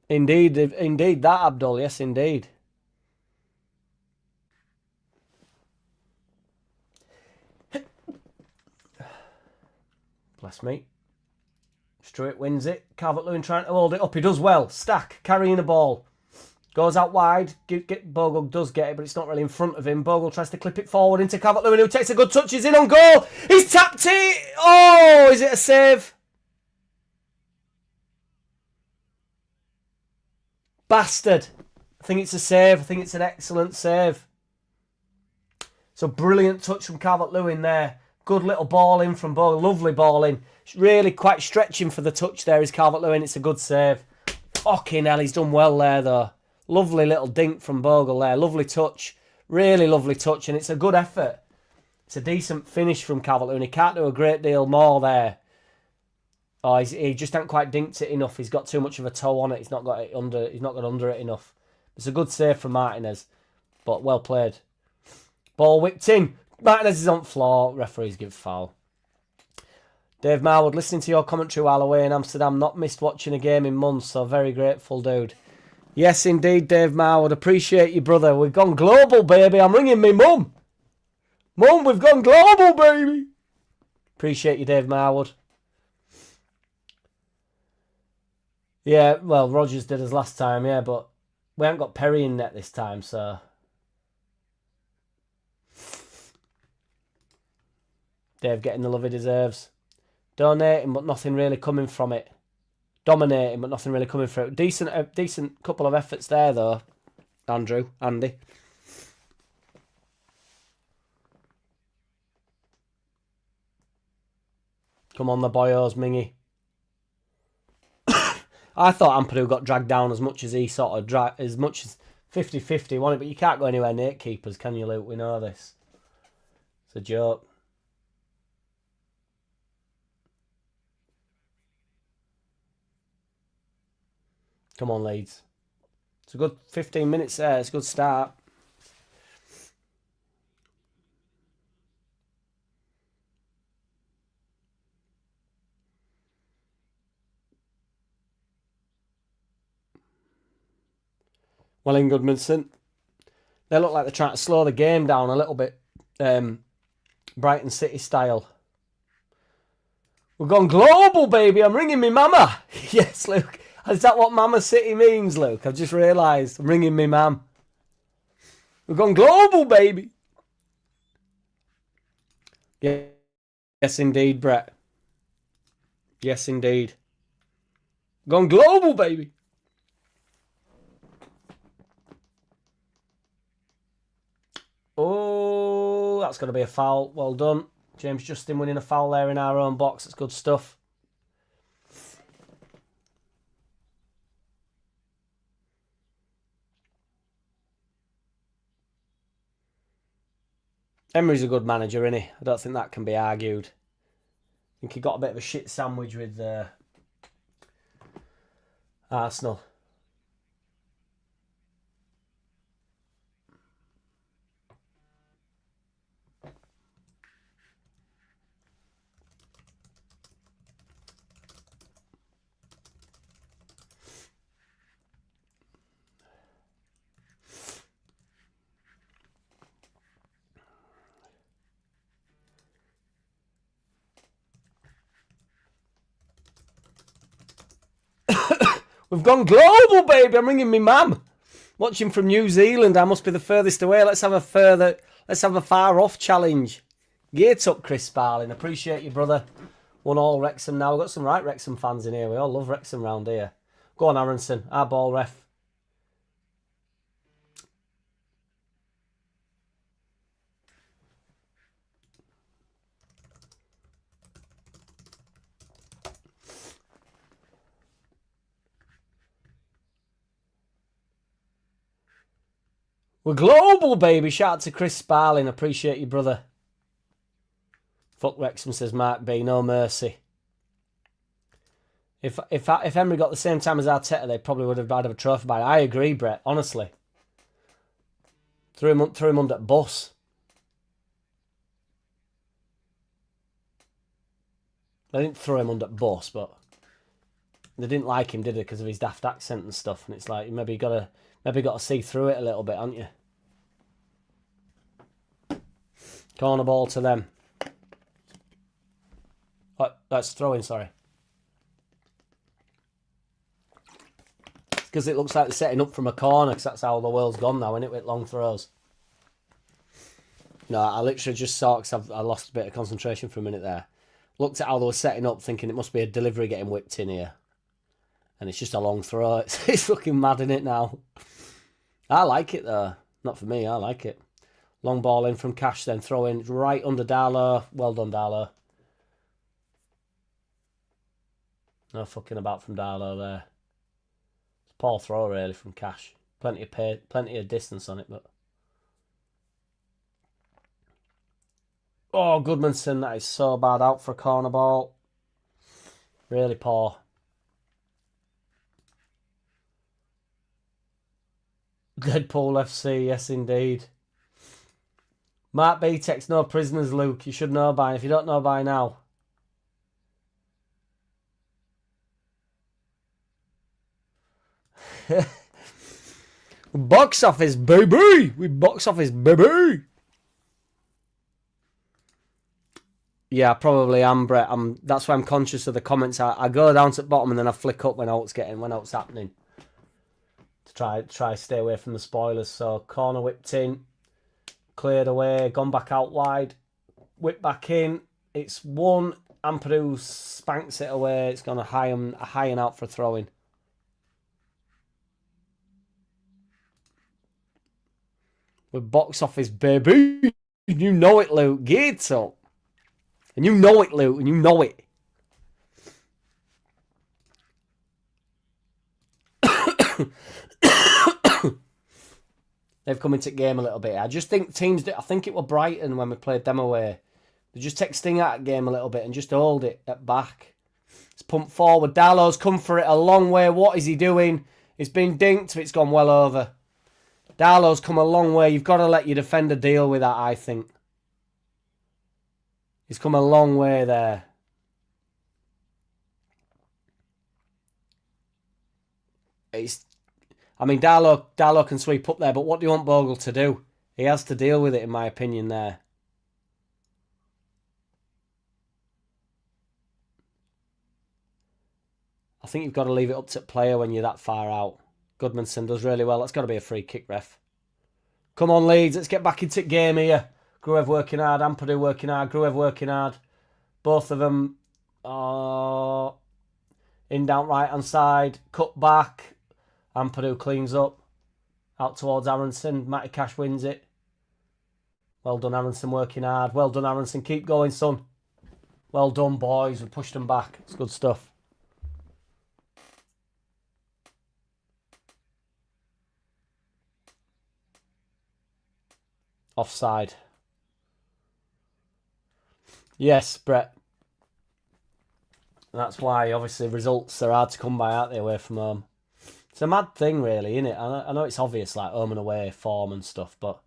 Indeed that, Abdul. Yes, indeed. Bless me. Struick wins it. Calvert-Lewin trying to hold it up. He does well. Stack, carrying the ball. Goes out wide. Bogle does get it, but it's not really in front of him. Bogle tries to clip it forward into Calvert-Lewin, who takes a good touch. He's in on goal. He's tapped it. Oh, is it a save? Bastard. I think it's a save. I think it's an excellent save. So brilliant touch from Calvert-Lewin there. Good little ball in from Bogle. Lovely ball in. Really quite stretching for the touch there is Calvert-Lewin. It's a good save. Fucking hell, he's done well there though. Lovely little dink from Bogle there. Lovely touch. Really lovely touch. And it's a good effort. It's a decent finish from Calvert-Lewin. He can't do a great deal more there. Oh, he just hasn't quite dinked it enough. He's got too much of a toe on it. He's not got it under. He's not got under it enough. It's a good save from Martinez. But well played. Ball whipped in. Martinez is on floor. Referees give foul. Dave Marwood, listening to your commentary while away in Amsterdam. Not missed watching a game in months, so very grateful, dude. Yes, indeed, Dave Marwood. Appreciate you, brother. We've gone global, baby. I'm ringing me mum. Mum, we've gone global, baby. Appreciate you, Dave Marwood. Yeah, well, Rogers did us last time, yeah, but we haven't got Perry in net this time, so... Dave getting the love he deserves. Donating, but nothing really coming from it. Dominating, but nothing really coming from it. Decent couple of efforts there, though. Andy. Come on, the boyos, Mingy. I thought Ampadu got dragged down as much as he sort of as much as 50-50, wasn't it? But you can't go anywhere near keepers, can you, Luke? We know this. It's a joke. Come on, Leeds. It's a good 15 minutes there. It's a good start. Well, in Goodmanson, they look like they're trying to slow the game down a little bit. Brighton City style. We've gone global, baby. I'm ringing me mama. Yes, Luke. Is that what Mama City means, Luke? I've just realised. I'm ringing me mum. We've gone global, baby. Yeah. Yes, indeed, Brett. Yes, indeed. Gone global, baby. Oh, that's going to be a foul. Well done. James Justin winning a foul there in our own box. That's good stuff. Emery's a good manager, isn't he? I don't think that can be argued. I think he got a bit of a shit sandwich with Arsenal. We've gone global, baby. I'm ringing me mum. Watching from New Zealand. I must be the furthest away. Let's have a far off challenge. Gate up, Chris Sparling. Appreciate you, brother. 1-1 Wrexham now. We've got some right Wrexham fans in here. We all love Wrexham round here. Go on, Aronson. Our ball ref. We're global, baby. Shout out to Chris Sparling. Appreciate you, brother. Fuck Wrexham, says Mark B. No mercy. If Emery got the same time as Arteta, they probably would have had a trophy by. I agree, Brett. Honestly, threw him under bus. They didn't throw him under bus, but they didn't like him, did they? Because of his daft accent and stuff. And it's like maybe you got to see through it a little bit, haven't you? Corner ball to them. Oh, that's throwing. Sorry. Because it looks like they're setting up from a corner, because that's how the world's gone now, isn't it, with long throws. No, I literally just saw, because I lost a bit of concentration for a minute there. Looked at how they were setting up, thinking it must be a delivery getting whipped in here. And it's just a long throw. It's looking mad in it now. I like it, though. Not for me, I like it. Long ball in from Cash, then throw in right under Darlow. Well done, Darlow. No fucking about from Darlow there. It's a poor throw, really, from Cash. Plenty of distance on it, but... Oh, Goodmanson, that is so bad out for a corner ball. Really poor. Deadpool FC, yes indeed. Mark B texts, no prisoners, Luke. You should know by, if you don't know by now. Box office, baby! We box office, baby! Yeah, I probably am, Brett. That's why I'm conscious of the comments. I go down to the bottom and then I flick up when it's happening. To try stay away from the spoilers. So corner whipped in, cleared away, gone back out wide, whipped back in. It's one. Ampadu spanks it away. It's gone a high and out for a throw in. With box office, baby. You know it, Luke. Get up. And you know it, Luke, and you know it. They've come into the game a little bit. I just think I think it was Brighton when we played them away. They just take sting out of the game a little bit and just hold it at back. It's pumped forward. Darlow's come for it a long way. What is he doing? It's been dinked, but it's gone well over. Darlow's come a long way. You've got to let your defender deal with that, I think. He's come a long way there. I mean, Darlow can sweep up there, but what do you want Bogle to do? He has to deal with it, in my opinion, there. I think you've got to leave it up to the player when you're that far out. Goodmanson does really well. That's got to be a free kick, ref. Come on, Leeds. Let's get back into the game here. Gruev working hard. Ampadu working hard. Gruev working hard. Both of them are in down right-hand side. Cut back. Ampadu cleans up. Out towards Aronson. Matty Cash wins it. Well done, Aronson, working hard. Well done, Aronson. Keep going, son. Well done, boys. We pushed them back. It's good stuff. Offside. Yes, Brett. And that's why, obviously, results are hard to come by, aren't they, away from home? It's a mad thing, really, isn't it? I know it's obvious, like home and away form and stuff, but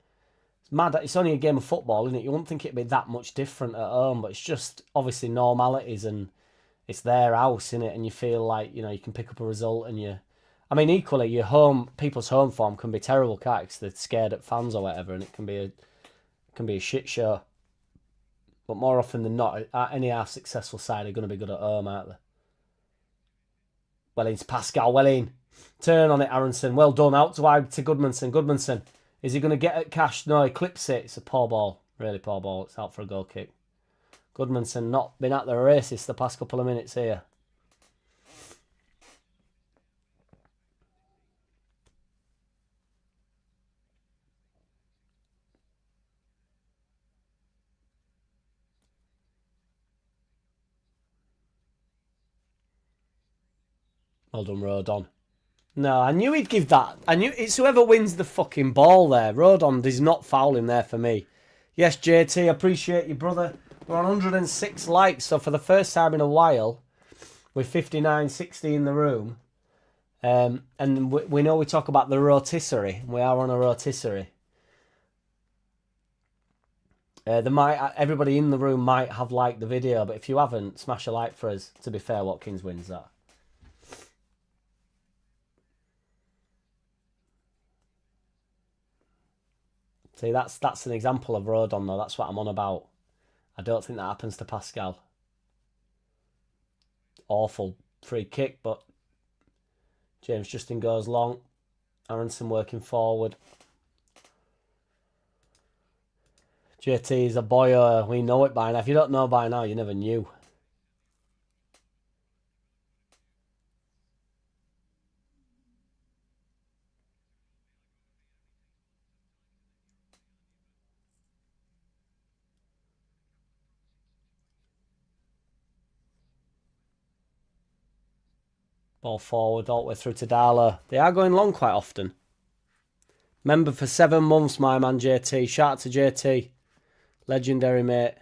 it's mad. It's only a game of football, isn't it? You wouldn't think it'd be that much different at home, but it's just, obviously, normalities, and it's their house, isn't it? And you feel like, you know, you can pick up a result, and you... I mean, equally, people's home form can be terrible, can't it? 'Cause they're scared at fans or whatever, and it can be a shit show. But more often than not, any half successful side are going to be good at home, aren't they? Well into Pascal, well in. Turn on it, Aronson. Well done. Out to wide to Goodmanson. Goodmanson. Is he going to get at Cash? No, he clips it. It's a poor ball. Really poor ball. It's out for a goal kick. Goodmanson not been at the races the past couple of minutes here. Well done, Rodon. No, I knew he'd give that. I knew it's whoever wins the fucking ball there. Rodon does not foul him there for me. Yes, JT, appreciate you, brother. We're on 106 likes, so for the first time in a while, with 59, 60 in the room, and we know we talk about the rotisserie. We are on a rotisserie. Everybody in the room might have liked the video, but if you haven't, smash a like for us. To be fair, Watkins wins that. See, that's an example of Rodon, though. That's what I'm on about. I don't think that happens to Pascal. Awful free kick, but James Justin goes long. Aronson working forward. JT is a boy. We know it by now. If you don't know by now, you never knew. Ball forward all the way through to Darlow. They are going long quite often. Member for 7 months, my man JT. Shout out to JT. Legendary, mate.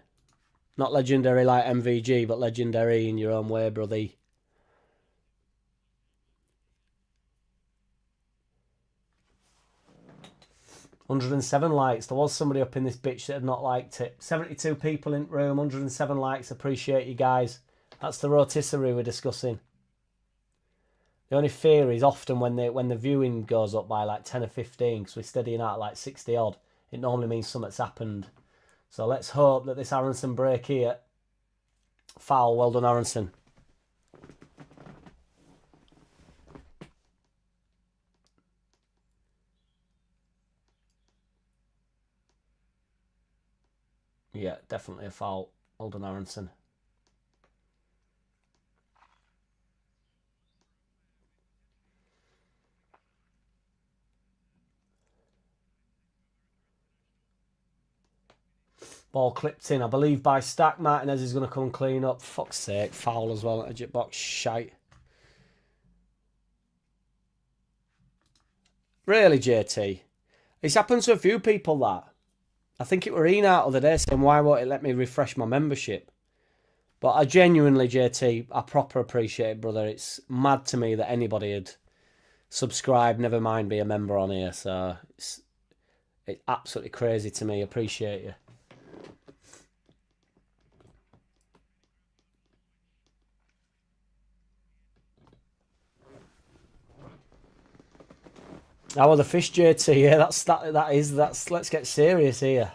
Not legendary like MVG, but legendary in your own way, brother. 107 likes. There was somebody up in this bitch that had not liked it. 72 people in the room, 107 likes. Appreciate you guys. That's the rotisserie we're discussing. The only fear is often when the viewing goes up by like 10 or 15, because we're steadying out like 60 odd, it normally means something's happened. So let's hope that this Aronson break here. Foul, well done Aronson. Yeah, definitely a foul. Well done Aronson. Ball clipped in, I believe, by Stack. Martinez is going to come clean up. Fuck's sake, foul as well. Edge box, shite. Really, JT? It's happened to a few people, that. I think it were Ian out of the day saying, why won't it let me refresh my membership? But I genuinely, JT, I proper appreciate it, brother. It's mad to me that anybody had subscribed, never mind be a member on here. So it's absolutely crazy to me. Appreciate you. How are the fish, JT? Yeah, that's. Let's get serious here.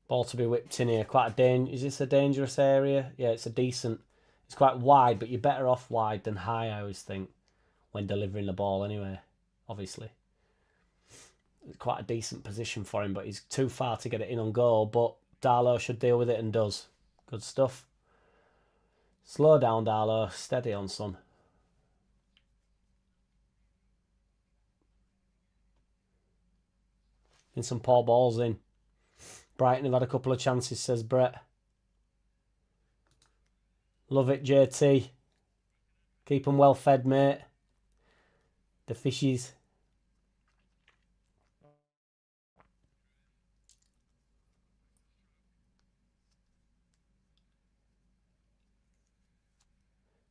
Ball to be whipped in here. Quite a is this a dangerous area? Yeah, it's a decent. It's quite wide, but you're better off wide than high, I always think, when delivering the ball anyway, obviously. Quite a decent position for him, but he's too far to get it in on goal. But Darlow should deal with it and does. Good stuff. Slow down, Darlow. Steady on, son. In some poor balls in. Brighton have had a couple of chances, says Brett. Love it, JT. Keep them well fed, mate. The fishies.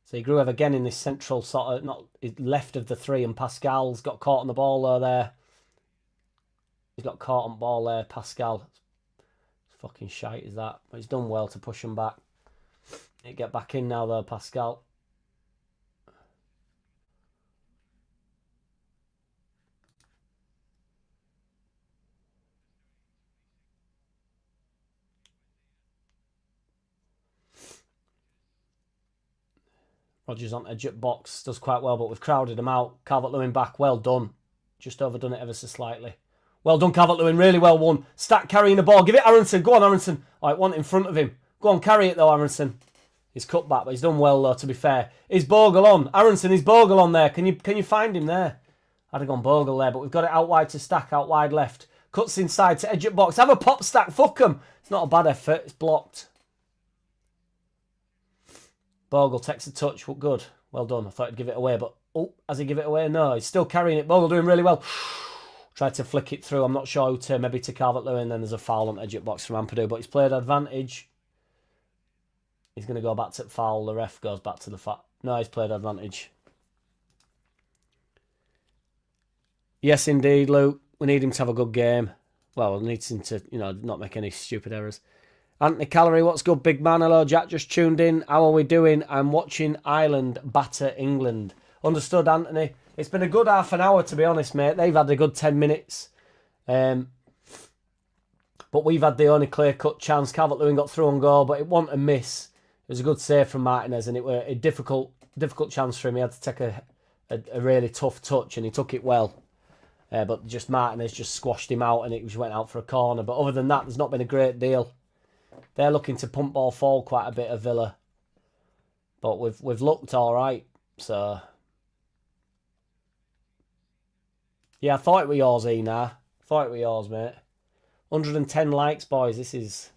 So he grew up again in this central sort of, not left of the three, and Pascal's got caught on the ball though there. He's got caught on the ball there, Pascal. It's fucking shite, is that? But he's done well to push him back. He'll get back in now though, Pascal. Rodgers on edge at box, does quite well, but we've crowded him out. Calvert-Lewin back, well done. Just overdone it ever so slightly. Well done, Calvert-Lewin, really well won. Stack carrying the ball, give it Aronson, go on Aronson. All right, one in front of him. Go on, carry it though, Aronson. He's cut back, but he's done well though, to be fair. Is Bogle on? Aronson, is Bogle on there? Can you find him there? I'd have gone Bogle there, but we've got it out wide to Stack, out wide left. Cuts inside to edge at box. Have a pop, Stack, fuck him. It's not a bad effort, it's blocked. Bogle takes a touch. Well, good. Well done. I thought he'd give it away, but oh, has he give it away? No, he's still carrying it. Bogle doing really well. Tried to flick it through. I'm not sure who to. Maybe to Calvert-Lewin. Then there's a foul on edge at box from Ampadu, but he's played advantage. He's going to go back to foul. The ref goes back to the No, he's played advantage. Yes, indeed, Luke. We need him to have a good game. Well, we need him to, not make any stupid errors. Anthony Calorie, what's good, big man? Hello, Jack, just tuned in. How are we doing? I'm watching Ireland batter England. Understood, Anthony. It's been a good half an hour, to be honest, mate. They've had a good 10 minutes. But But we've had the only clear-cut chance. Calvert-Lewin got through on goal, but it wasn't a miss. It was a good save from Martinez, and it was a difficult chance for him. He had to take a really tough touch, and he took it well. But just Martinez just squashed him out, and it just went out for a corner. But other than that, there's not been a great deal. They're looking to pump ball forward quite a bit of Villa. But we've looked all right, so... Yeah, I thought it was yours, Ena. Thought it was yours, mate. 110 likes, boys. This is...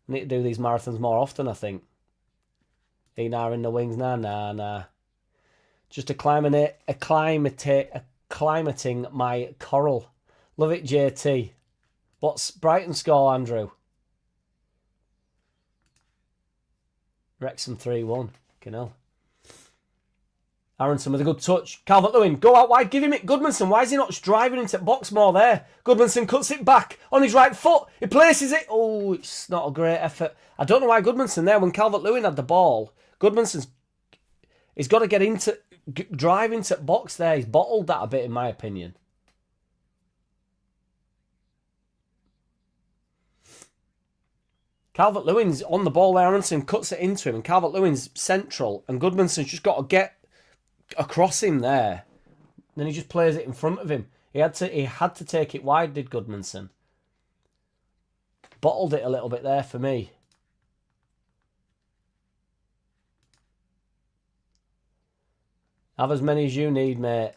We need to do these marathons more often, I think. Ena in the wings. Nah. Just acclimating my coral. Love it, JT. What's Brighton score, Andrew? Wrexham 3-1. Fucking hell. Aronson with a good touch. Calvert-Lewin, go out wide, give him it. Goodmanson, why is he not just driving into the box more there? Goodmanson cuts it back on his right foot. He places it. Oh, it's not a great effort. I don't know why Goodmanson there, when Calvert-Lewin had the ball, he's got to get into, drive into the box there. He's bottled that a bit, in my opinion. Calvert-Lewin's on the ball there. Aronson cuts it into him, and Calvert-Lewin's central, and Goodmanson's just got to get across him there. Then he just plays it in front of him. He had to take it wide, did Goodmanson. Bottled it a little bit there for me. Have as many as you need, mate.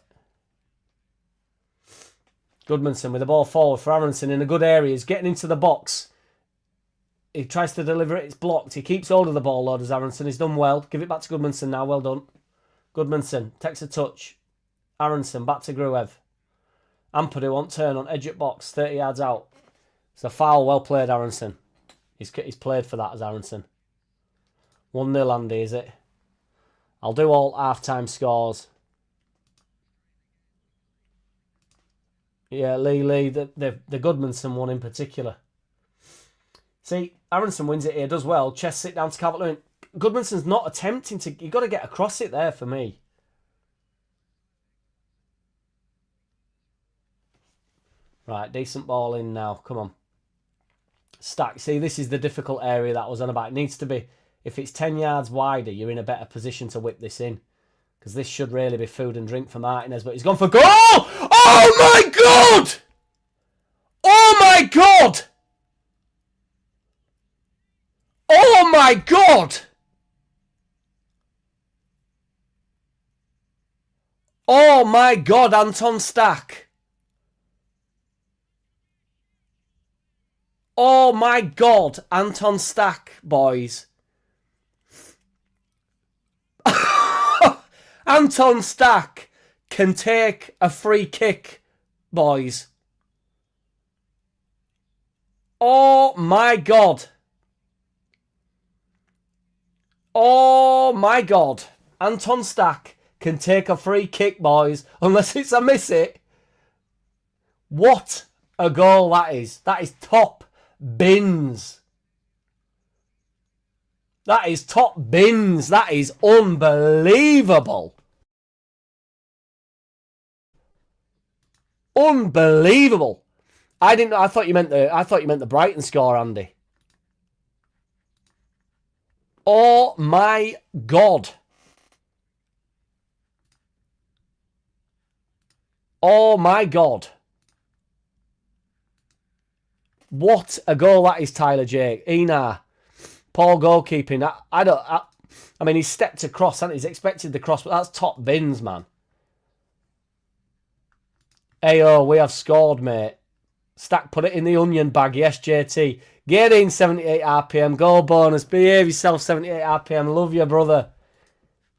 Goodmanson with the ball forward for Aronson in a good area. He's getting into the box. He tries to deliver it. It's blocked. He keeps hold of the ball, though, does Aronson. He's done well. Give it back to Goodmanson now. Well done. Goodmanson takes a touch. Aronson back to Gruev. Ampadu on turn on edge at box. 30 yards out. It's a foul. Well played, Aronson. He's played for that as Aronson. 1-0, Andy, is it? I'll do all half-time scores. Yeah, Lee, the Goodmanson one in particular. See, Aronson wins it here, does well. Chest sit down to Calvert-Lewin. Goodmanson's not attempting to... You've got to get across it there for me. Right, decent ball in now. Come on. Stack. See, this is the difficult area that I was on about. It needs to be... If it's 10 yards wider, you're in a better position to whip this in. Because this should really be food and drink for Martinez. But he's gone for goal! Oh, my God! Oh, my God! Oh, my God! Oh, my God, Anton Stack. Oh, my God, Anton Stack, boys. Anton Stack can take a free kick, boys. Oh, my God. Oh, my God. Anton Stack can take a free kick, boys, unless it's a miss it. What a goal that is. That is top bins. That is top bins. That is unbelievable. Unbelievable. I thought you meant the Brighton score, Andy. Oh my God. Oh my God. What a goal that is, Tyler Jake. Ena. Poor goalkeeping. I mean, he's stepped across, and he's expected the cross, but that's top bins, man. Ayo, we have scored, mate. Stack put it in the onion bag. Yes, JT. Get in 78 RPM. Goal bonus. Behave yourself 78 RPM. Love you, brother.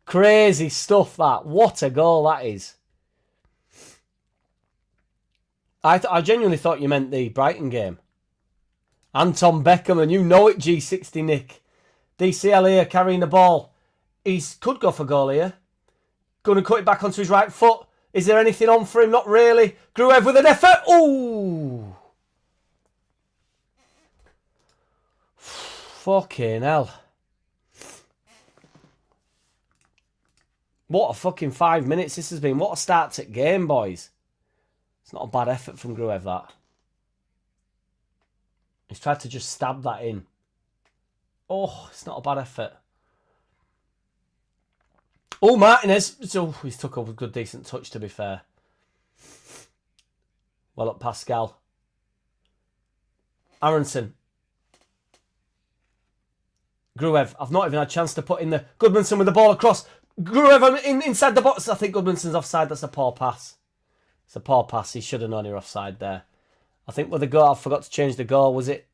Crazy stuff, that. What a goal that is. I genuinely thought you meant the Brighton game. Anton Beckham, and you know it, G60 Nick. DCL here carrying the ball. He could go for goal here. Going to cut it back onto his right foot. Is there anything on for him? Not really. Gruev with an effort. Ooh. Fucking hell. What a fucking 5 minutes this has been. What a start to the game, boys. It's not a bad effort from Gruev, that. He's tried to just stab that in. Oh, it's not a bad effort. Oh, Martinez. So he's took up a good, decent touch, to be fair. Well up, Pascal. Aronson. Gruev. I've not even had a chance to put in the... Goodmanson with the ball across. Gruev inside the box. I think Goodmanson's offside. That's a poor pass. It's a poor pass. He should have known you're offside there. I think with the goal, I forgot to change the goal. Was it...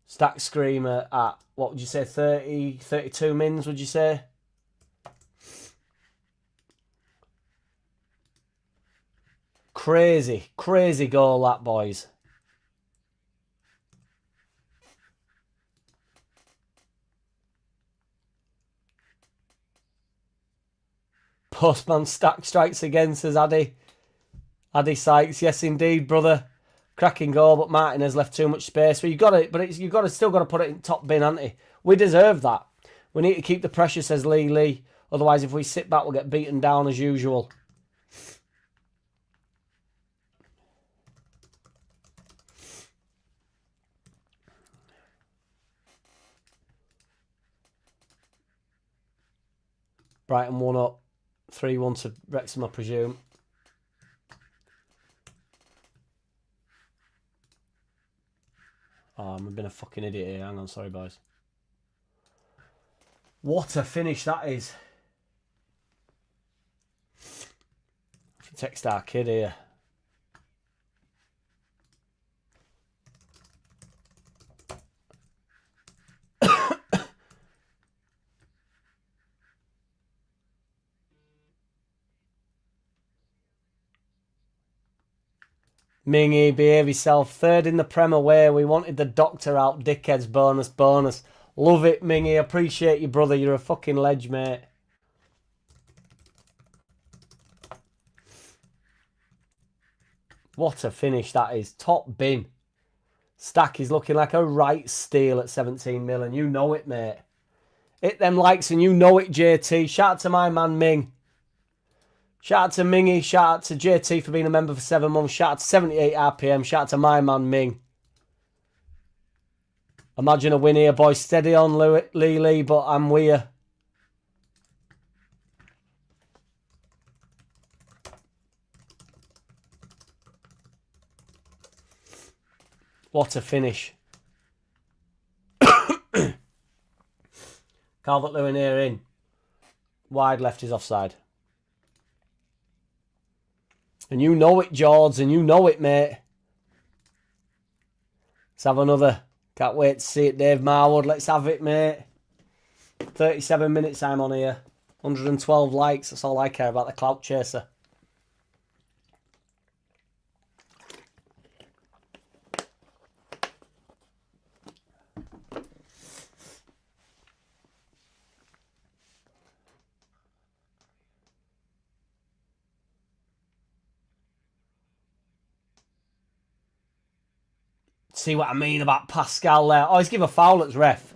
Stack Screamer at, what would you say, 30, 32 mins, would you say? Crazy, crazy goal that, boys. Postman Stack strikes again, says Addy. Addy Sykes, yes indeed, brother. Cracking goal, but Martin has left too much space. Well, you got it, but you've got to still got to put it in top bin, haven't you? We deserve that. We need to keep the pressure, says Lee. Otherwise, if we sit back, we'll get beaten down as usual. Brighton 1 up. 3-1 to Wrexham, I presume. Oh, I'm being a fucking idiot here. Hang on, sorry, boys. What a finish that is. Text our kid here. Mingy, behave yourself. Third in the Prem away. We wanted the doctor out. Dickheads, bonus. Love it, Mingy. Appreciate you, brother. You're a fucking ledge, mate. What a finish that is. Top bin. Stack is looking like a right steal at 17 million. You know it, mate. Hit them likes and you know it, JT. Shout out to my man, Ming. Shout out to Mingy. Shout out to JT for being a member for 7 months. Shout out to 78 RPM. Shout out to my man, Ming. Imagine a win here, boys. Steady on, Lee, but I'm with you. What a finish. Calvert-Lewin here in. Wide left is offside. And you know it, George, and you know it, mate. Let's have another. Can't wait to see it, Dave Marwood. Let's have it, mate. 37 minutes I'm on here. 112 likes. That's all I care about, the clout chaser. See what I mean about Pascal there? Oh, he's given a foul at ref.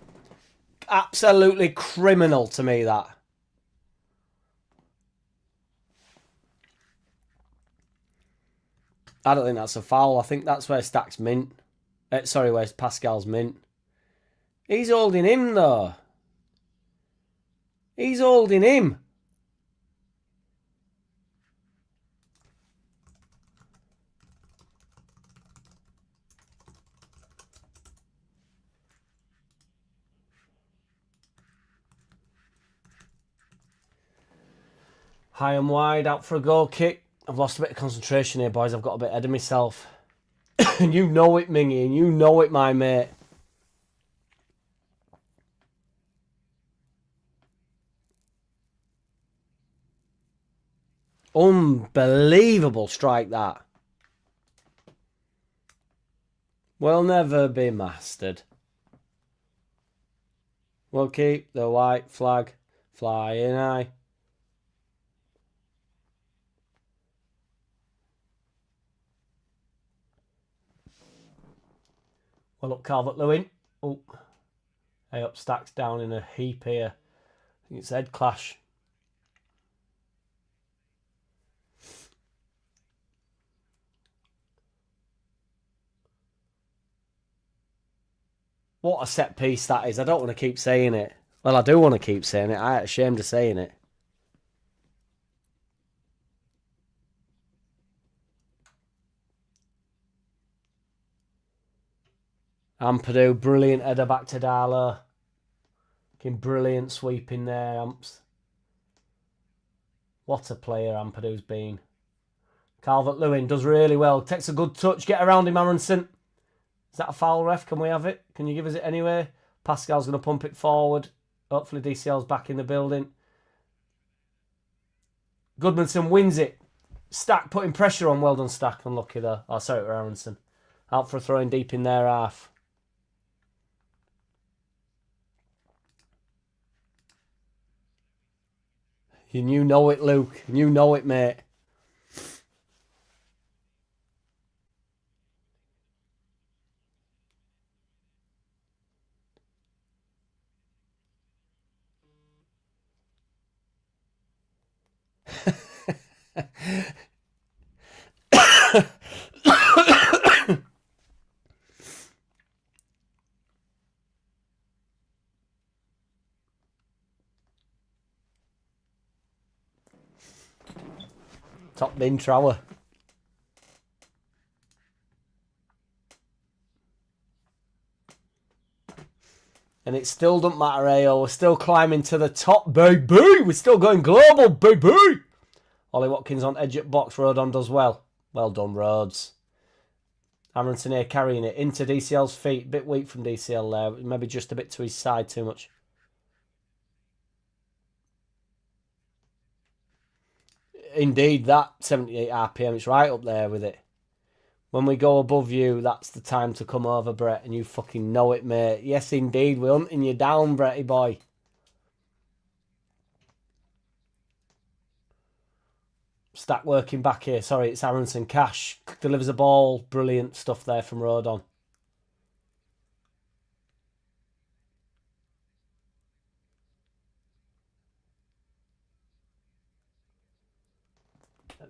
Absolutely criminal to me, that. I don't think that's a foul. I think that's where Stack's mint. Sorry, where's Pascal's mint. He's holding him, though. He's holding him. High and wide, out for a goal kick. I've lost a bit of concentration here, boys. I've got a bit ahead of myself. And you know it, Mingy, and you know it, my mate. Unbelievable strike, that. Will never be mastered. We'll keep the white flag flying high. Well, look, Calvert-Lewin. Oh, hey, up, Stacks down in a heap here. It's head clash. What a set piece that is. I don't want to keep saying it. Well, I do want to keep saying it. I'm ashamed of saying it. Ampadu, brilliant header back to Darlow. Brilliant sweeping there, Amps. What a player Ampadu's been. Calvert-Lewin does really well. Takes a good touch. Get around him, Aronson. Is that a foul, ref? Can we have it? Can you give us it anyway? Pascal's going to pump it forward. Hopefully DCL's back in the building. Goodmanson wins it. Stack putting pressure on. Well done, Stack. Unlucky there. Oh, sorry, it was Aronson. Out for a throw in deep in their half. You know it, Luke. You know it, mate. Top bin Trower. And it still doesn't matter, AO. We're still climbing to the top, baby. We're still going global, baby. Ollie Watkins on edge at box. Rodon does well. Well done, Rhodes. Aronson here carrying it into DCL's feet. Bit weak from DCL there. Maybe just a bit to his side too much. Indeed, that 78 RPM, it's right up there with it. When we go above you, that's the time to come over, Brett, and you fucking know it, mate. Yes, indeed, we're hunting you down, Bretty boy. Stack working back here. Sorry, it's Aronson. Cash delivers a ball. Brilliant stuff there from Rodon.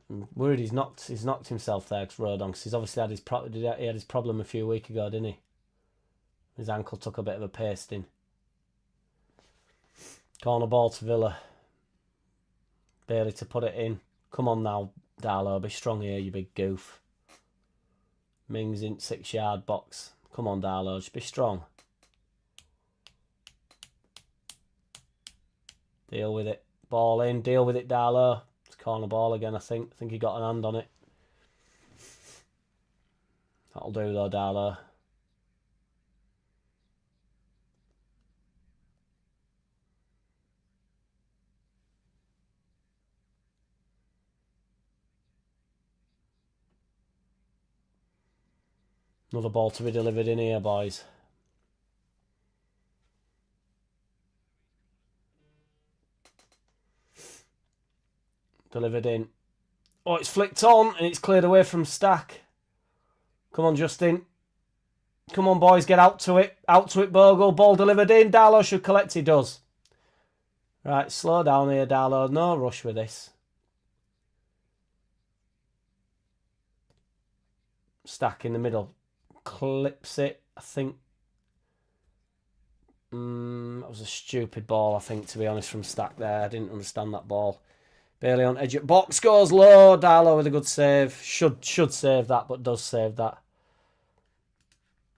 I'm worried he's knocked himself there, Rodon, because he's obviously had his problem a few weeks ago, didn't he? His ankle took a bit of a pasting. Corner ball to Villa. Bailey to put it in. Come on now, Darlow. Be strong here, you big goof. Mings in 6-yard box. Come on, Darlow. Just be strong. Deal with it. Ball in. Deal with it, Darlow. It's corner ball again, I think. I think he got an hand on it. That'll do, though, Darlow. Another ball to be delivered in here, boys. Delivered in. Oh, it's flicked on and it's cleared away from Stack. Come on, Justin. Come on, boys, get out to it. Out to it, Bogle. Ball delivered in. Darlow should collect. He does. Right, slow down here, Darlow. No rush with this. Stack in the middle. Clips it, I think. That was a stupid ball, I think, to be honest, from Stack there. I didn't understand that ball. Bailey on edge at box. Goes low. Darlow with a good save. Should save that, but does save that.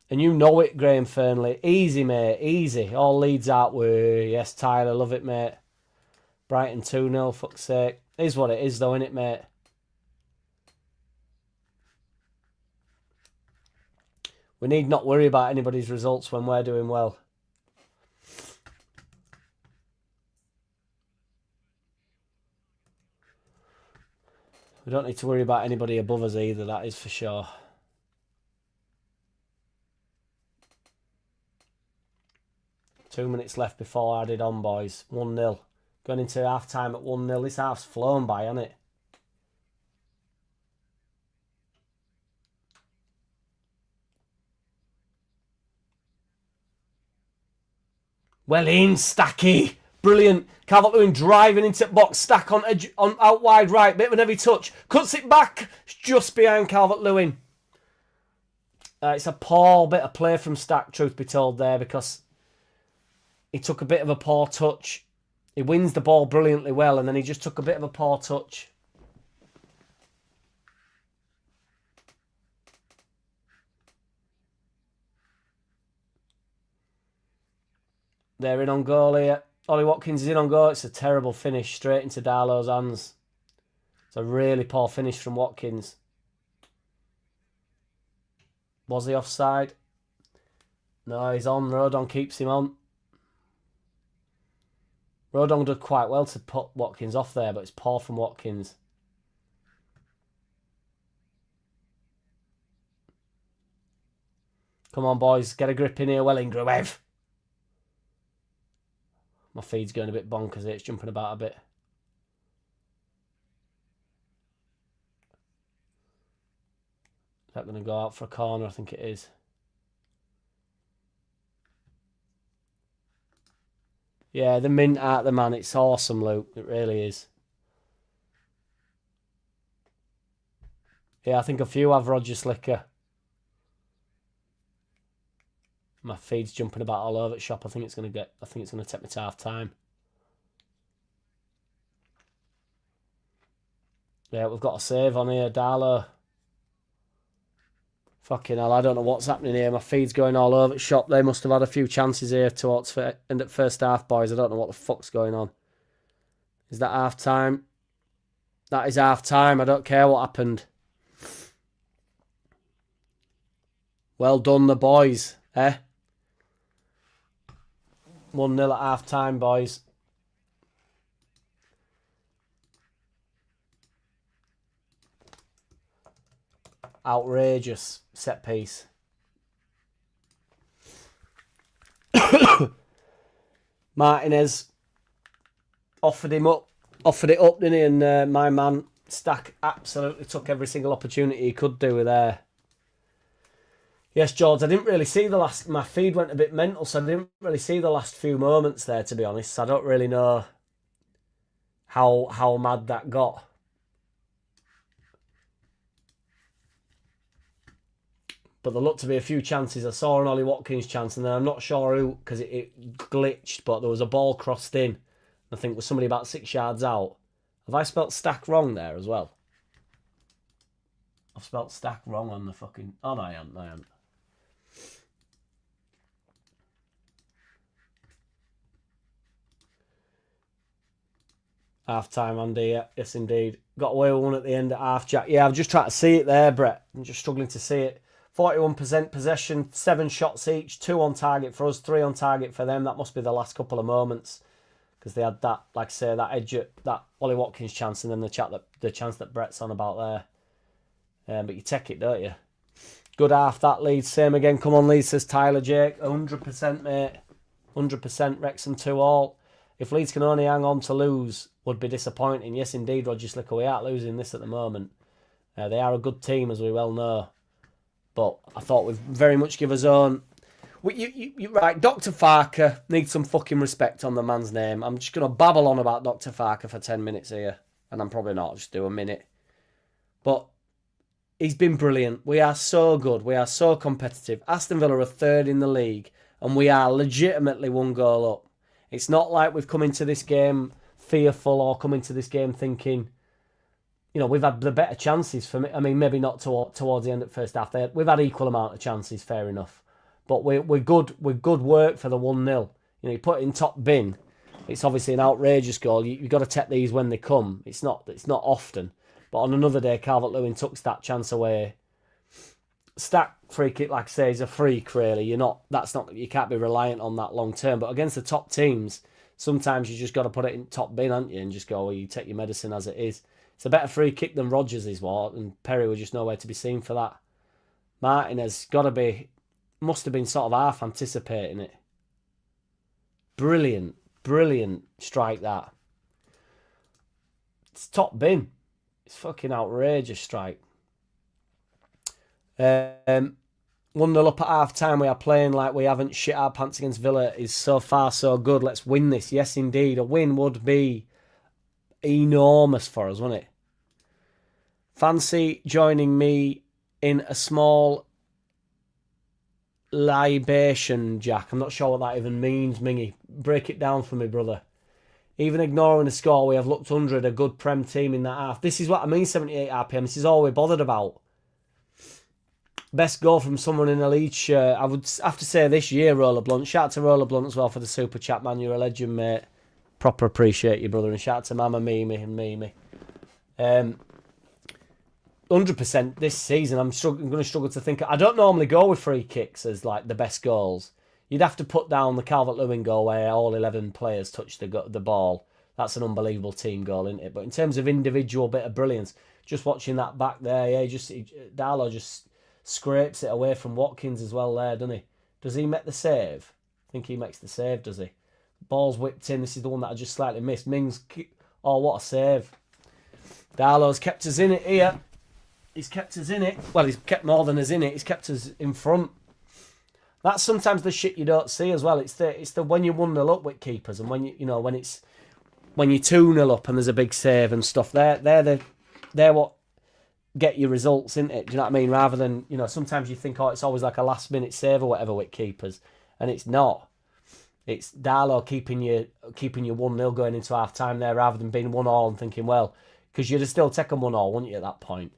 And you know it, Graham Fernley. Easy, mate. Easy. All Leeds out way. Yes, Tyler. Love it, mate. Brighton 2-0, fuck's sake. Is what it is, though, innit, mate? We need not worry about anybody's results when we're doing well. We don't need to worry about anybody above us either, that is for sure. Two minutes left before added on, boys. 1-0. Going into half-time at 1-0. This half's flown by, hasn't it? Well in, Stacky. Brilliant. Calvert-Lewin driving into box. Stack on edge, on out wide right. Bit of an heavy touch. Cuts it back. Just behind Calvert-Lewin. It's a poor bit of play from Stack, truth be told, there, because he took a bit of a poor touch. He wins the ball brilliantly well, and then he just took a bit of a poor touch. They're in on goal here. Ollie Watkins is in on goal. It's a terrible finish straight into Darlow's hands. It's a really poor finish from Watkins. Was he offside? No, he's on. Rodon keeps him on. Rodon did quite well to put Watkins off there, but it's poor from Watkins. Come on, boys. Get a grip in here. Well in, Gruev. My feed's going a bit bonkers here. It's jumping about a bit. Is that going to go out for a corner? I think it is. Yeah, the mint out the man. It's awesome, Luke. It really is. Yeah, I think a few have Roger Slicker. My feed's jumping about all over the shop. I think it's going to take me to half time. Yeah, we've got a save on here, Darlow. Fucking hell, I don't know what's happening here. My feed's going all over the shop. They must have had a few chances here towards end of first half, boys. I don't know what the fuck's going on. Is that half time? That is half time. I don't care what happened. Well done, the boys, eh? 1-0 at half time, boys. Outrageous set piece. Martinez offered it up, didn't he? And my man Stack absolutely took every single opportunity he could do with there. Yes, George, I didn't really see the last... My feed went a bit mental, so I didn't really see the last few moments there, to be honest. I don't really know how mad that got. But there looked to be a few chances. I saw an Ollie Watkins chance, and then I'm not sure who, because it glitched, but there was a ball crossed in. I think it was somebody about 6 yards out. Have I spelt Stack wrong there as well? I've spelt Stack wrong on the fucking... Oh, no, I haven't. Half time, Andy. Yeah, yes, indeed. Got away with one at the end at half, Jack. Yeah, I'm just trying to see it there, Brett. I'm just struggling to see it. 41% possession, 7 shots each, 2 on target for us, 3 on target for them. That must be the last couple of moments, because they had that, like I say, that edge, that Ollie Watkins chance, and then the chance that Brett's on about there. But you take it, don't you? Good half, that Leeds. Same again. Come on, Leeds, says Tyler Jake. 100%, mate. 100%. Wrexham 2-all. If Leeds can only hang on to lose, would be disappointing. Yes, indeed, Roger Slicker. We aren't losing this at the moment. They are a good team, as we well know. But I thought we'd very much give us own. You're right, Dr. Farker needs some fucking respect on the man's name. I'm just going to babble on about Dr. Farker for 10 minutes here. And I'm probably not, I'll just do a minute. But he's been brilliant. We are so good. We are so competitive. Aston Villa are 3rd in the league. And we are legitimately 1 goal up. It's not like we've come into this game fearful or come into this game thinking... You know, we've had the better chances for me. I mean, maybe not towards the end of the first half. We've had equal amount of chances, fair enough. But we're good. We're good work for the 1-0. You know, you put it in top bin. It's obviously an outrageous goal. You've got to take these when they come. It's not often. But on another day, Calvert-Lewin took that chance away. Stack free kick, like I say, is a freak. Really, you can't be reliant on that long term. But against the top teams, sometimes you just got to put it in top bin, haven't you? And just go, well, you take your medicine as it is. It's a better free kick than Rodgers is, and Perry was just nowhere to be seen for that. Martinez must have been sort of half anticipating it. Brilliant strike that. It's top bin. It's fucking outrageous strike. 1-0 up at half-time. We are playing like we haven't shit our pants against Villa. Is so far so good. Let's win this. Yes, indeed. A win would be enormous for us, wouldn't it? Fancy joining me in a small libation, Jack? I'm not sure what that even means, Mingy. Break it down for me, brother. Even ignoring the score, we have looked under at a good Prem team in that half. This is what I mean, 78 RPM. This is all we're bothered about. Best goal from someone in a Leeds shirt. I would have to say this year, Roller Blunt. Shout out to Roller Blunt as well for the super chat, man. You're a legend, mate. Proper appreciate you, brother. And shout out to Mama Mimi and Mimi. 100% this season. I'm going to struggle to think. I don't normally go with free kicks as like the best goals. You'd have to put down the Calvert-Lewin goal where all 11 players touch the ball. That's an unbelievable team goal, isn't it? But in terms of individual bit of brilliance, just watching that back there, yeah, Darlow just scrapes it away from Watkins as well there, doesn't he? Does he make the save? I think he makes the save, does he? Ball's whipped in. This is the one that I just slightly missed. Mings, oh, what a save. Darlow's kept us in it here. He's kept us in it. Well, he's kept more than us in it. He's kept us in front. That's sometimes the shit you don't see as well. It's the when you 1-0 up with keepers and when you when you 2-0 up and there's a big save and stuff. They're what get you results, isn't it? Do you know what I mean? Rather than sometimes you think it's always like a last minute save or whatever with keepers, and it's not. It's Darlow keeping you 1-0 going into half time there rather than being 1-1 and thinking, well, because you'd have still taken 1-1, wouldn't you, at that point?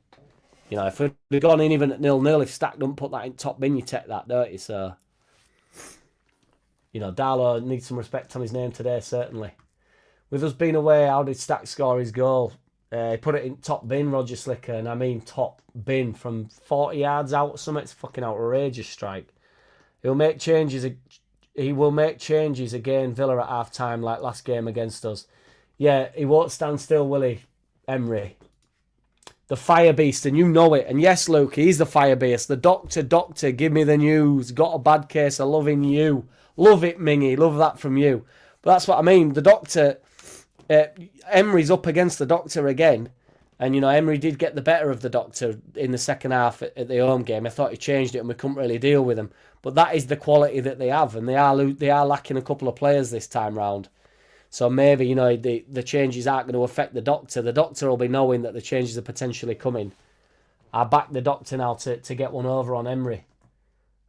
If we'd gone in even at 0-0, if Stack don't put that in top bin, you take that, don't you? So, Darlow needs some respect on his name today, certainly. With us being away, how did Stack score his goal? He put it in top bin, Roger Slicker, and I mean top bin from 40 yards out or something. It's a fucking outrageous strike. He will make changes again, Villa at half-time, like last game against us. Yeah, he won't stand still, will he, Emery? The fire beast, and you know it. And yes, Luke, he's the fire beast. The doctor, give me the news. Got a bad case of loving you. Love it, Mingy. Love that from you. But that's what I mean. The doctor, Emery's up against the doctor again. And, Emery did get the better of the doctor in the second half at the home game. I thought he changed it and we couldn't really deal with him. But that is the quality that they have. And they are lacking a couple of players this time round. So maybe, the changes aren't going to affect the doctor. The doctor will be knowing that the changes are potentially coming. I back the doctor now to get one over on Emery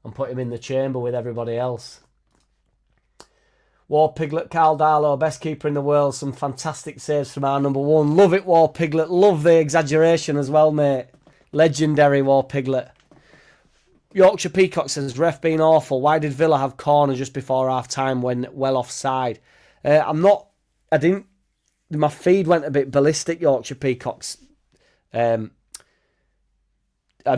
and put him in the chamber with everybody else. War Piglet, Carl Darlow, best keeper in the world. Some fantastic saves from our number one. Love it, War Piglet. Love the exaggeration as well, mate. Legendary War Piglet. Yorkshire Peacock says, ref being awful. Why did Villa have corner just before half time when well offside? My feed went a bit ballistic, Yorkshire Peacocks, a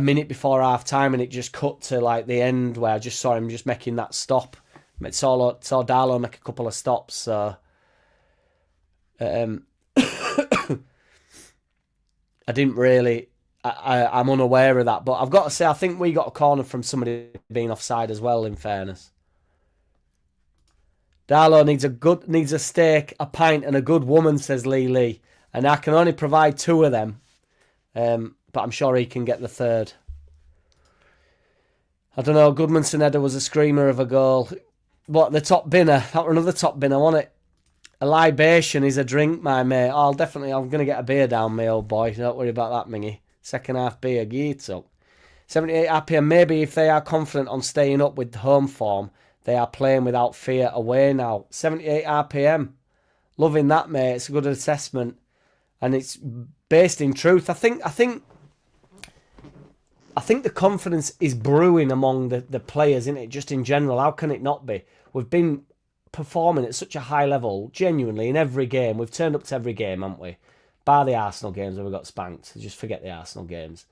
minute before half time, and it just cut to like the end where I just saw him just making that stop. Saw Darlow make a couple of stops, so I didn't really. I'm unaware of that, but I've got to say I think we got a corner from somebody being offside as well. In fairness. Darlow needs a steak, a pint, and a good woman, says Lee. And I can only provide 2 of them. But I'm sure he can get the third. I don't know, Goodmanson header was a screamer of a goal. What, the top binner? That were another top binner, wasn't it? A libation is a drink, my mate. I'm going to get a beer down, me old boy. Don't worry about that, Mingy. Second half beer, geet up. 78 RPM, maybe if they are confident on staying up with home form, they are playing without fear away now. 78 RPM. Loving that, mate. It's a good assessment. And it's based in truth. I think the confidence is brewing among the players, isn't it? Just in general. How can it not be? We've been performing at such a high level, genuinely, in every game. We've turned up to every game, haven't we? Bar the Arsenal games where we got spanked. Just forget the Arsenal games.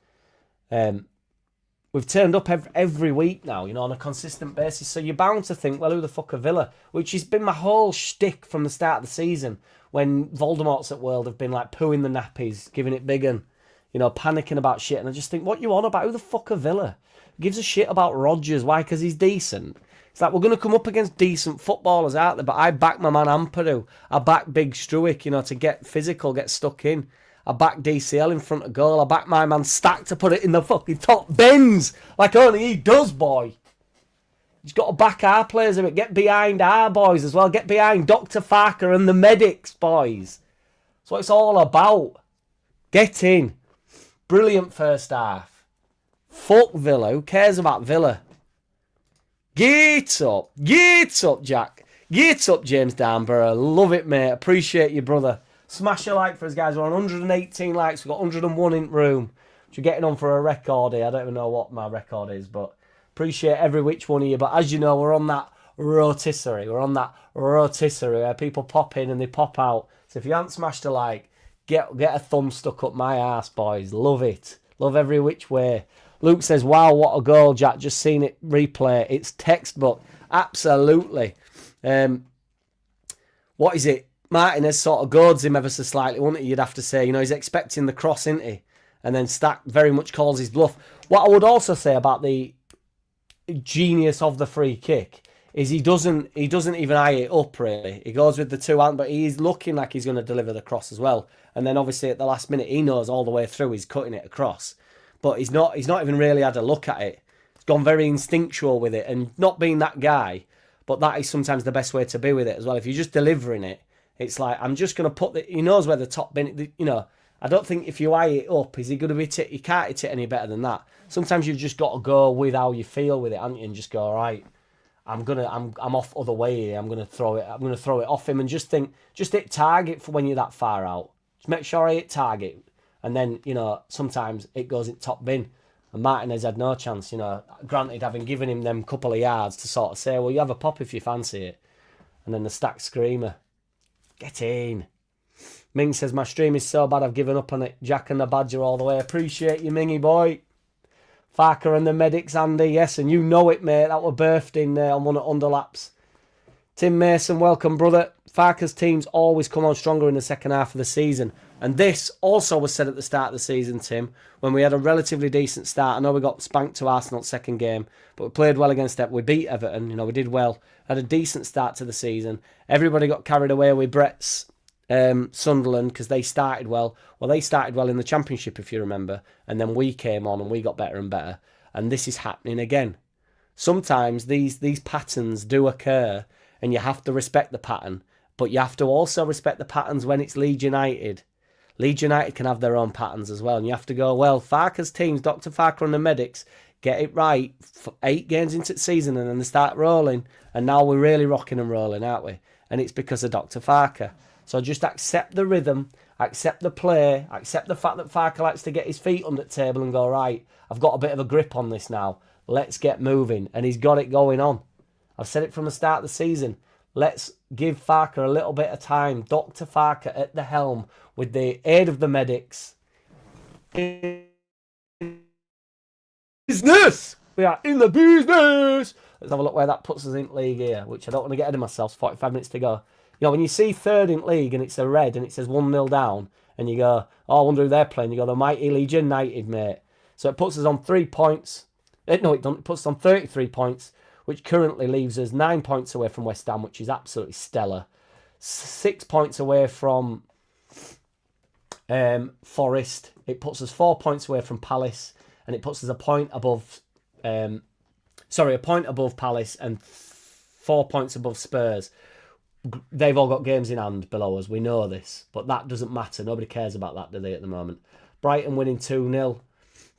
We've turned up every week now, on a consistent basis. So you're bound to think, well, who the fuck are Villa? Which has been my whole shtick from the start of the season. When Voldemort's at World have been like pooing the nappies, giving it big and, panicking about shit. And I just think, what you on about? Who the fuck are Villa? Who gives a shit about Rodgers? Why? Because he's decent. It's like we're going to come up against decent footballers out there. But I back my man Ampadu. I back Big Struick, to get physical, get stuck in. I back DCL in front of goal. I back my man Stack to put it in the fucking top bins. Like only he does, boy. He's got to back our players a bit. Get behind our boys as well. Get behind Dr. Farker and the medics, boys. That's what it's all about. Get in. Brilliant first half. Fuck Villa. Who cares about Villa? Get up. Get up, Jack. Get up, James Darnborough. Love it, mate. Appreciate you, brother. Smash a like for us, guys. We're on 118 likes. We've got 101 in room. You're getting on for a record here. I don't even know what my record is, but appreciate every which one of you. But as you know, we're on that rotisserie. We're on that rotisserie where people pop in and they pop out. So if you haven't smashed a like, get a thumb stuck up my ass, boys. Love it. Love every which way. Luke says, wow, what a goal, Jack. Just seen it replay. It's textbook. Absolutely. What is it? Martinez sort of goads him ever so slightly, wouldn't he? You'd have to say. You know, he's expecting the cross, isn't he? And then Stack very much calls his bluff. What I would also say about the genius of the free kick is he doesn't even eye it up, really. He goes with the two hand, but he's looking like he's going to deliver the cross as well. And then obviously at the last minute, he knows all the way through he's cutting it across. But he's not even really had a look at it. He's gone very instinctual with it, and not being that guy, but that is sometimes the best way to be with it as well. If you're just delivering it, it's like, I'm just going to put he knows where the top bin, you know. I don't think if you eye it up, is he going to hit it? He can't hit it any better than that. Sometimes you've just got to go with how you feel with it, haven't you? And just go, all right, I'm off other way here. I'm gonna throw it off him and just hit target for when you're that far out. Just make sure I hit target, and then, you know, sometimes it goes in top bin. And Martinez had no chance, you know. Granted, having given him them couple of yards to sort of say, well, you have a pop if you fancy it, and then the Stack screamer, get in. Ming says, my stream is so bad I've given up on it. Jack and the Badger all the way. Appreciate you, Mingy boy. Farker and the medics, Andy. Yes, and you know it, mate. That were birthed in on one of Underlaps. Tim Mason, welcome, brother. Farker's teams always come on stronger in the second half of the season. And this also was said at the start of the season, Tim, when we had a relatively decent start. I know we got spanked to Arsenal second game, but we played well against it. We beat Everton. You know, we did well. Had a decent start to the season. Everybody got carried away with Brett's Sunderland because they started well. Well, they started well in the Championship, if you remember, and then we came on and we got better and better. And this is happening again. Sometimes these patterns do occur, and you have to respect the pattern, but you have to also respect the patterns when it's Leeds United. Leeds United can have their own patterns as well, and you have to go, well, Farker's teams, Dr. Farker and the medics, get it right for 8 games into the season, and then they start rolling, and now we're really rocking and rolling, aren't we? And it's because of Dr. Farker. So just accept the rhythm, accept the play, accept the fact that Farker likes to get his feet under the table and go, right, I've got a bit of a grip on this now. Let's get moving. And he's got it going on. I've said it from the start of the season. Let's give Farker a little bit of time. Dr. Farker at the helm with the aid of the medics. Business! We are in the business! Let's have a look where that puts us in league here, which I don't want to get ahead of myself. 45 minutes to go. You know, when you see third in league and it's a red and it says 1-0 down, and you go, oh, I wonder who they're playing. You go, the mighty Leeds United, mate. So it puts us on 3 points. No, it doesn't. It puts us on 33 points, which currently leaves us 9 points away from West Ham, which is absolutely stellar. 6 points away from Forest. It puts us 4 points away from Palace, and it puts us a point above Palace and 4 points above Spurs. They've all got games in hand below us. We know this. But that doesn't matter. Nobody cares about that, do they, at the moment? Brighton winning 2-0.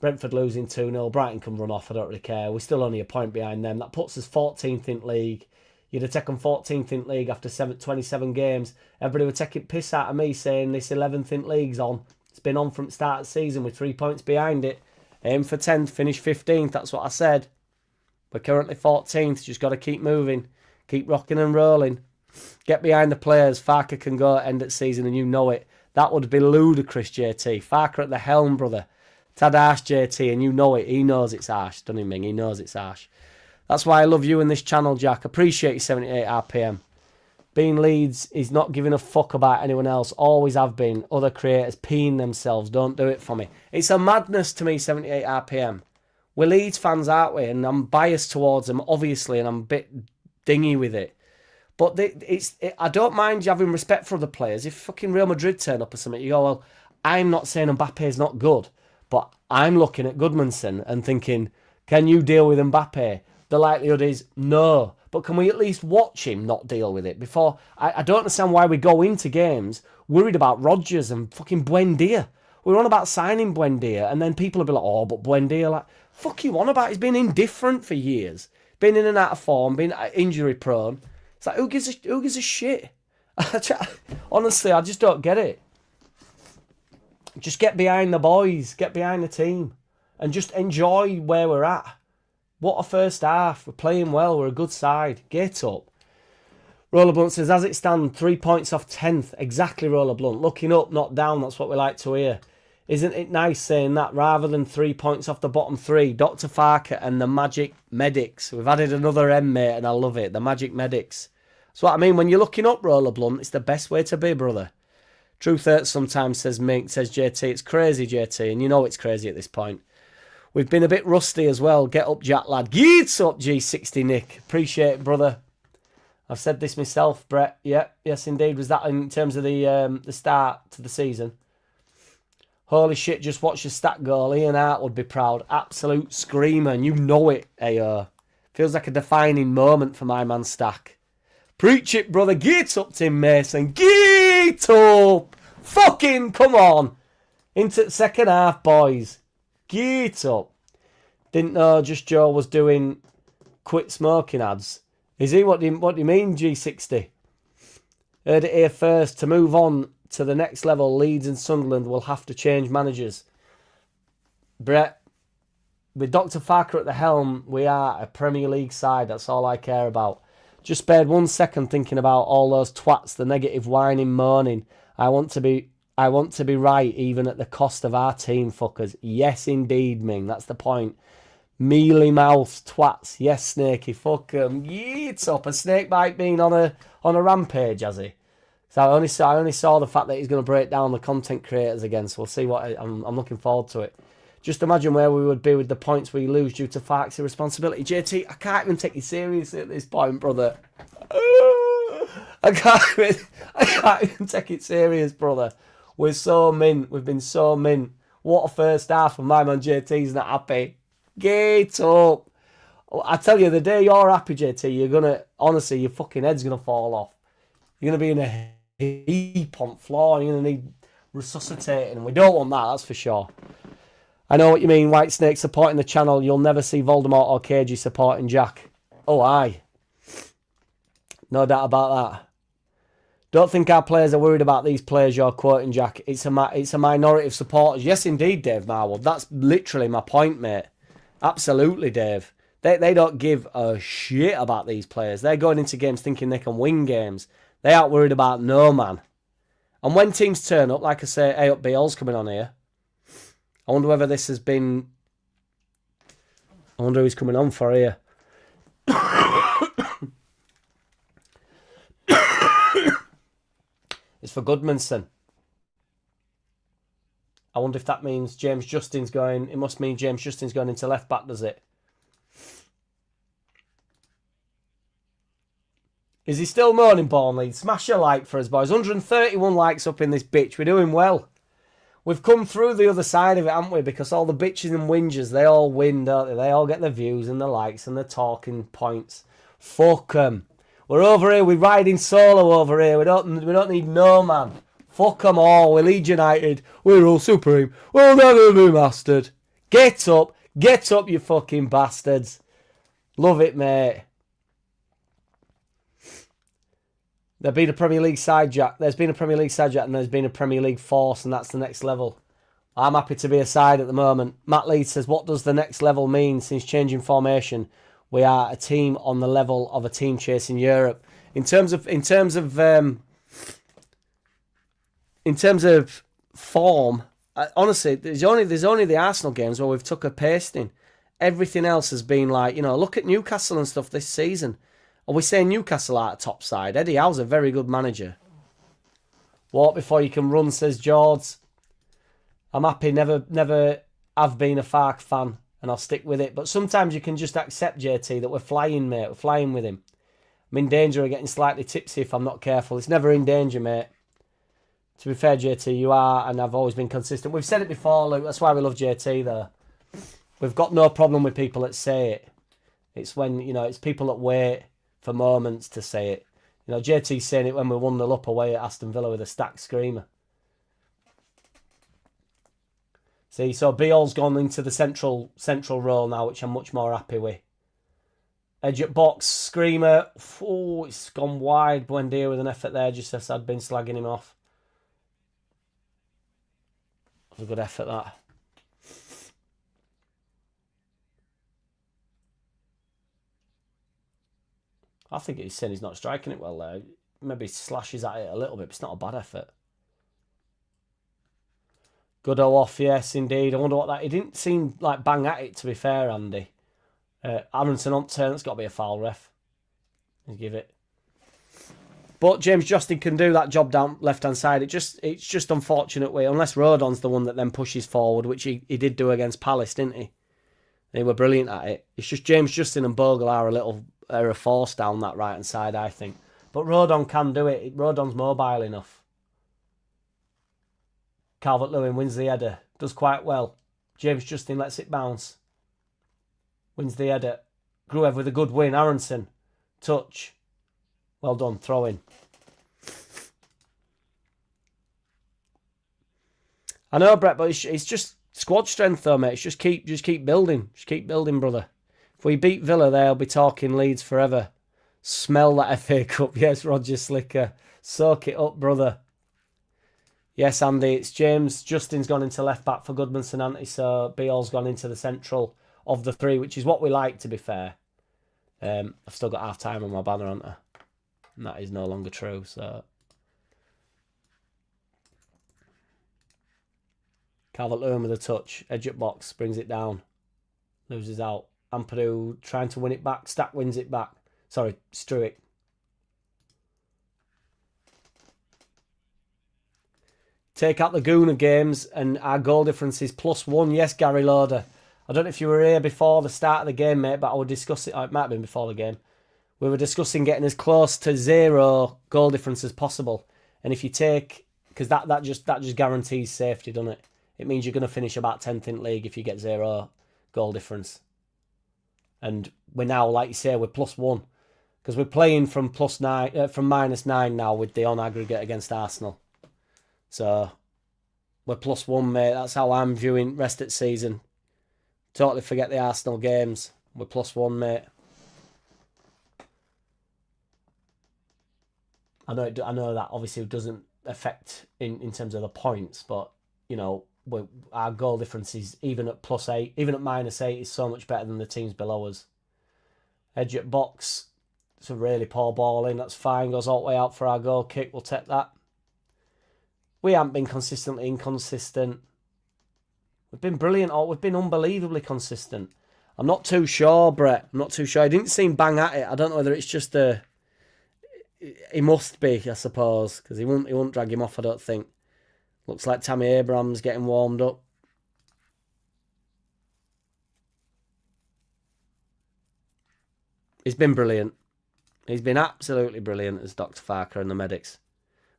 Brentford losing 2-0. Brighton can run off. I don't really care. We're still only a point behind them. That puts us 14th in league. You'd have taken 14th in league after 27 games. Everybody were taking piss out of me saying this 11th in league's on. It's been on from the start of the season with 3 points behind it. Aim for 10th, finish 15th. That's what I said. We're currently 14th. Just got to keep moving. Keep rocking and rolling. Get behind the players. Farker can go end of season, and you know it. That would be ludicrous, JT. Farker at the helm, brother. Tad harsh, JT, and you know it. He knows it's harsh, doesn't he, Ming? He knows it's harsh. That's why I love you and this channel, Jack. Appreciate you, 78 RPM. Being Leeds is not giving a fuck about anyone else. Always have been. Other creators peeing themselves. Don't do it for me. It's a madness to me, 78 RPM. We're Leeds fans, aren't we? And I'm biased towards them, obviously, and I'm a bit dingy with it. But I don't mind you having respect for other players. If fucking Real Madrid turn up or something, you go, well, I'm not saying Mbappe's not good, but I'm looking at Goodmanson and thinking, can you deal with Mbappe? The likelihood is no. But can we at least watch him not deal with it before? I don't understand why we go into games worried about Rodgers and fucking Buendia. We're on about signing Buendia, and then people will be like, oh, but Buendia, like, fuck you on about? He's been indifferent for years. Been in and out of form, been injury prone. It's like, who gives a shit? Honestly, I just don't get it. Just get behind the boys, get behind the team, and just enjoy where we're at. What a first half. We're playing well. We're a good side. Get up. Roller Blunt says, as it stands, 3 points off 10th. Exactly, Roller Blunt. Looking up, not down. That's what we like to hear. Isn't it nice saying that rather than 3 points off the bottom three? Dr. Farker and the Magic Medics. We've added another M, mate, and I love it. The Magic Medics. That's what I mean. When you're looking up, Roller Blunt, it's the best way to be, brother. Truth hurts sometimes, says Mink. Says JT. It's crazy, JT. And you know it's crazy at this point. We've been a bit rusty as well. Get up, Jack, lad. Get up, G60 Nick. Appreciate it, brother. I've said this myself, Brett. Yeah, yes, indeed. Was that in terms of the start to the season? Holy shit, just watch the stat goal. Ian Hart would be proud. Absolute screamer, and you know it, AO. Feels like a defining moment for my man Stack. Preach it, brother. Get up, Tim Mason. Get up. Fucking come on. Into the second half, boys. Get up. Didn't know Just Joe was doing quit smoking ads. Is he? What do you mean, G60? Heard it here first. To move on to the next level, Leeds and Sunderland will have to change managers. Brett, with Dr. Farker at the helm, we are a Premier League side. That's all I care about. Just spared 1 second thinking about all those twats, the negative whining, moaning. I want to be right even at the cost of our team, fuckers. Yes, indeed, Ming. That's the point. Mealy mouth twats. Yes, Snakey. Fuck 'em. Yeets up. A snake bite being on a rampage, has he? So I only saw the fact that he's going to break down the content creators again. So we'll see what I'm looking forward to it. Just imagine where we would be with the points we lose due to Fark's irresponsibility. JT, I can't even take you seriously at this point, brother. I can't even take it serious, brother. We're so mint. We've been so mint. What a first half, and my man JT's not happy. Get up. I tell you, the day you're happy, JT, you're going to, honestly, your fucking head's going to fall off. You're going to be in a heap on the floor, and you're going to need resuscitating. We don't want that, that's for sure. I know what you mean, White Snake supporting the channel. You'll never see Voldemort or KG supporting Jack. Oh, aye. No doubt about that. Don't think our players are worried about these players you're quoting, Jack. It's a minority of supporters. Yes, indeed, Dave Marwood. That's literally my point, mate. Absolutely, Dave. They don't give a shit about these players. They're going into games thinking they can win games. They aren't worried about no man. And when teams turn up, like I say, A up BL's coming on here. I wonder whether this has been... I wonder who's coming on for here. It's for Goodmanson. I wonder if that means James Justin's going... It must mean James Justin's going into left back, does it? Is he still moaning, Bornley? Smash a like for us, boys. 131 likes up in this bitch. We're doing well. We've come through the other side of it, haven't we? Because all the bitches and whingers, they all win, don't they? They all get the views and the likes and the talking points. Fuck 'em. We're over here. We're riding solo over here. We don't need no man. Fuck 'em all. We're Leeds United. We're all supreme. We'll never be mastered. Get up. Get up, you fucking bastards. Love it, mate. There's been a Premier League side, Jack. There's been a Premier League side, Jack, and there's been a Premier League force, and that's the next level. I'm happy to be a side at the moment. Matt Leeds says, what does the next level mean since changing formation? We are a team on the level of a team chasing Europe. In terms of form, honestly, there's only the Arsenal games where we've took a pasting. Everything else has been like, look at Newcastle and stuff this season. Are we saying Newcastle are a top side? Eddie Howe's a very good manager. Walk before you can run, says George. I'm happy, never have been a Fark fan, and I'll stick with it. But sometimes you can just accept, JT, that we're flying, mate. We're flying with him. I'm in danger of getting slightly tipsy if I'm not careful. It's never in danger, mate. To be fair, JT, you are, and I've always been consistent. We've said it before, Luke. That's why we love JT, though. We've got no problem with people that say it. It's when, it's people that wait for moments to say it. JT's saying it when we won the up away at Aston Villa with a stacked screamer. See, so Beale's gone into the central role now, which I'm much more happy with. Edge at box, screamer. Oh, it's gone wide. Buendia with an effort there, just as I'd been slagging him off. It was a good effort, that. I think he's saying he's not striking it well there. Maybe slashes at it a little bit, but it's not a bad effort. Good off, yes, indeed. I wonder what that... He didn't seem like bang at it, to be fair, Andy. Aronson on turn. That's got to be a foul, ref. Let's give it. But James Justin can do that job down left-hand side. It's just unfortunate way, unless Rodon's the one that then pushes forward, which he did do against Palace, didn't he? They were brilliant at it. It's just James Justin and Bogle are a force down that right-hand side, I think. But Rodon can do it. Rodon's mobile enough. Calvert-Lewin wins the header. Does quite well. James Justin lets it bounce. Wins the header. Gruev with a good win. Aronson. Touch. Well done. Throw in. I know, Brett, but it's just squad strength though, mate. It's just keep building. Just keep building, brother. If we beat Villa, they'll be talking Leeds forever. Smell that FA Cup. Yes, Roger Slicker. Soak it up, brother. Yes, Andy, it's James. Justin's gone into left back for Goodmanson, Andy, so Beale's gone into the central of the three, which is what we like, to be fair. I've still got half-time on my banner, haven't I? And that is no longer true, so... Calvert-Lewin with a touch. Edge at box, brings it down. Loses out. Ampadu trying to win it back. Stack wins it back. Sorry, Struick. Take out the Gooner games and our goal difference is +1. Yes, Gary Loader. I don't know if you were here before the start of the game, mate, but I would discuss it. It might have been before the game. We were discussing getting as close to 0 goal difference as possible. And if you take... Because that just guarantees safety, doesn't it? It means you're going to finish about 10th in league if you get 0 goal difference. And we're now, like you say, we're +1. Because we're playing from -9 now with the on aggregate against Arsenal. So, we're +1, mate. That's how I'm viewing rest of the season. Totally forget the Arsenal games. We're +1, mate. I know that obviously doesn't affect in terms of the points, but, our goal difference is even at +8, even at -8 is so much better than the teams below us. Edge at box. It's a really poor ball in. That's fine. Goes all the way out for our goal kick. We'll take that. We haven't been consistently inconsistent. We've been brilliant. We've been unbelievably consistent. I'm not too sure, Brett. I'm not too sure. He didn't seem bang at it. I don't know whether it's just a... He must be, I suppose, because he won't drag him off, I don't think. Looks like Tammy Abraham's getting warmed up. He's been brilliant. He's been absolutely brilliant as Dr. Farker and the medics.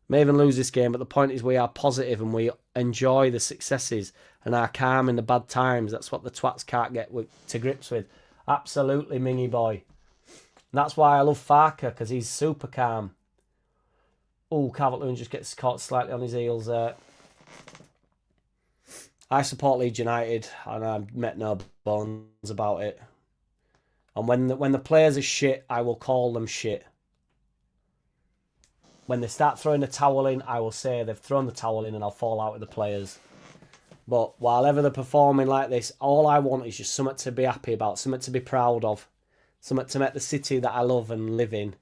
May even lose this game, but the point is we are positive and we enjoy the successes and are calm in the bad times. That's what the twats can't get to grips with. Absolutely, Mingy boy. And that's why I love Farker, because he's super calm. Oh, Calvert-Lewin just gets caught slightly on his heels there. I support Leeds United, and I've met no bones about it. And when the players are shit, I will call them shit. When they start throwing the towel in, I will say they've thrown the towel in and I'll fall out with the players. But while ever they're performing like this, all I want is just something to be happy about, something to be proud of. Something to make the city that I love and live in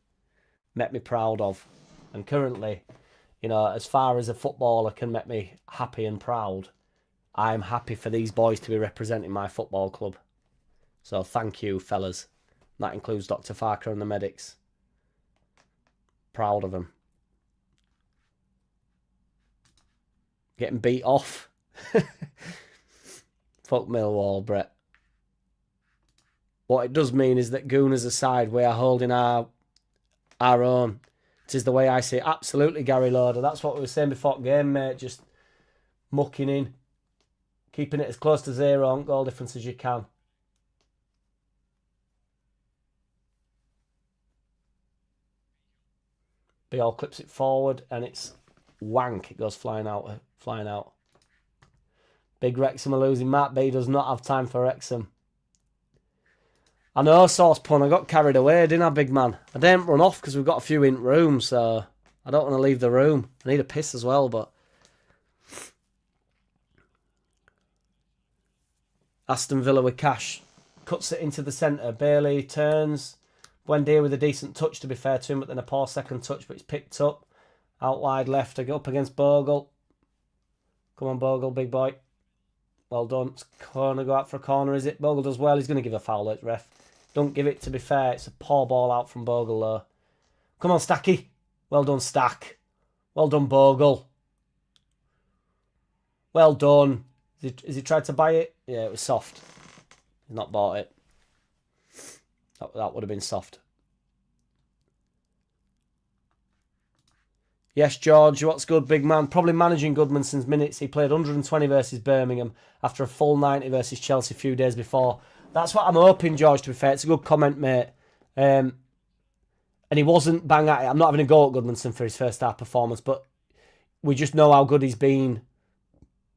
make me proud of. And currently, as far as a footballer can make me happy and proud, I'm happy for these boys to be representing my football club. So thank you, fellas. That includes Dr. Farker and the medics. Proud of them. Getting beat off. Fuck Millwall, Brett. What it does mean is that Gooners aside, we are holding our own. It is the way I see it. Absolutely, Gary Loader. That's what we were saying before the game, mate. Just mucking in. Keeping it as close to 0 on goal difference as you can. Bial clips it forward and it's wank. It goes flying out. Big Wrexham are losing. Matt B does not have time for Wrexham. I know, Sauce Pun. I got carried away, didn't I, big man? I didn't run off because we've got a few in room, so I don't want to leave the room. I need a piss as well, but... Aston Villa with Cash. Cuts it into the centre. Bailey turns. Buendia with a decent touch, to be fair to him, but then a poor second touch, but it's picked up. Out wide left, I go up against Bogle. Come on, Bogle, big boy. Well done. It's corner, go out for a corner, is it? Bogle does well. He's going to give a foul at ref. Don't give it, to be fair. It's a poor ball out from Bogle, though. Come on, Stacky. Well done, Stack. Well done, Bogle. Well done. Has he tried to buy it? Yeah, it was soft. He's not bought it. That would have been soft. Yes, George, what's good, big man? Probably managing Goodmanson's minutes. He played 120 versus Birmingham after a full 90 versus Chelsea a few days before. That's what I'm hoping, George, to be fair. It's a good comment, mate. And he wasn't bang at it. I'm not having a go at Goodmanson for his first half performance, but we just know how good he's been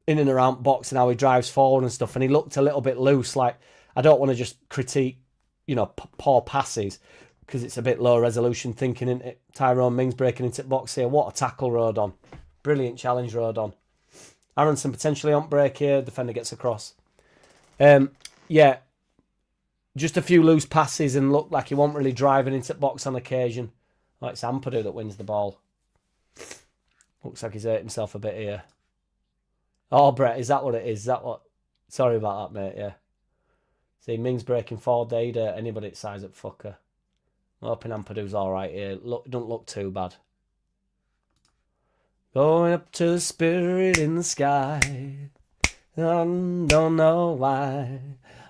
in and around box and how he drives forward and stuff. And he looked a little bit loose. Like, I don't want to just critique, you know, poor passes because it's a bit low resolution thinking, isn't it? Tyrone Mings breaking into the box here. What a tackle, Rodon. Brilliant challenge, Rodon. Aronson potentially on break here. Defender gets across. Yeah. Just a few loose passes and looked like he wasn't really driving into the box on occasion. Oh, it's Ampadu that wins the ball. Looks like he's hurt himself a bit here. Oh, Brett, is that what it is? Is that what... Sorry about that, mate, yeah. See, Mings breaking forward. They'd anybody at size up fucker. I'm hoping Ampadu's alright here. Don't look too bad. Going up to the spirit in the sky. I don't know why.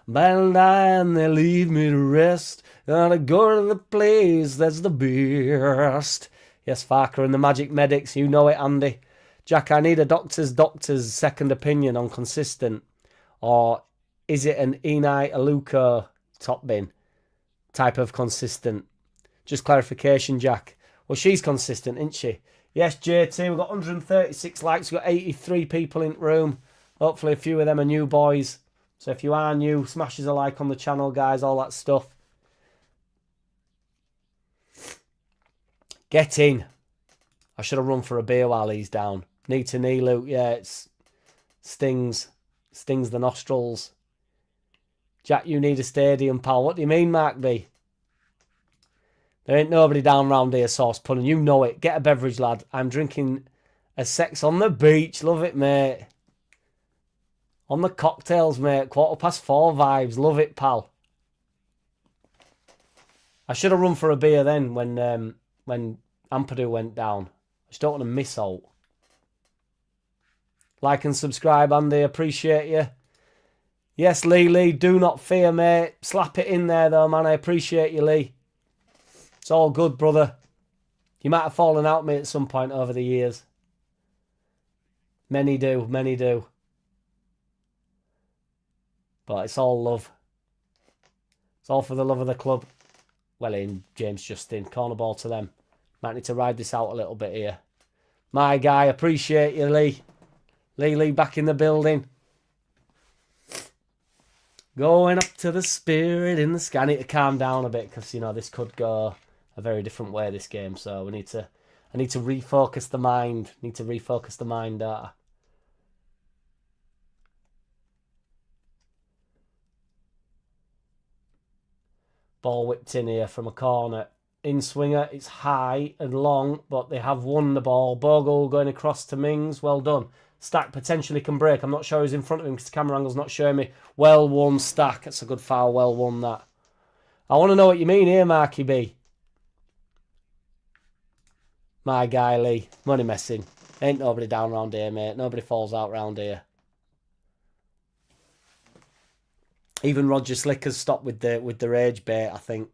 Battle die and they leave me to rest. Gotta go to the place that's the best. Yes, Farker and the Magic Medics. You know it, Andy. Jack, I need a doctor's second opinion on consistent. Or is it an Enai Aluko top bin type of consistent? Just clarification, Jack. Well, she's consistent, isn't she? Yes, JT, we've got 136 likes. We've got 83 people in the room. Hopefully a few of them are new boys. So if you are new, smash us a like on the channel, guys, all that stuff. Get in. I should have run for a beer while he's down. Knee to knee, Luke. Yeah, it stings the nostrils. Jack, you need a stadium, pal. What do you mean, Mark B? There ain't nobody down round here, Sauce Pun, and you know it. Get a beverage, lad. I'm drinking a sex on the beach. Love it, mate. On the cocktails, mate. 4:15 vibes. Love it, pal. I should have run for a beer then when Ampadu went down. I just don't want to miss out. Like and subscribe, Andy. Appreciate you. Yes, Lee. Do not fear, mate. Slap it in there, though, man. I appreciate you, Lee. It's all good, brother. You might have fallen out, mate, at some point over the years. Many do. But it's all love. It's all for the love of the club. Well in, James Justin. Corner ball to them. Might need to ride this out a little bit here. My guy, appreciate you, Lee. Lee back in the building. Going up to the spirit in the sky. I need to calm down a bit because, you know, this could go a very different way, this game. So I need to refocus the mind. Don't I? Ball whipped in here from a corner. In swinger, it's high and long, but they have won the ball. Bogle going across to Mings. Well done. Stack potentially can break. I'm not sure who's in front of him because the camera angle's not showing me. Well won, Stack. That's a good foul. Well won, that. I want to know what you mean here, Marky B. My guy, Lee. Money messing. Ain't nobody down round here, mate. Nobody falls out round here. Even Roger Slicker's stopped with the rage bait, I think.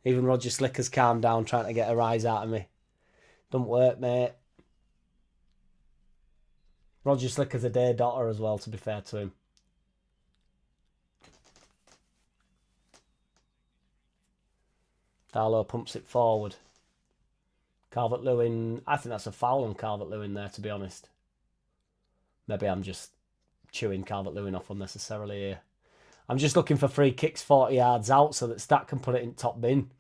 Even Roger Slicker's calmed down trying to get a rise out of me. Doesn't work, mate. Roger Slicker's a day dotter as well, to be fair to him. Darlow pumps it forward. Calvert-Lewin, I think that's a foul on Calvert-Lewin there, to be honest. Maybe I'm just chewing Calvert-Lewin off unnecessarily here. I'm just looking for free kicks 40 yards out so that Stack can put it in top bin.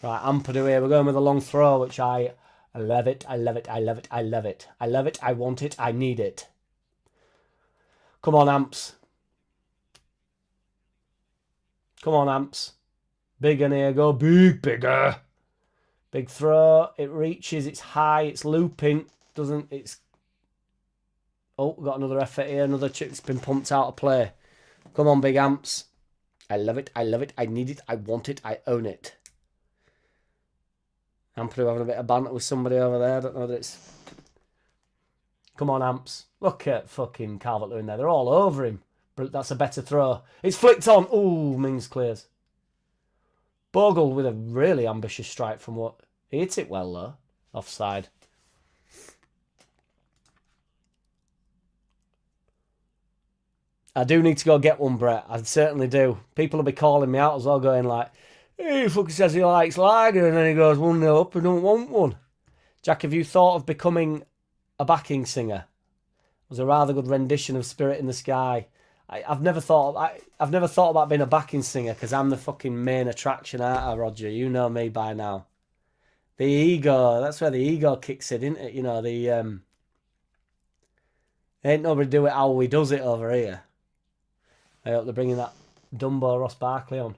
Right, Ampadu here. We're going with a long throw, which I love it. I love it. I love it. I love it. I love it. I want it. I need it. Come on, Amps. Come on, Amps. Big in here. Go big, bigger. Big throw. It reaches. It's high. It's looping. Doesn't. It's. Oh, we've got another effort here. Another chick's been pumped out of play. Come on, big Amps. I love it. I love it. I need it. I want it. I own it. Ampadu having a bit of banter with somebody over there. I don't know that it's... Come on, Amps. Look at fucking Calvert-Lewin there. They're all over him. But that's a better throw. It's flicked on. Ooh, Mings clears. Bogle with a really ambitious strike from what... He hit it well, though. Offside. I do need to go get one, Brett. I certainly do. People will be calling me out as well, going like, hey, he fucking says he likes lager, and then he goes 1-0 up and don't want one. Jack, have you thought of becoming a backing singer? It was a rather good rendition of Spirit in the Sky. I've never thought about being a backing singer because I'm the fucking main attraction, aren't I, Roger? You know me by now. The ego, that's where the ego kicks in, isn't it? You know, the ain't nobody do it how we does it over here. I hope they're bringing that Dumbo Ross Barkley on.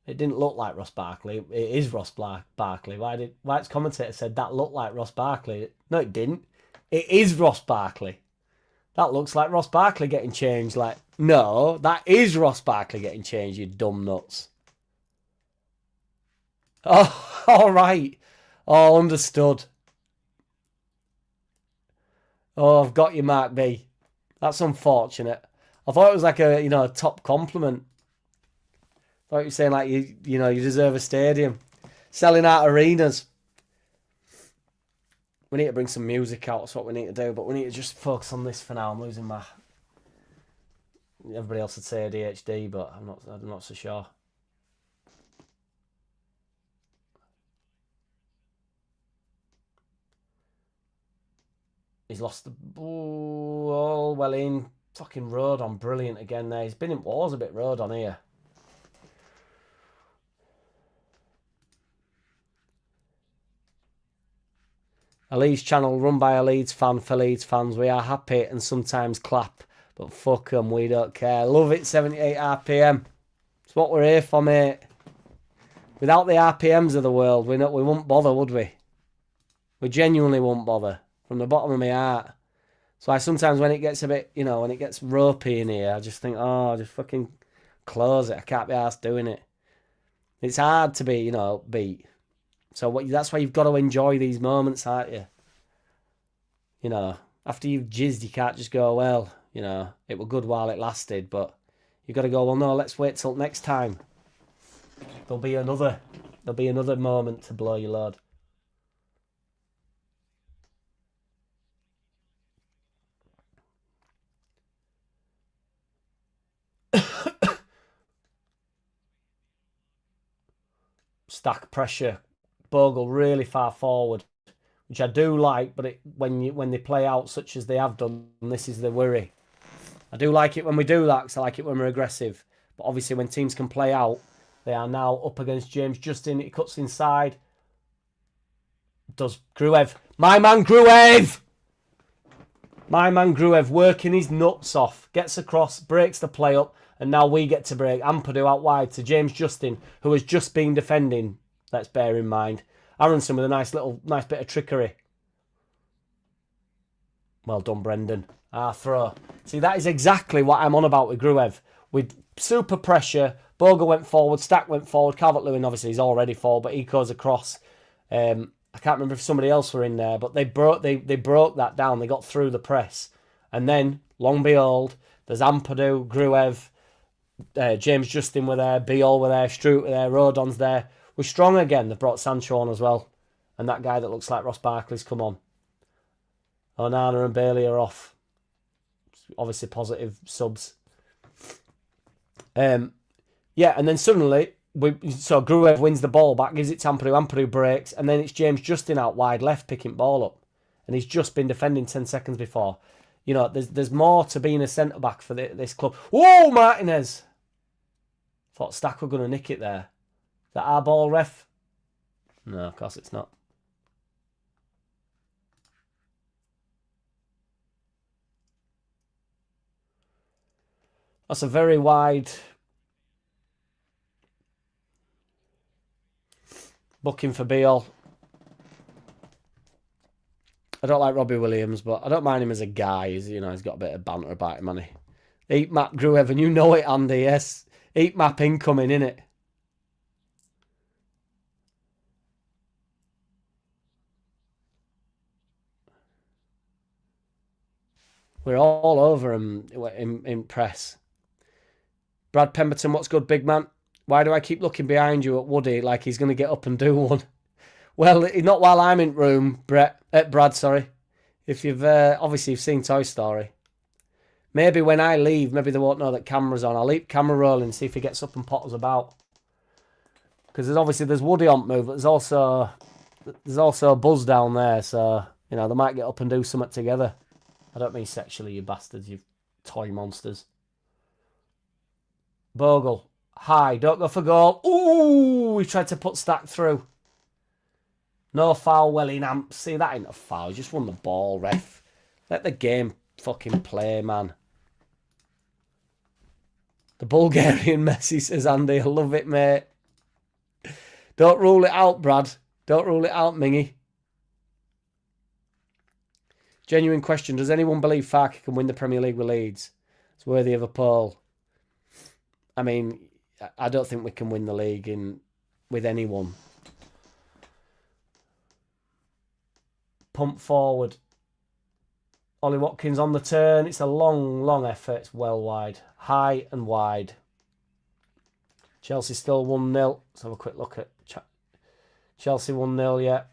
It didn't look like Ross Barkley. It is Ross Barkley. White's commentator said that looked like Ross Barkley. No, it didn't. It is Ross Barkley. That looks like Ross Barkley getting changed. Like, no, that is Ross Barkley getting changed, you dumb nuts. Oh, all right. Oh, understood. Oh, I've got you, Mark B. That's unfortunate. I thought it was like a, a top compliment. I thought you were saying like you deserve a stadium. Selling out arenas. We need to bring some music out. That's what we need to do. But we need to just focus on this for now. I'm losing my... Everybody else would say ADHD, but I'm not so sure. He's lost the ball. Well in. Fucking road on. Brilliant again there. He's been in wars a bit road on here. A Leeds channel run by a Leeds fan for Leeds fans. We are happy and sometimes clap. But fuck them. We don't care. Love it. 78 RPM. It's what we're here for, mate. Without the RPMs of the world, we wouldn't bother, would we? We genuinely wouldn't bother. From the bottom of my heart. So I sometimes when it gets a bit, when it gets ropey in here, I just think, oh, just fucking close it. I can't be arsed doing it. It's hard to be, beat. So that's why you've got to enjoy these moments, aren't you? After you've jizzed, you can't just go, well, it was good while it lasted, but you've got to go, well, no, let's wait till next time. There'll be another moment to blow your load. Stack pressure. Bogle really far forward, which I do like, but when they play out such as they have done, this is the worry. I do like it when we do that because I like it when we're aggressive. But obviously when teams can play out, they are now up against James Justin. It cuts inside. Does Gruev. My man Gruev! My man Gruev working his nuts off. Gets across, breaks the play up, and now we get to break. Ampadu out wide to James Justin, who has just been defending. Let's bear in mind. Aronson with a nice bit of trickery. Well done, Brendan. Throw. See, that is exactly what I'm on about with Gruev. With super pressure, Bogle went forward, Stack went forward, Calvert-Lewin obviously is already forward, but he goes across. I can't remember if somebody else were in there, but they broke that down. They got through the press. And then, long behold, there's Ampadu, Gruev, James Justin were there, Biol were there, Stroot were there, Rodon's there. We're strong again. They've brought Sancho on as well. And that guy that looks like Ross Barkley's come on. Onana and Bailey are off. Obviously positive subs. Yeah, and then suddenly, Gruev wins the ball back, gives it to Ampadu. Ampadu breaks, and then it's James Justin out wide left picking ball up. And he's just been defending 10 seconds before. You know, there's more to being a centre-back for this club. Whoa, Martinez! Thought Stack were going to nick it there. Is that our ball, ref? No, of course it's not. That's a very wide booking for Beal. I don't like Robbie Williams, but I don't mind him as a guy. He's got a bit of banter about him, hasn't he? Heat map Gruev, and you know it, Andy, yes. Heat map incoming, innit? We're all over him in press. Brad Pemberton, what's good, big man? Why do I keep looking behind you at Woody like he's going to get up and do one? Well, not while I'm in room, Brad, sorry. If you've obviously you've seen Toy Story. Maybe when I leave, maybe they won't know that camera's on. I'll leave camera rolling, see if he gets up and potters about. Because there's Woody on move, but there's also a Buzz down there, so they might get up and do something together. I don't mean sexually, you bastards, you toy monsters. Bogle, high, don't go for goal. Ooh, he tried to put Stack through. No foul, Wellingham. See, that ain't a foul. He just won the ball, ref. Let the game fucking play, man. The Bulgarian Messi, says Andy. I love it, mate. Don't rule it out, Brad. Don't rule it out, Mingy. Genuine question. Does anyone believe Farke can win the Premier League with Leeds? It's worthy of a poll. I mean, I don't think we can win the league with anyone. Pump forward. Ollie Watkins on the turn. It's a long, long effort. It's well wide. High and wide. Chelsea still 1-0. Let's have a quick look at Chelsea 1-0, yeah.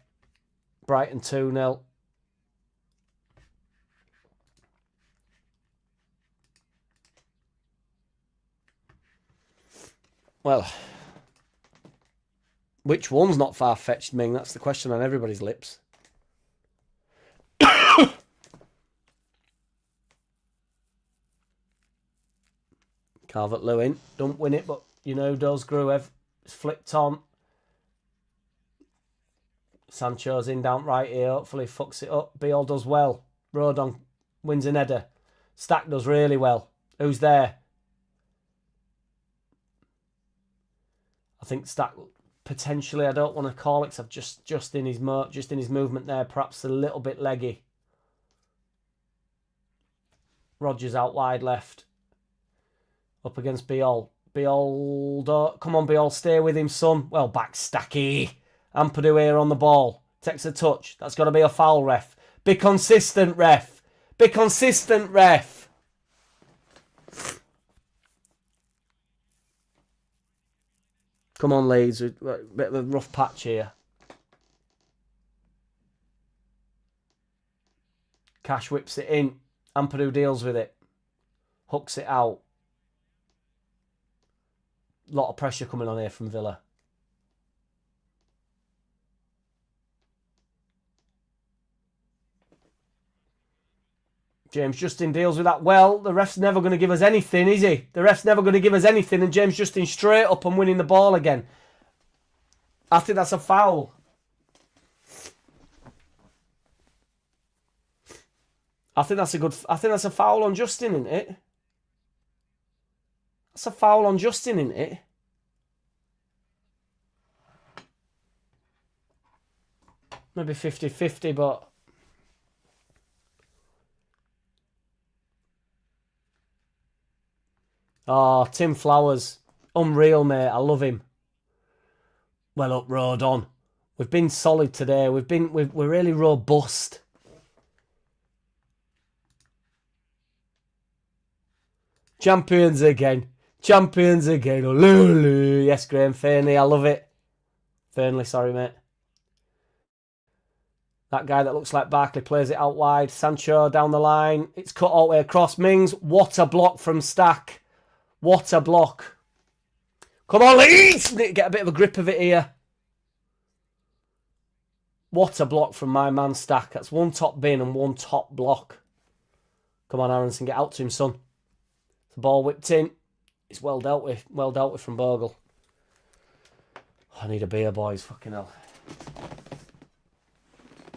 Brighton 2-0. Well, which one's not far-fetched, Ming? That's the question on everybody's lips. Calvert-Lewin. Don't win it, but does Gruev. It's flicked on. Sancho's in down right here. Hopefully fucks it up. Beal does well. Rodon wins an header. Stack does really well. Who's there? I think Stack potentially. I don't want to call it because I've just in his movement there. Perhaps a little bit leggy. Rodgers out wide left. Up against Beal. Beal, come on, Beal, stay with him, son. Well, back Stacky. Ampadu here on the ball. Takes a touch. That's got to be a foul, ref. Be consistent, ref. Be consistent, ref. Come on, Leeds. A bit of a rough patch here. Cash whips it in. Ampadu deals with it. Hooks it out. Lot of pressure coming on here from Villa. James Justin deals with that well. The ref's never going to give us anything, is he? The ref's never going to give us anything, and James Justin straight up and winning the ball again. I think that's a foul. I think that's a foul on Justin, isn't it? That's a foul on Justin, isn't it? Maybe 50-50, but... Oh, Tim Flowers. Unreal, mate. I love him. Well up, Rodon. We've been solid today. We're really robust. Champions again. Champions again. Yes, Graham Faney. I love it. Fernley, sorry, mate. That guy that looks like Barkley plays it out wide. Sancho down the line. It's cut all the way across. Mings, what a block from Stack. What a block. Come on, Leeds! Need to get a bit of a grip of it here. What a block from my man Stack. That's one top bin and one top block. Come on, Aronson, get out to him, son. The ball whipped in. It's well dealt with. Well dealt with from Bogle. I need a beer, boys. Fucking hell.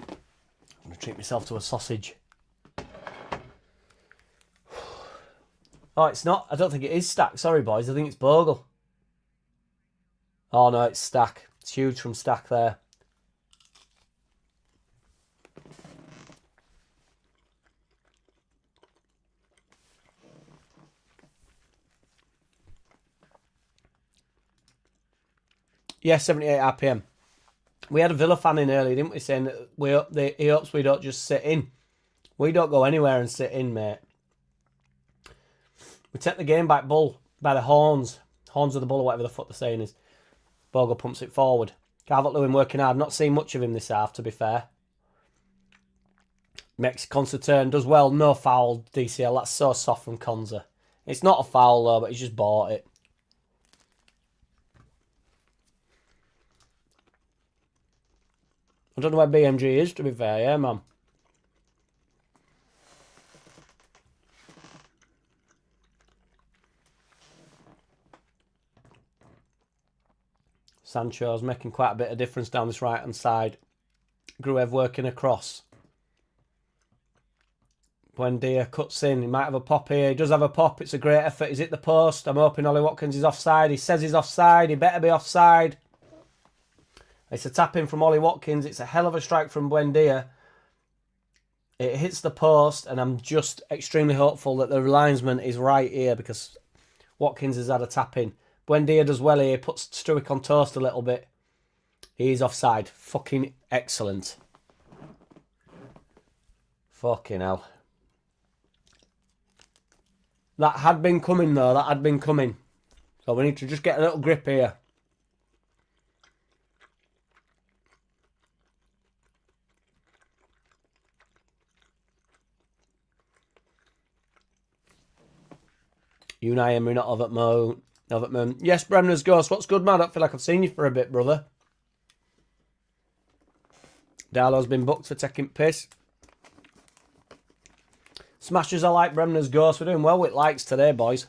I'm going to treat myself to a sausage. Oh, it's not. I don't think it is Stack. Sorry, boys. I think it's Bogle. Oh, no, it's Stack. It's huge from Stack there. Yeah, 78 RPM. We had a Villa fan in early, didn't we? Saying that he hopes we don't just sit in. We don't go anywhere and sit in, mate. We take the game back, bull, by the horns. Horns of the bull, or whatever the fuck the saying is. Bogle pumps it forward. Calvert-Lewin working hard. Not seen much of him this half, to be fair. Makes a constant turn. Does well. No foul, DCL. That's so soft from Konza. It's not a foul, though, but he's just bought it. I don't know where BMG is, to be fair, yeah, man. Sancho's making quite a bit of difference down this right-hand side. Gruev working across. Buendia cuts in. He might have a pop here. He does have a pop. It's a great effort. He's hit the post. I'm hoping Ollie Watkins is offside. He says he's offside. He better be offside. It's a tap in from Ollie Watkins. It's a hell of a strike from Buendia. It hits the post, and I'm just extremely hopeful that the linesman is right here because Watkins has had a tap in. Buendia does well here. Puts Struick on toast a little bit. He's offside. Fucking excellent. Fucking hell. That had been coming, though. That had been coming. So we need to just get a little grip here. Unai Emery, not Overtman. Yes, Bremner's Ghost. What's good, man? I don't feel like I've seen you for a bit, brother. Darlow's been booked for taking piss. Smashers are like Bremner's Ghost. We're doing well with likes today, boys.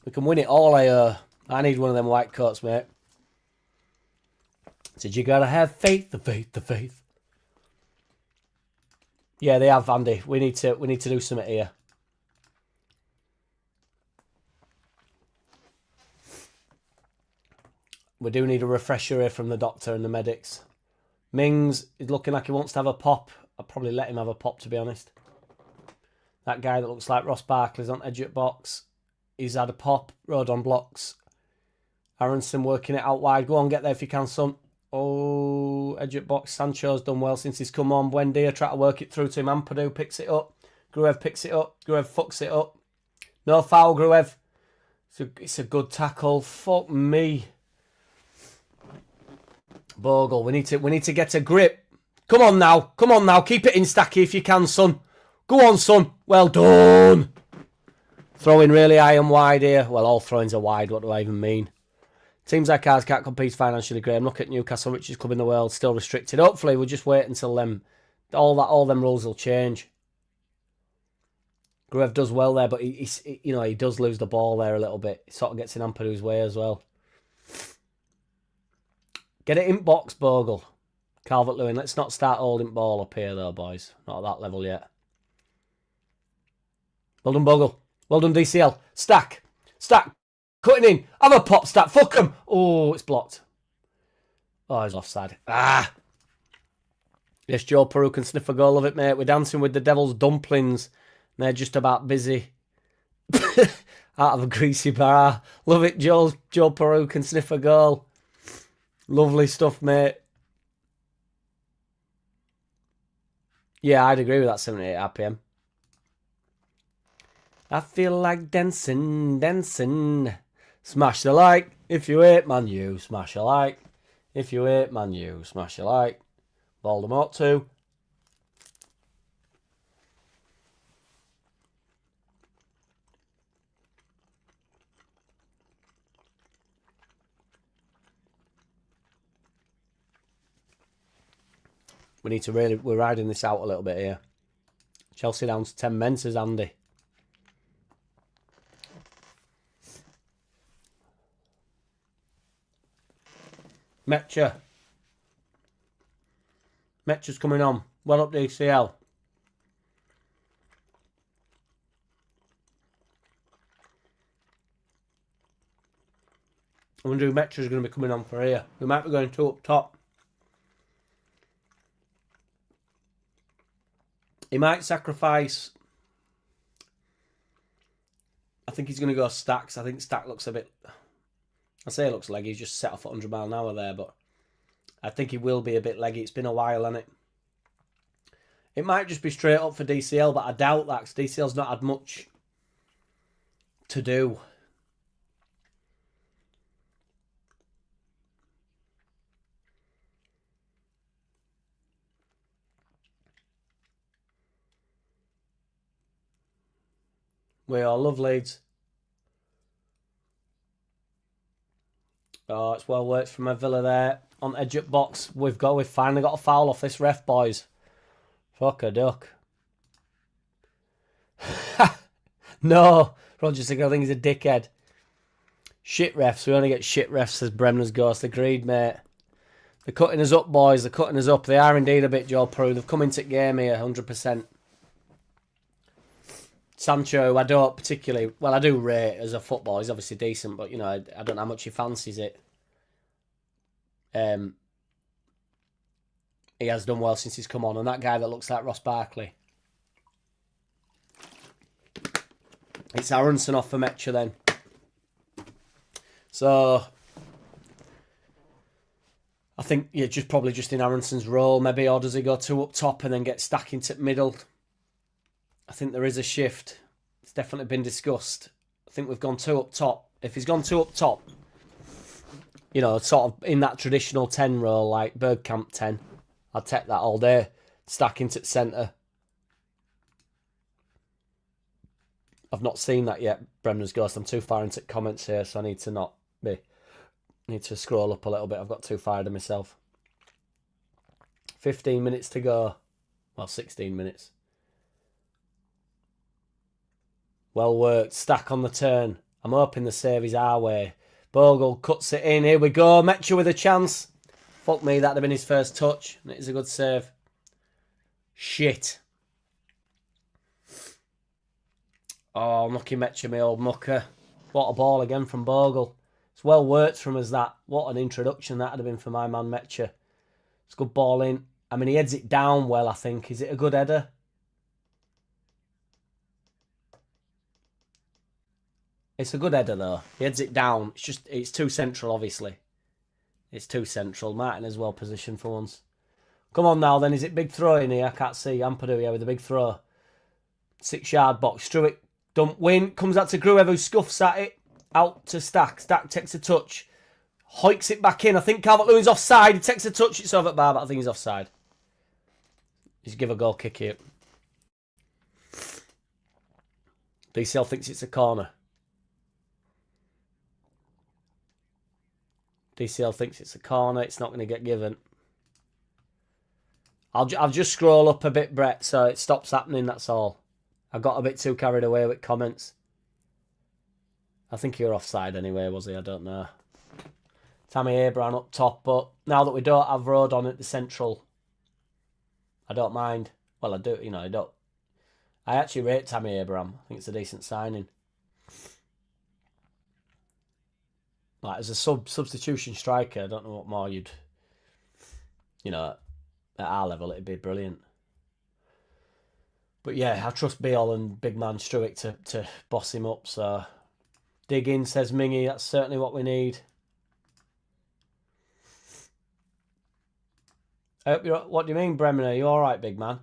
We can win it all, I need one of them white coats, mate. Said you gotta have faith, the faith, the faith. Yeah, they have, Andy. We need to do something here. We do need a refresher here from the doctor and the medics. Mings is looking like he wants to have a pop. I'll probably let him have a pop, to be honest. That guy that looks like Ross Barkley's on edge at box. He's had a pop. Road on blocks. Aronson working it out wide. Go on, get there if you can, son. Oh, edge at box. Sancho's done well since he's come on. Buendia try to work it through to him. Ampadu picks it up. Gruev picks it up. Gruev fucks it up. No foul, Gruev. It's a good tackle. Fuck me. Bogle, we need to get a grip. Come on now. Come on now. Keep it in, Stacky, if you can, son. Go on, son. Well done. Throwing really high and wide here. Well, all throw-ins are wide. What do I even mean? Teams like ours can't compete financially, Graham. Look at Newcastle, richest club in the world, still restricted. Hopefully, we'll just wait until all them rules will change. Gruev does well there, but he does lose the ball there a little bit. He sort of gets in Ampadu's way as well. Get it in box, Bogle. Calvert-Lewin. Let's not start holding ball up here, though, boys. Not at that level yet. Well done, Bogle. Well done, DCL. Stack. Cutting in. Have a pop, Stack. Fuck him. Oh, it's blocked. Oh, he's offside. Ah. Yes, Joe Peru can sniff a goal of it, mate. We're dancing with the devil's dumplings. They're just about busy. Out of a greasy bar. Love it, Joe Peru can sniff a goal. Lovely stuff, mate. Yeah, I'd agree with that 78 RPM. I feel like dancing, dancing. Smash the like if you hate Man U. Smash a like if you hate Man U. Smash a like. Voldemort 2. We need to really... We're riding this out a little bit here. Chelsea down to 10 men, says Andy. Metcha. Metcha's coming on. Well up the ACL. I wonder who Metcha's going to be coming on for here. We might be going 2 up top. He might sacrifice... I think he's going to go Stacks. I think Stack looks a bit... I say it looks leggy. He's just set off at 100 mile an hour there, but I think he will be a bit leggy. It's been a while, hasn't it? It might just be straight up for DCL, but I doubt that because DCL's not had much to do. We all love Leeds. Oh, it's well worked from a Villa there. On edge at box. We've finally got a foul off this ref, boys. Fuck a duck. No. Roger Singer, I think he's a dickhead. Shit refs. We only get shit refs, says Bremner's Ghost. Agreed, mate. They're cutting us up, boys. They're cutting us up. They are indeed a bit Joe Prue. They've come into the game here, 100%. Sancho, I don't particularly... Well, I do rate as a football. He's obviously decent, but, you know, I don't know how much he fancies it. He has done well since he's come on. And that guy that looks like Ross Barkley. It's Aronson off for Metcha then. So... I think, yeah, probably just in Aronson's role, maybe, or does he go 2 up top and then get Stack into the middle? I think there is a shift. It's definitely been discussed. I think we've gone 2 up top. If he's gone 2 up top, you know, sort of in that traditional 10 role, like Bergkamp 10, I'd take that all day. Stack into the centre. I've not seen that yet, Bremner's Ghost. I'm too far into comments here, so I need to not be... Need to scroll up a little bit. I've got too far to myself. 15 minutes to go. Well, 16 minutes. Well worked. Stack on the turn. I'm hoping the save is our way. Bogle cuts it in. Here we go. Metcha with a chance. Fuck me, that'd have been his first touch. And it is a good save. Shit. Oh, lucky Metcha, my old mucker. What a ball again from Bogle. It's well worked from us, that. What an introduction that would have been for my man Metcha. It's a good ball in. I mean, he heads it down well, I think. Is it a good header? It's a good header, though. He heads it down. It's too central, obviously. It's too central. Martin is well positioned for once. Come on now, then. Is it big throw in here? I can't see. Ampadu here with a big throw. 6-yard box. Struick, dump, win. Comes out to Gruev, who scuffs at it. Out to Stack. Stack takes a touch. Hoiks it back in. I think Calvert-Lewin's offside. He takes a touch. It's over at bar, but I think he's offside. He's give a goal kick here. DCL thinks it's a corner. DCL thinks it's a corner. It's not going to get given. I'll just scroll up a bit, Brett, so it stops happening, that's all. I got a bit too carried away with comments. I think you're offside anyway, was he? I don't know. Tammy Abraham up top, but now that we don't have Rodon at the central, I don't mind. Well, I do, you know, I don't. I actually rate Tammy Abraham. I think it's a decent signing. Like, as a substitution striker, I don't know what more you'd... You know, at our level, it'd be brilliant. But yeah, I trust Beale and big man Struick to boss him up, so... Dig in, says Mingy. That's certainly what we need. I hope you're... What do you mean, Bremner? Are you all right, big man?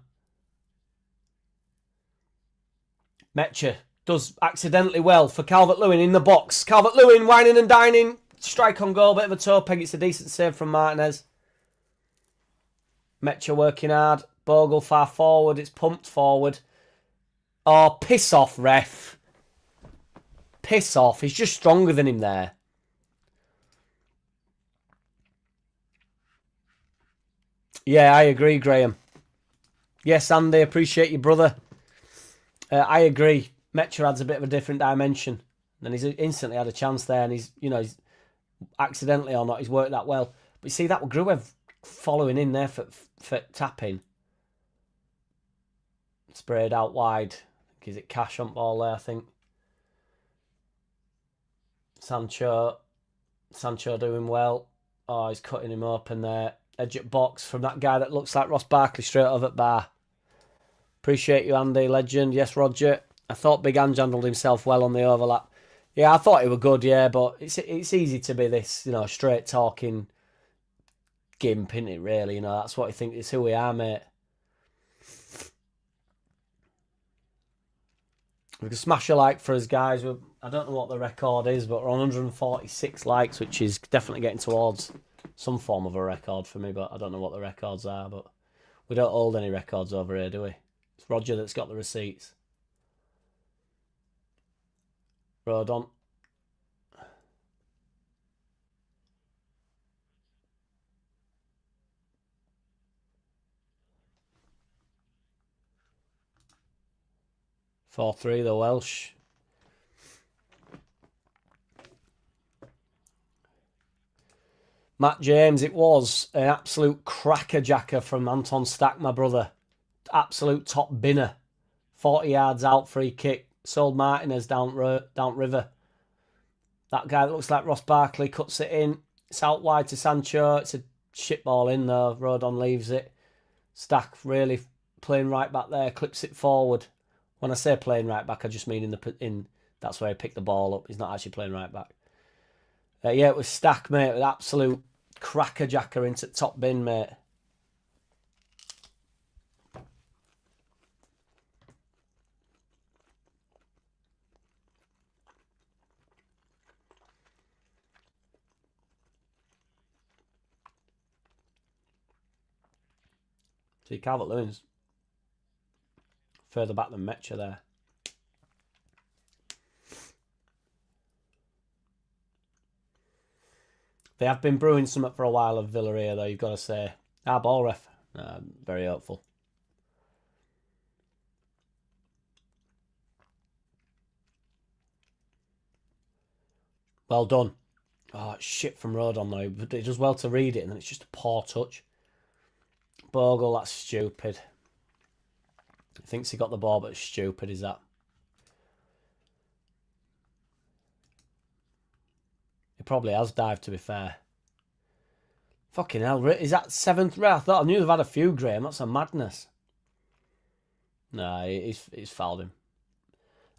Metcha. does accidentally well for Calvert-Lewin in the box. Calvert-Lewin whining and dining. Strike on goal, bit of a toe peg. It's a decent save from Martinez. Metcha working hard. Bogle far forward. It's pumped forward. Oh, piss off, ref. Piss off. He's just stronger than him there. Yeah, I agree, Graham. Yes, Andy, appreciate you, brother. I agree. Metcha adds a bit of a different dimension. And he's instantly had a chance there. And he's accidentally or not, he's worked that well. But you see, that was Gruev following in there for tapping. Sprayed out wide. Is it Cash on ball there, I think? Sancho doing well. Oh, he's cutting him open there. Edge at box from that guy that looks like Ross Barkley straight over at bar. Appreciate you, Andy, legend. Yes, Roger. I thought Big Ange handled himself well on the overlap. Yeah, I thought he was good, yeah, but it's easy to be this, straight talking gimp, isn't it, really? That's what I think. It's who we are, mate. We can smash a like for us, guys. I don't know what the record is, but we're on 146 likes, which is definitely getting towards some form of a record for me, but I don't know what the records are. But we don't hold any records over here, do we? It's Roger that's got the receipts. Rodon. Four 3 the Welsh. Matt James, it was an absolute crackerjacker from Anton Stack, my brother. Absolute top binner. 40 yards out, free kick. Sold Martinez down river. That guy that looks like Ross Barkley cuts it in. It's out wide to Sancho. It's a shit ball in though. Rodon leaves it. Stack really playing right back there. Clips it forward. When I say playing right back, I just mean in that's where he picked the ball up. He's not actually playing right back. Yeah, it was Stack, mate, with absolute crackerjacker into top bin, mate. See, Calvert-Lewin's further back than Metcha there. They have been brewing something for a while of Villarreal, though, you've got to say. Our ball ref. Very hopeful. Well done. Oh, it's shit from Rodon, though. But it does well to read it, and then it's just a poor touch. Bogle, that's stupid. He thinks he got the ball, but it's stupid, is that? He probably has dived, to be fair. Fucking hell, is that 7th red? I thought I knew they've had a few, Graham. That's a madness. No, he's fouled him.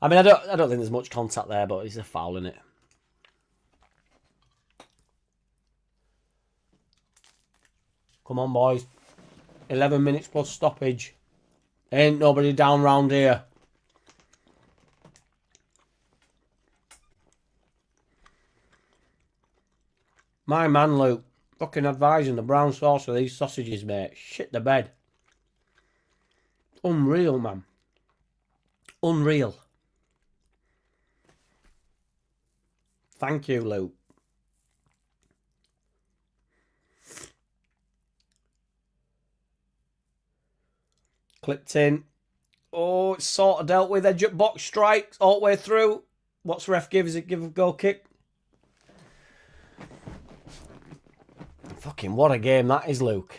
I mean, I don't think there's much contact there, but he's a foul in it. Come on, boys. 11 minutes plus stoppage. Ain't nobody down round here. My man, Luke. Fucking advising the brown sauce of these sausages, mate. Shit the bed. Unreal, man. Unreal. Thank you, Luke. Clipped in. Oh, it's sort of dealt with. Edge up box strikes all the way through. What's ref give? Is it give a goal kick? Fucking what a game that is, Luke.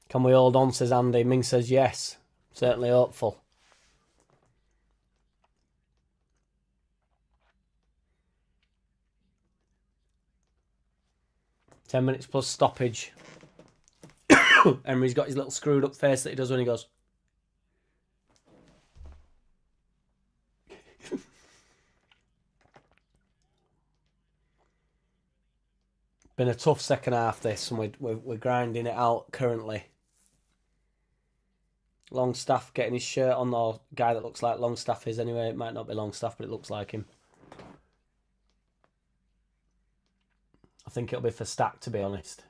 Can we hold on, says Andy. Ming says yes. Certainly hopeful. Ten minutes plus stoppage. Emery's got his little screwed up face that he does when he goes. Been a tough second half this, and we're grinding it out currently. Longstaff getting his shirt on, or guy that looks like Longstaff is anyway. It might not be Longstaff, but it looks like him. I think it'll be for Stack, to be honest.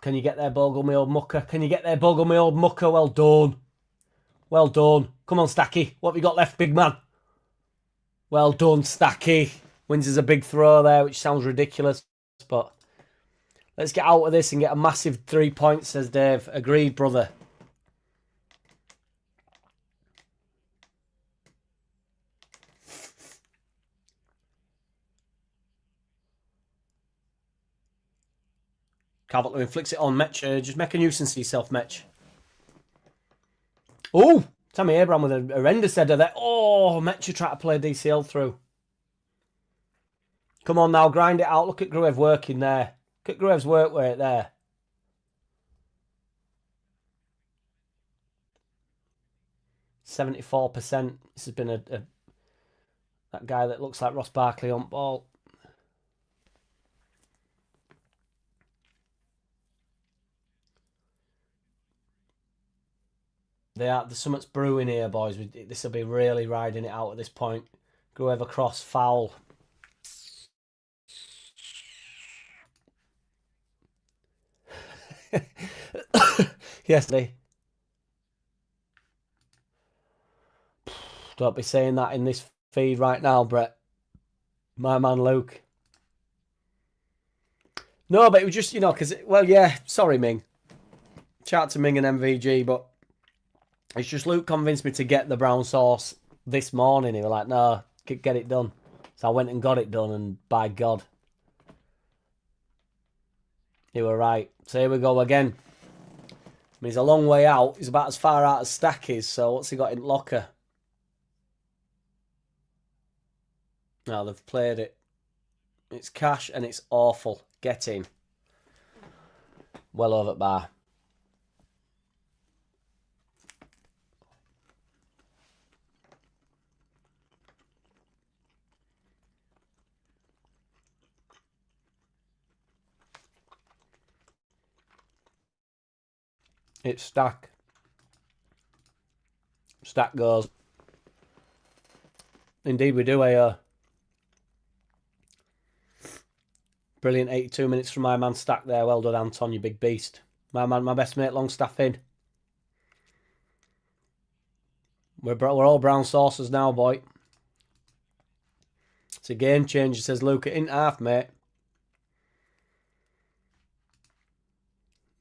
Can you get there, Bogle, my old mucker? Can you get there, Bogle, my old mucker? Well done. Well done. Come on, Stacky. What have you got left, big man? Well done, Stacky. Wins us a big throw there, which sounds ridiculous, but let's get out of this and get a massive 3 points, says Dave. Agreed, brother. Calvert-Lewin flicks it on. Metch, just make a nuisance of yourself, Metch. Oh, Tammy Abraham with a horrendous header there. Oh, Metch trying to play DCL through. Come on now, grind it out. Look at Gruev working there. Look at Gruev's work rate there. %74%. This has been that guy that looks like Ross Barkley on ball. There's so much brewing here, boys. This will be really riding it out at this point. Gruev across, foul. Yesterday. Don't be saying that in this feed right now, Brett. My man Luke. No, but it was just, because, well, yeah, sorry, Ming. Shout out to Ming and MVG, but it's just Luke convinced me to get the brown sauce this morning. He was like, no, get it done. So I went and got it done, and by God, you were right. So here we go again. I mean, he's a long way out. He's about as far out as Stack is, so what's he got in locker? No, they've played it. It's cash and it's awful. Get in. Well over at bar. It's Stack. Stack goes. Indeed, we do a brilliant 82 minutes from my man Stack there. Well done, Anton, you big beast. My man, my best mate, Longstaff in. We're all brown saucers now, boy. It's a game changer, says Luke. In half, mate.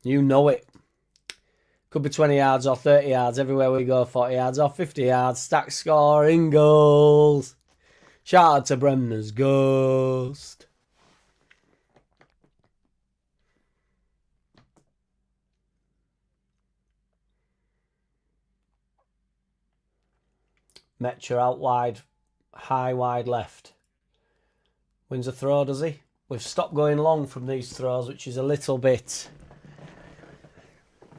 You know it. Could be 20 yards or 30 yards. Everywhere we go, 40 yards or 50 yards. Stack scoring goals. Shout out to Bremner's Ghost. Metcher out wide. High wide left. Wins a throw, does he? We've stopped going long from these throws, which is a little bit...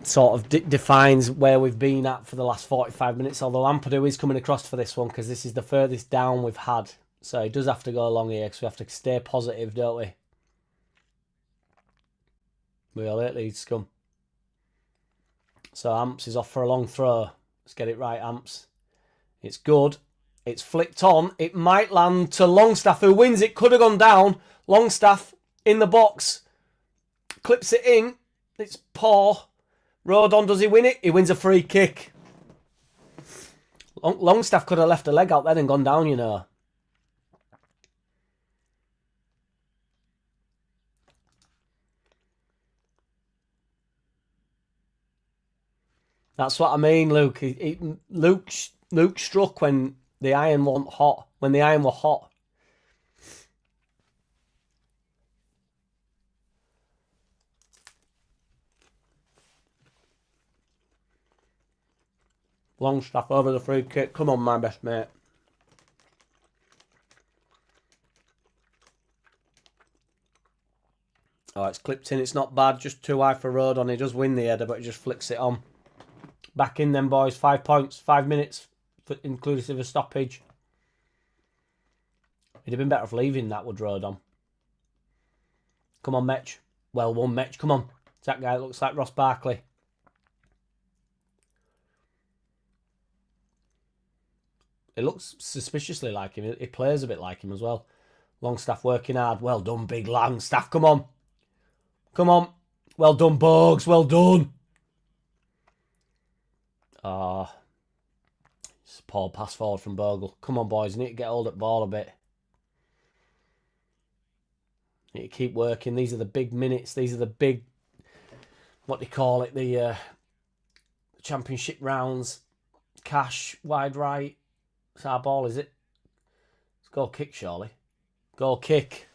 sort of defines where we've been at for the last 45 minutes, although Ampadu is coming across for this one because this is the furthest down we've had, so he does have to go along here because we have to stay positive, don't we? We all hate Leeds scum. So Amps is off for a long throw. Let's get it right, Amps. It's good. It's flicked on. It might land to Longstaff, who wins. It could have gone down. Longstaff in the box. Clips it in. It's poor. Rodon, does he win it? He wins a free kick. Longstaff could have left a leg out then and gone down, you know. That's what I mean, Luke. Luke struck when the iron wasn't hot. When the iron was hot. Longstaff over the free kick. Come on, my best mate. Oh, it's clipped in. It's not bad. Just too high for Rodon. He does win the header, but he just flicks it on. Back in then, boys. 5 points. 5 minutes, inclusive of stoppage. It'd have been better off leaving that, would Rodon. Come on, Metch. Well won, Metch. Come on. That guy looks like Ross Barkley. It looks suspiciously like him. He plays a bit like him as well. Longstaff working hard. Well done, big Longstaff. Come on. Come on. Well done, Bogues. Well done. It's a poor pass forward from Bogle. Come on, boys. You need to get hold of the ball a bit. You need to keep working. These are the big minutes. These are the big, what do you call it? The championship rounds. Cash, wide right. It's our ball, is it? It's goal kick, surely. Goal kick.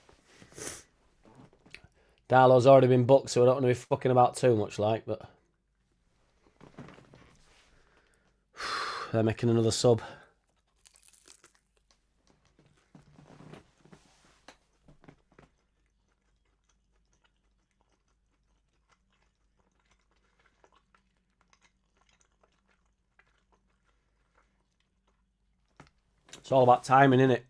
Darlow's already been booked, so we don't want to be fucking about too much, like, but they're making another sub. It's all about timing, isn't it?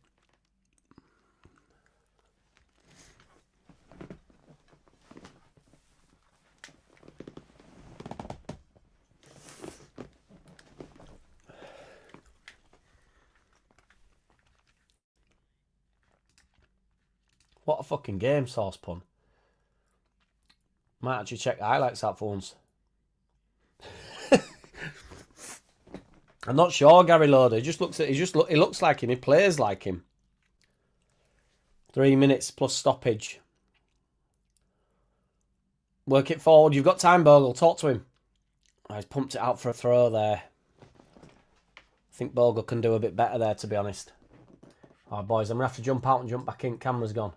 What a fucking game, Sauce Pun. Might actually check the highlights out for once. I'm not sure, Gary Loader. He looks like him. He plays like him. 3 minutes plus stoppage. Work it forward. You've got time, Bogle. Talk to him. Oh, he's pumped it out for a throw there. I think Bogle can do a bit better there, to be honest. Oh, boys, I'm going to have to jump out and jump back in. Camera's gone.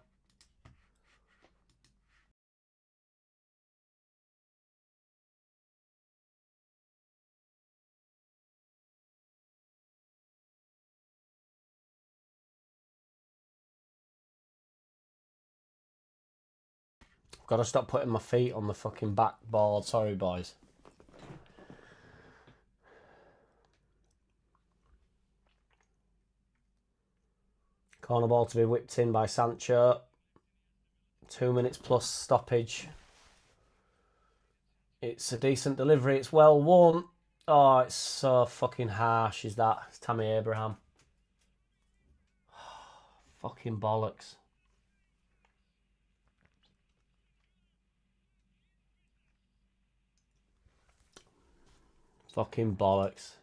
I've got to stop putting my feet on the fucking backboard. Sorry, boys. Corner ball to be whipped in by Sancho. 2 minutes plus stoppage. It's a decent delivery. It's well won. Oh, it's so fucking harsh, is that? It's Tammy Abraham. Fucking bollocks. Fucking bollocks.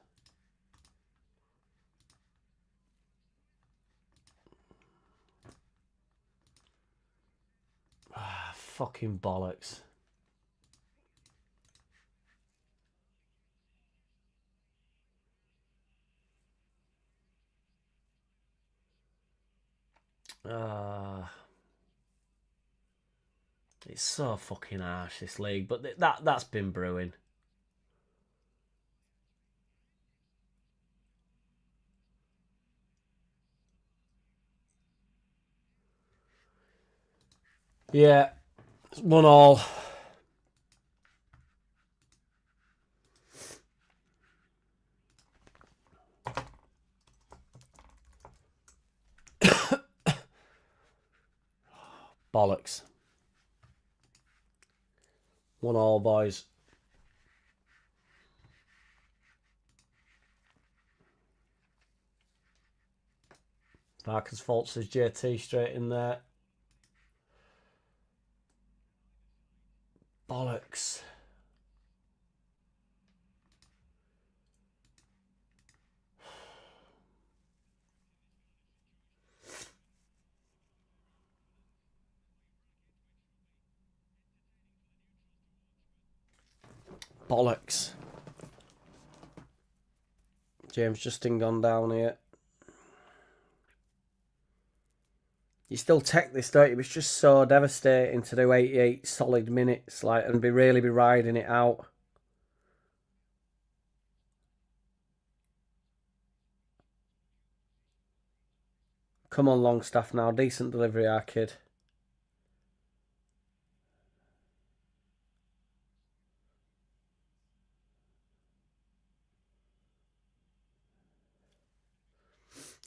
Fucking bollocks. It's so fucking harsh, this league, but that's been brewing. Yeah, it's 1-1. Bollocks. 1-1, boys. Marcus Faults says JT straight in there. Bollocks. Bollocks. James Justin gone down here. You still take this, don't you? It's just so devastating to do 88 solid minutes, like, and really be riding it out. Come on, Longstaff now. Decent delivery, our kid.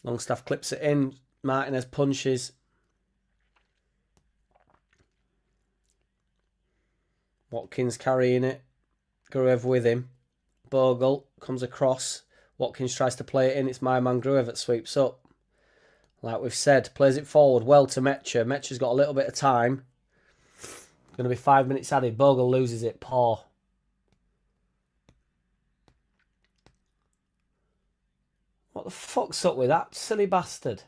Longstaff clips it in. Martinez punches. Watkins carrying it. Gruev with him. Bogle comes across. Watkins tries to play it in. It's my man Gruev that sweeps up. Like we've said, plays it forward well to Metcher. Metcher's got a little bit of time. Going to be 5 minutes added. Bogle loses it. Poor. What the fuck's up with that silly bastard?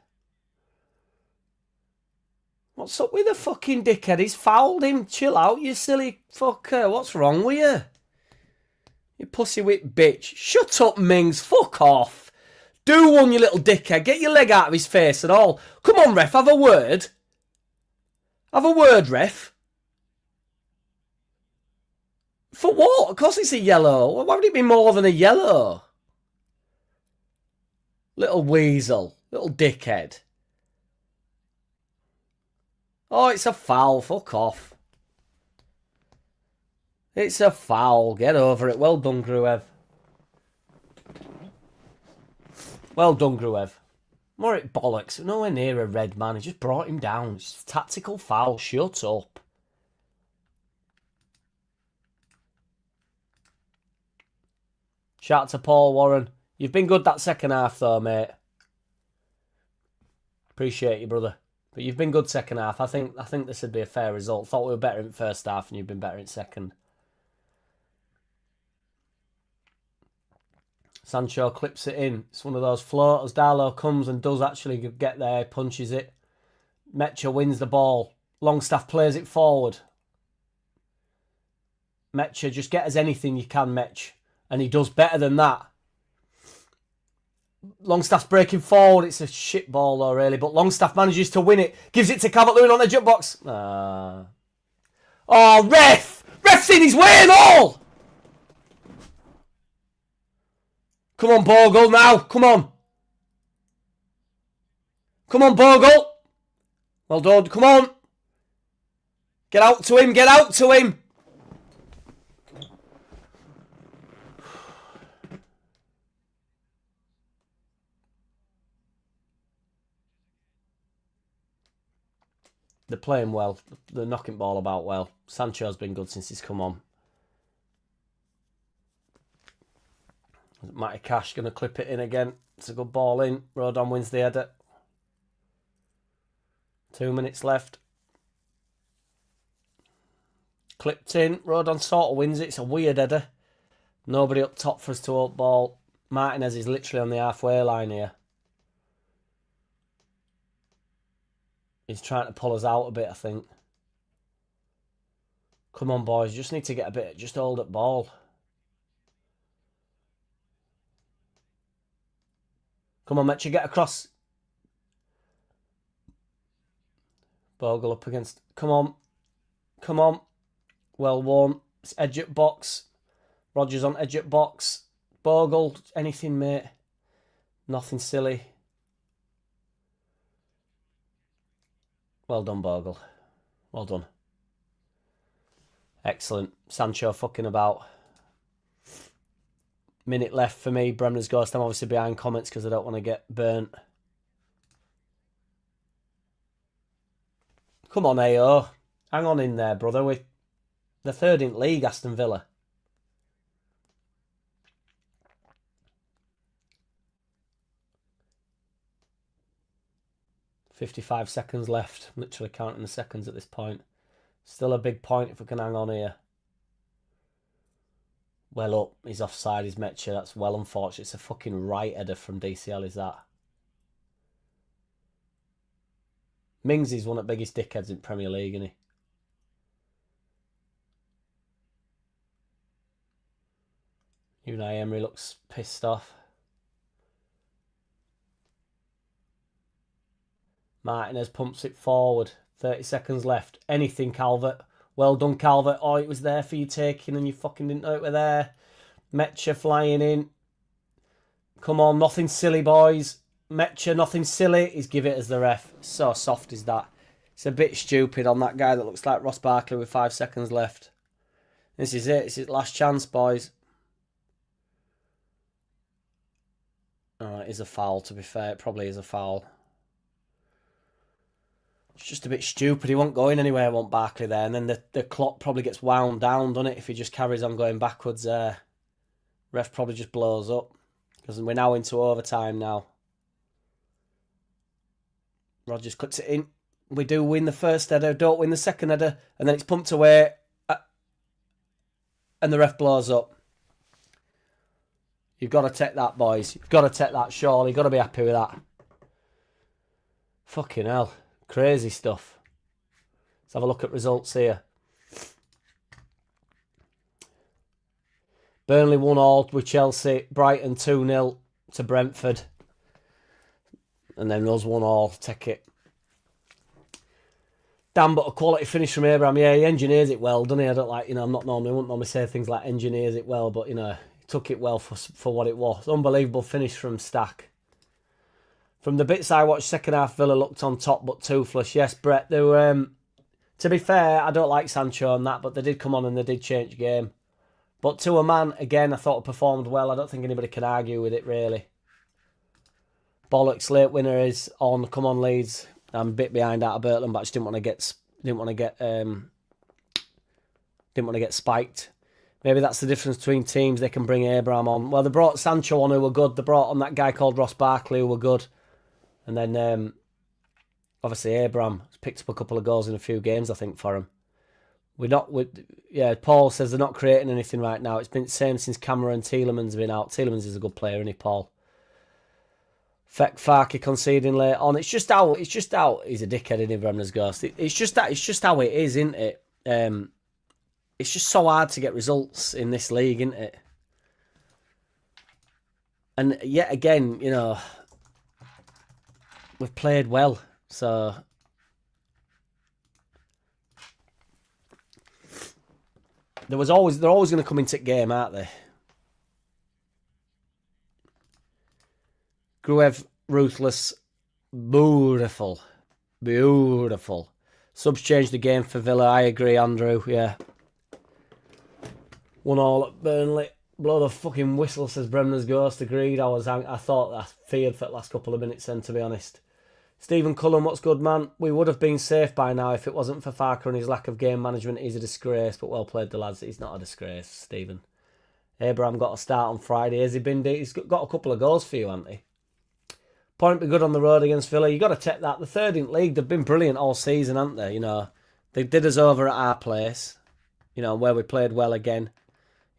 What's up with the fucking dickhead? He's fouled him. Chill out, you silly fucker. What's wrong with you? You pussy whip bitch. Shut up, Mings. Fuck off. Do one, you little dickhead. Get your leg out of his face and all. Come on, ref. Have a word. Have a word, ref. For what? Of course it's a yellow. Why would it be more than a yellow? Little weasel. Little dickhead. Oh, it's a foul. Fuck off. It's a foul. Get over it. Well done, Gruev. Well done, Gruev. More it bollocks. Nowhere near a red man. He just brought him down. It's a tactical foul. Shut up. Shout out to Paul Warren. You've been good that second half though, mate. Appreciate you, brother. But you've been good second half. I think this would be a fair result. Thought we were better in first half and you've been better in second. Sancho clips it in. It's one of those floaters. Darlow comes and does actually get there. Punches it. Metcher wins the ball. Longstaff plays it forward. Metcher, just get us anything you can, Metch. And he does better than that. Longstaff's breaking forward. It's a shit ball though, really. But Longstaff manages to win it. Gives it to Calvert-Lewin on the jump box. Oh, ref! Ref's in his way and all! Come on, Bogle, now. Come on. Come on, Bogle. Well done. Come on. Get out to him. Get out to him. They're playing well. They're knocking ball about well. Sancho's been good since he's come on. Matty Cash going to clip it in again. It's a good ball in. Rodon wins the header. 2 minutes left. Clipped in. Rodon sort of wins it. It's a weird header. Nobody up top for us to hold ball. Martinez is literally on the halfway line here. He's trying to pull us out a bit, I think. Come on, boys. You just need to get a bit. Just hold up ball. Come on, Metcher, get across. Bogle up against. Come on. Come on. Well won. It's edge up box. Rogers on edge up box. Bogle, anything, mate. Nothing silly. Well done, Bogle. Well done. Excellent. Sancho fucking about. Minute left for me. Bremner's Ghost. I'm obviously behind comments because I don't want to get burnt. Come on, AO. Hang on in there, brother. We're the third in league, Aston Villa. .55 seconds left. Literally counting the seconds at this point. Still a big point if we can hang on here. Well up. He's offside. He's Metcher. That's well unfortunate. It's a fucking right header from DCL, is that? Mings is one of the biggest dickheads in Premier League, isn't he? Unai Emery looks pissed off. Martinez pumps it forward. 30 seconds left. Anything, Calvert. Well done, Calvert. Oh, it was there for you taking and you fucking didn't know it were there. Metcher flying in. Come on, nothing silly, boys. Metcher, nothing silly. He's give it as the ref. So soft is that. It's a bit stupid on that guy that looks like Ross Barkley with 5 seconds left. This is it. It's his last chance, boys. Oh, it is a foul, to be fair. It probably is a foul. It's just a bit stupid. He won't go in anywhere, won't Barkley there. And then the clock probably gets wound down, doesn't it? If he just carries on going backwards there. Ref probably just blows up. Because we're now into overtime now. Rodgers cuts it in. We do win the first header, don't win the second header, and then it's pumped away, and the ref blows up. You've got to take that, boys. You've got to take that, surely. You've got to be happy with that. Fucking hell. Crazy stuff. Let's have a look at results here. Burnley 1-1 with Chelsea. Brighton 2-0 to Brentford. And then us 1-1. Take it. Damn, but a quality finish from Abraham. Yeah, he engineers it well, doesn't he? I don't like, I'm not normally, I wouldn't normally say things like engineers it well, but, he took it well for what it was. Unbelievable finish from Stack. From the bits I watched, second half, Villa looked on top, but toothless. Yes, Brett, they were, to be fair, I don't like Sancho and that, but they did come on and they did change the game. But to a man, again, I thought it performed well. I don't think anybody can argue with it, really. Bollocks, late winner is on. Come on, Leeds. I'm a bit behind out of Bertland, but I just didn't want to get spiked. Maybe that's the difference between teams. They can bring Abraham on. Well, they brought Sancho on, who were good. They brought on that guy called Ross Barkley, who were good. And then, obviously, Abraham has picked up a couple of goals in a few games, I think, for him. Paul says they're not creating anything right now. It's been the same since Cameron Tielemans been out. Tielemans is a good player, isn't he, Paul? Feck Farky conceding late on. It's just how he's a dickhead in Bremner's Ghost. It's just how it is, isn't it? It's just so hard to get results in this league, isn't it? And yet again, we've played well, so they're always going to come into the game, aren't they? Gruev, ruthless, beautiful. Subs changed the game for Villa. I agree, Andrew. Yeah. 1-1 at Burnley. Blow the fucking whistle, says Bremner's Ghost. Agreed. I feared for the last couple of minutes then, to be honest. Stephen Cullen, what's good, man? We would have been safe by now if it wasn't for Farker and his lack of game management. He's a disgrace, but well played, the lads. He's not a disgrace, Stephen. Abraham got a start on Friday. Has he been? He's got a couple of goals for you, hasn't he? Point be good on the road against Villa. You got to take that. The third in league, they've been brilliant all season, haven't they? They did us over at our place, where we played well again.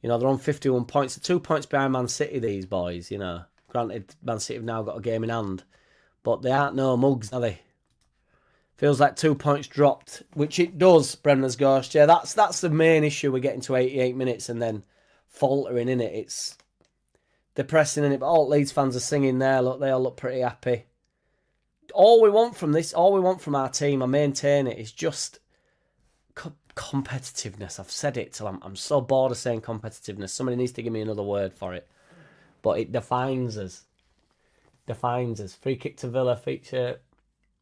They're on 51 points. They're 2 points behind Man City, these boys, Granted, Man City have now got a game in hand, but they aren't no mugs, are they? Feels like 2 points dropped, which it does, Bremner's Ghost. Yeah, that's the main issue. We're getting to 88 minutes and then faltering in it. It's depressing in it, but all Leeds fans are singing there. Look, they all look pretty happy. All we want from our team, I maintain it, is just competitiveness. I've said it till I'm so bored of saying competitiveness. Somebody needs to give me another word for it. But it defines us. Free kick to Villa, feature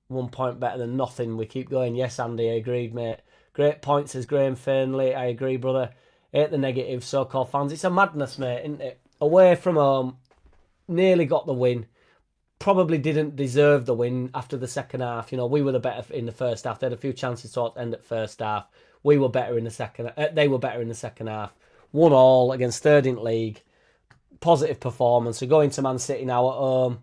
1 point better than nothing. We keep going. Yes, Andy, I agreed, mate. Great point, says Graham Fernley. I agree, brother. Hate the negative so-called fans. It's a madness, mate, isn't it? Away from home, nearly got the win. Probably didn't deserve the win after the second half. We were the better in the first half. They had a few chances to end at first half. We were better in the second. They were better in the second half. 1-1 against third in league. Positive performance. We're going to Man City now at home.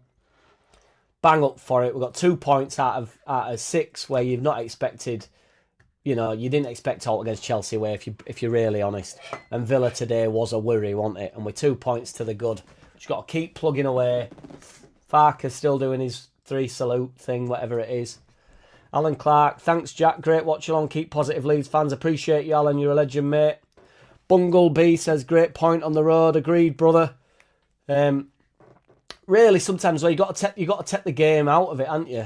Bang up for it. We've got 2 points out of 6 where you've not expected. You didn't expect all against Chelsea away if you're really honest. And Villa today was a worry, wasn't it? And with 2 points to the good. Just got to keep plugging away. Farker's still doing his 3 salute thing, whatever it is. Alan Clark, thanks Jack, great watch along, keep positive Leeds fans, appreciate you Alan, you're a legend mate. Bungle B says great point on the road, agreed brother. Really sometimes you got to take the game out of it, haven't you?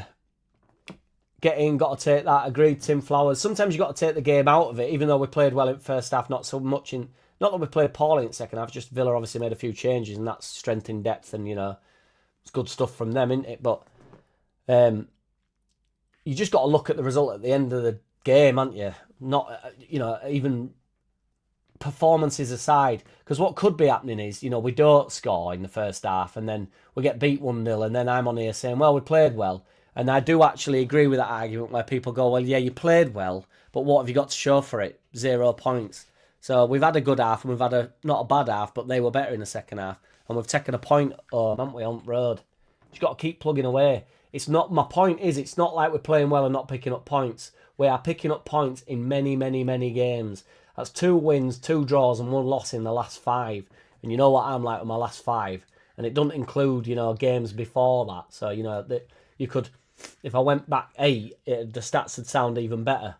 Get in, got to take that, agreed Tim Flowers. Sometimes you got to take the game out of it, even though we played well in first half, not so much in, not that we played poorly in second half, just Villa obviously made a few changes and that's strength in depth and it's good stuff from them, isn't it? But you just got to look at the result at the end of the game, haven't you? Not, even performances aside. Because what could be happening is, we don't score in the first half and then we get beat 1-0 and then I'm on here saying, well, we played well. And I do actually agree with that argument where people go, well, yeah, you played well, but what have you got to show for it? 0 points. So we've had a good half and we've had not a bad half, but they were better in the second half. and we've taken a point home, haven't we, on the road? You've got to keep plugging away. It's not, my point is, it's not like we're playing well and not picking up points. We are picking up points in many, many, many games. That's 2 wins, 2 draws, and 1 loss in the last 5. And you know what I'm like with my last 5. And it doesn't include, games before that. So, you could, if I went back 8, the stats would sound even better.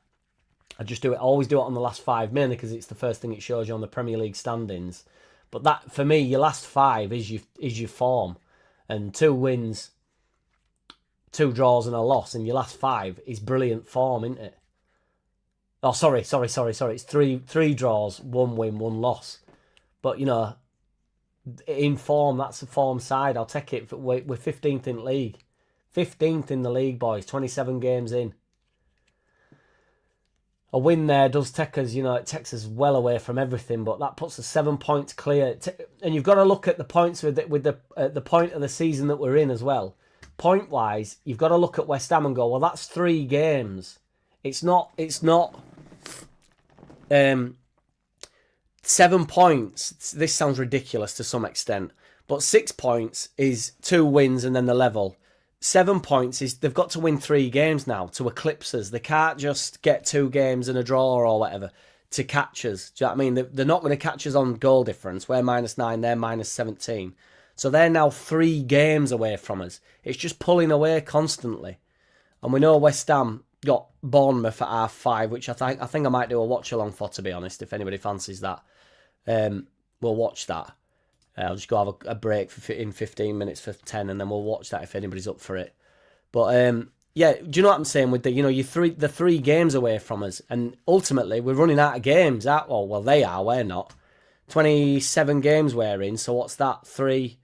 I just always do it on the last 5, mainly because it's the first thing it shows you on the Premier League standings. But that, for me, your last 5 is your form. And 2 wins, 2 draws and a loss in your last 5 is brilliant form, isn't it? Oh, sorry. It's 3 draws, 1 win, 1 loss. But, in form, that's a form side. I'll take it. We're 15th in the league. 15th in the league, boys. 27 games in. A win there does take us, it takes us well away from everything, but that puts us 7 points clear. And you've got to look at the points with the point of the season that we're in as well. Point-wise, you've got to look at West Ham and go, well, that's 3 games. It's not 7 points. This sounds ridiculous to some extent, but 6 points is 2 wins and then the level. 7 points is they've got to win 3 games now to eclipse us. They can't just get 2 games and a draw or whatever to catch us. Do you know what I mean? They're not going to catch us on goal difference. We're -9, they're -17. So they're now 3 games away from us. It's just pulling away constantly. And we know West Ham got Bournemouth at half-5, which I think I might do a watch-along for, to be honest, if anybody fancies that. We'll watch that. I'll just go have a break in 15 minutes for 10, and then we'll watch that if anybody's up for it. But yeah, do you know what I'm saying? With the 3 games away from us, and ultimately we're running out of games. Well, they are. We're not. 27 games we're in. So what's that? 3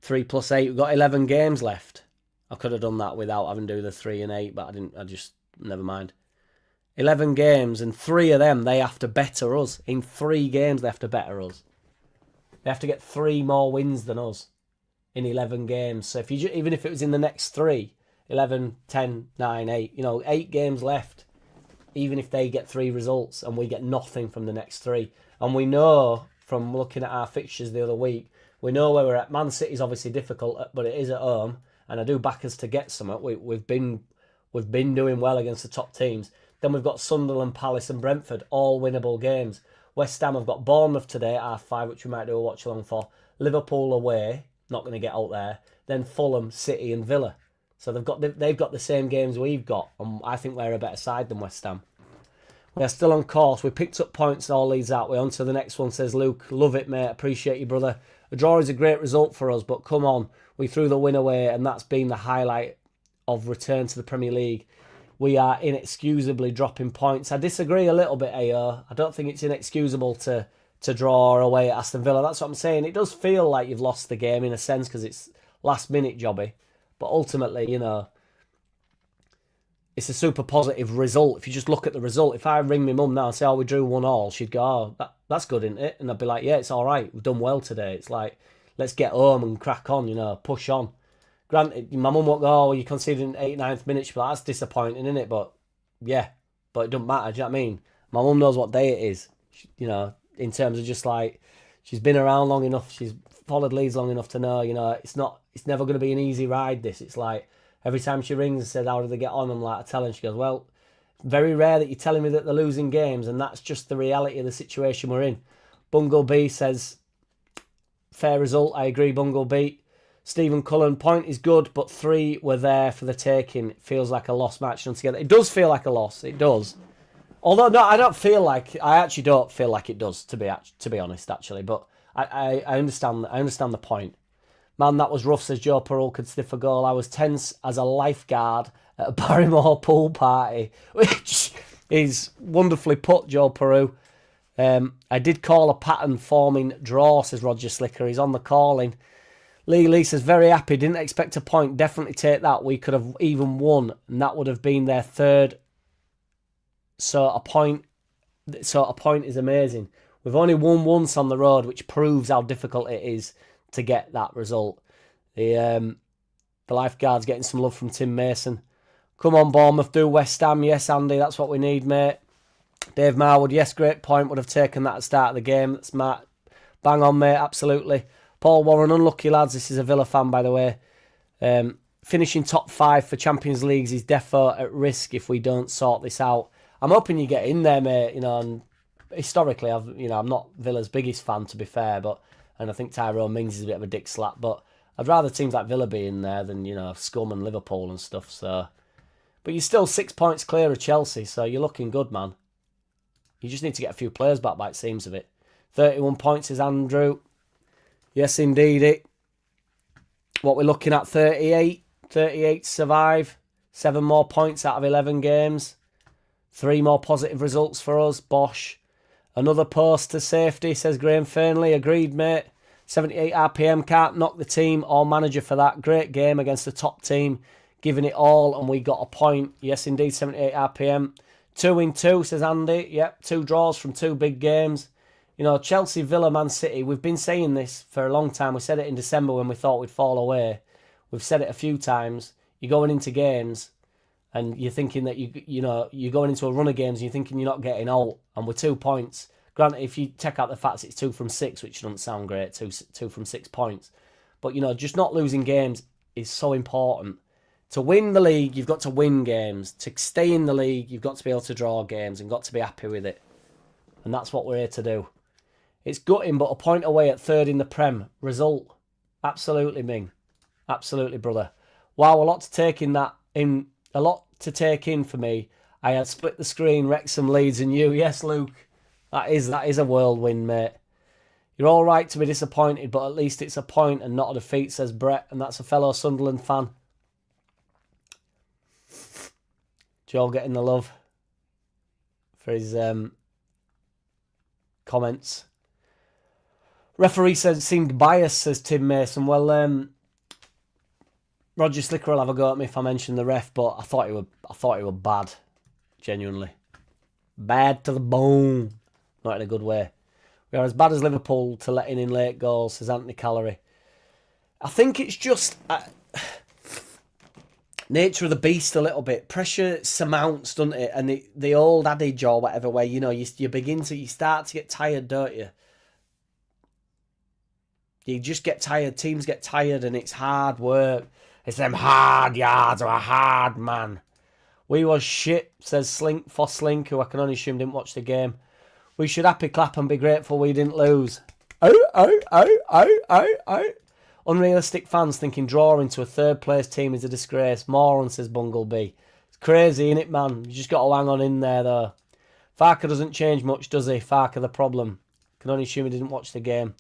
plus 8. We've got 11 games left. I could have done that without having to do the 3 and 8, but I didn't. I just never mind. 11 games, and 3 of them they have to better us. In 3 games, they have to better us. They have to get 3 more wins than us in 11 games. So even if it was in the next 3, 11, 10, 9, 8, 8 games left, even if they get 3 results and we get nothing from the next 3. And we know from looking at our fixtures the other week, we know where we're at. Man City's obviously difficult, but it is at home, and I do back us to get something. We've been doing well against the top teams. Then we've got Sunderland, Palace and Brentford, all winnable games. West Ham have got Bournemouth today at half-5, which we might do a watch-along for. Liverpool away, not going to get out there. Then Fulham, City and Villa. So they've got the same games we've got, and I think we're a better side than West Ham. We're still on course. We picked up points all these out. We're on to the next one, says Luke. Love it, mate. Appreciate you, brother. A draw is a great result for us, but come on. We threw the win away, and that's been the highlight of return to the Premier League. We are inexcusably dropping points. I disagree a little bit, AO. I don't think it's inexcusable to draw away at Aston Villa. That's what I'm saying. It does feel like you've lost the game in a sense because it's last-minute jobby. But ultimately, it's a super positive result. If you just look at the result, if I ring my mum now and say, we drew 1-1, she'd go, that's good, isn't it? And I'd be like, yeah, it's all right. We've done well today. It's like, let's get home and crack on, push on. Granted, my mum won't go, you conceded in 89th minute, but that's disappointing, isn't it? But, yeah, but it doesn't matter, do you know what I mean? My mum knows what day it is, in terms of just like, she's been around long enough, she's followed Leeds long enough to know, it's never going to be an easy ride, this. It's like, every time she rings and says, how do they get on? I'm like, I tell her, she goes, well, very rare that you're telling me that they're losing games, and that's just the reality of the situation we're in. Bungle B says, fair result, I agree, Bungle B. Stephen Cullen, point is good, but 3 were there for the taking. It feels like a lost match altogether. It does feel like a loss. It does. Although, no, I actually don't feel like it does, to be honest, actually. But I understand the point. Man, that was rough, says Joe Perul, could sniff a goal. I was tense as a lifeguard at a Barrymore pool party, which is wonderfully put, Joe Peru. I did call a pattern-forming draw, says Roger Slicker. He's on the calling. Lee says, very happy. Didn't expect a point. Definitely take that. We could have even won, and that would have been their 3rd. So a point is amazing. We've only won once on the road, which proves how difficult it is to get that result. The lifeguard's getting some love from Tim Mason. Come on, Bournemouth, do West Ham. Yes, Andy, that's what we need, mate. Dave Marwood, yes, great point. Would have taken that at the start of the game. That's Matt. Bang on, mate, absolutely. Paul Warren, unlucky lads. This is a Villa fan, by the way. Finishing top 5 for Champions Leagues is defo at risk if we don't sort this out. I'm hoping you get in there, mate. You know, and historically, I'm not Villa's biggest fan, to be fair, and I think Tyrone Mings is a bit of a dick slap, but I'd rather teams like Villa be in there than, Scum and Liverpool and stuff. So, but you're still 6 points clear of Chelsea, so you're looking good, man. You just need to get a few players back by it seems of it. 31 points is Andrew. Yes, indeed. What we're looking at, 38. 38 to survive. 7 more points out of 11 games. 3 more positive results for us. Bosh. Another post to safety, says Graham Fernley. Agreed, mate. 78 RPM, can't knock the team or manager for that. Great game against the top team. Giving it all, and we got a point. Yes, indeed, 78 RPM. 2 in 2, says Andy. Yep, 2 draws from 2 big games. Chelsea, Villa, Man City, we've been saying this for a long time. We said it in December when we thought we'd fall away. We've said it a few times. You're going into games and you're thinking that you're going into a run of games and you're thinking you're not getting out. And we're 2 points. Granted, if you take out the facts, it's 2 from 6, which doesn't sound great, 2 from 6 points. But, just not losing games is so important. To win the league, you've got to win games. To stay in the league, you've got to be able to draw games and got to be happy with it. And that's what we're here to do. It's gutting, but a point away at 3rd in the Prem. Result. Absolutely, Ming. Absolutely, brother. Wow, a lot to take in that. A lot to take in for me. I had split the screen, Wrexham, Leeds and you. Yes, Luke. That is a whirlwind, mate. You're all right to be disappointed, but at least it's a point and not a defeat, says Brett. And that's a fellow Sunderland fan. Joel getting the love for his comments. Referee says seemed biased, says Tim Mason. Well, Roger Slicker will have a go at me if I mention the ref, but I thought he were bad, genuinely, bad to the bone, not in a good way. We are as bad as Liverpool to letting in late goals, says Anthony Callery. I think it's just nature of the beast a little bit. Pressure surmounts, doesn't it? And the old adage or whatever, where you start to get tired, don't you? You just get tired. Teams get tired, and it's hard work. It's them hard yards or a hard man. We was shit, says Slink for Slink, who I can only assume didn't watch the game. We should happy clap and be grateful we didn't lose. Unrealistic fans thinking drawing to a 3rd place team is a disgrace. Moron, says Bunglebee. It's crazy, innit, man? You just got to hang on in there, though. Farker doesn't change much, does he? Farker the problem. Can only assume he didn't watch the game.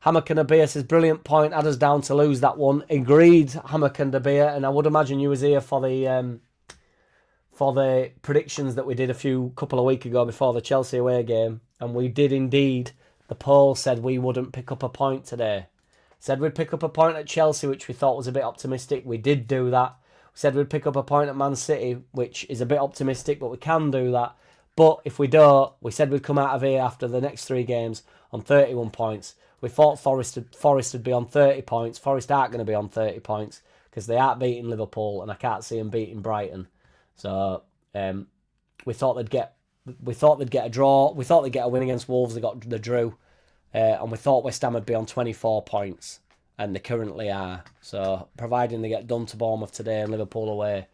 Hammer Canabia says, brilliant point. Had us down to lose that one. Agreed, Hammer Canabia. And I would imagine you was here for the predictions that we did a couple of weeks ago before the Chelsea away game. And we did indeed. The poll said we wouldn't pick up a point today. Said we'd pick up a point at Chelsea, which we thought was a bit optimistic. We did do that. We said we'd pick up a point at Man City, which is a bit optimistic, but we can do that. But if we don't, we said we'd come out of here after the next 3 games on 31 points. We thought Forest would be on 30 points. Forest aren't going to be on 30 points because they aren't beating Liverpool, and I can't see them beating Brighton. So we thought they'd get a draw. We thought they'd get a win against Wolves. They drew, and we thought West Ham would be on 24 points, and they currently are. So providing they get done to Bournemouth today and Liverpool away,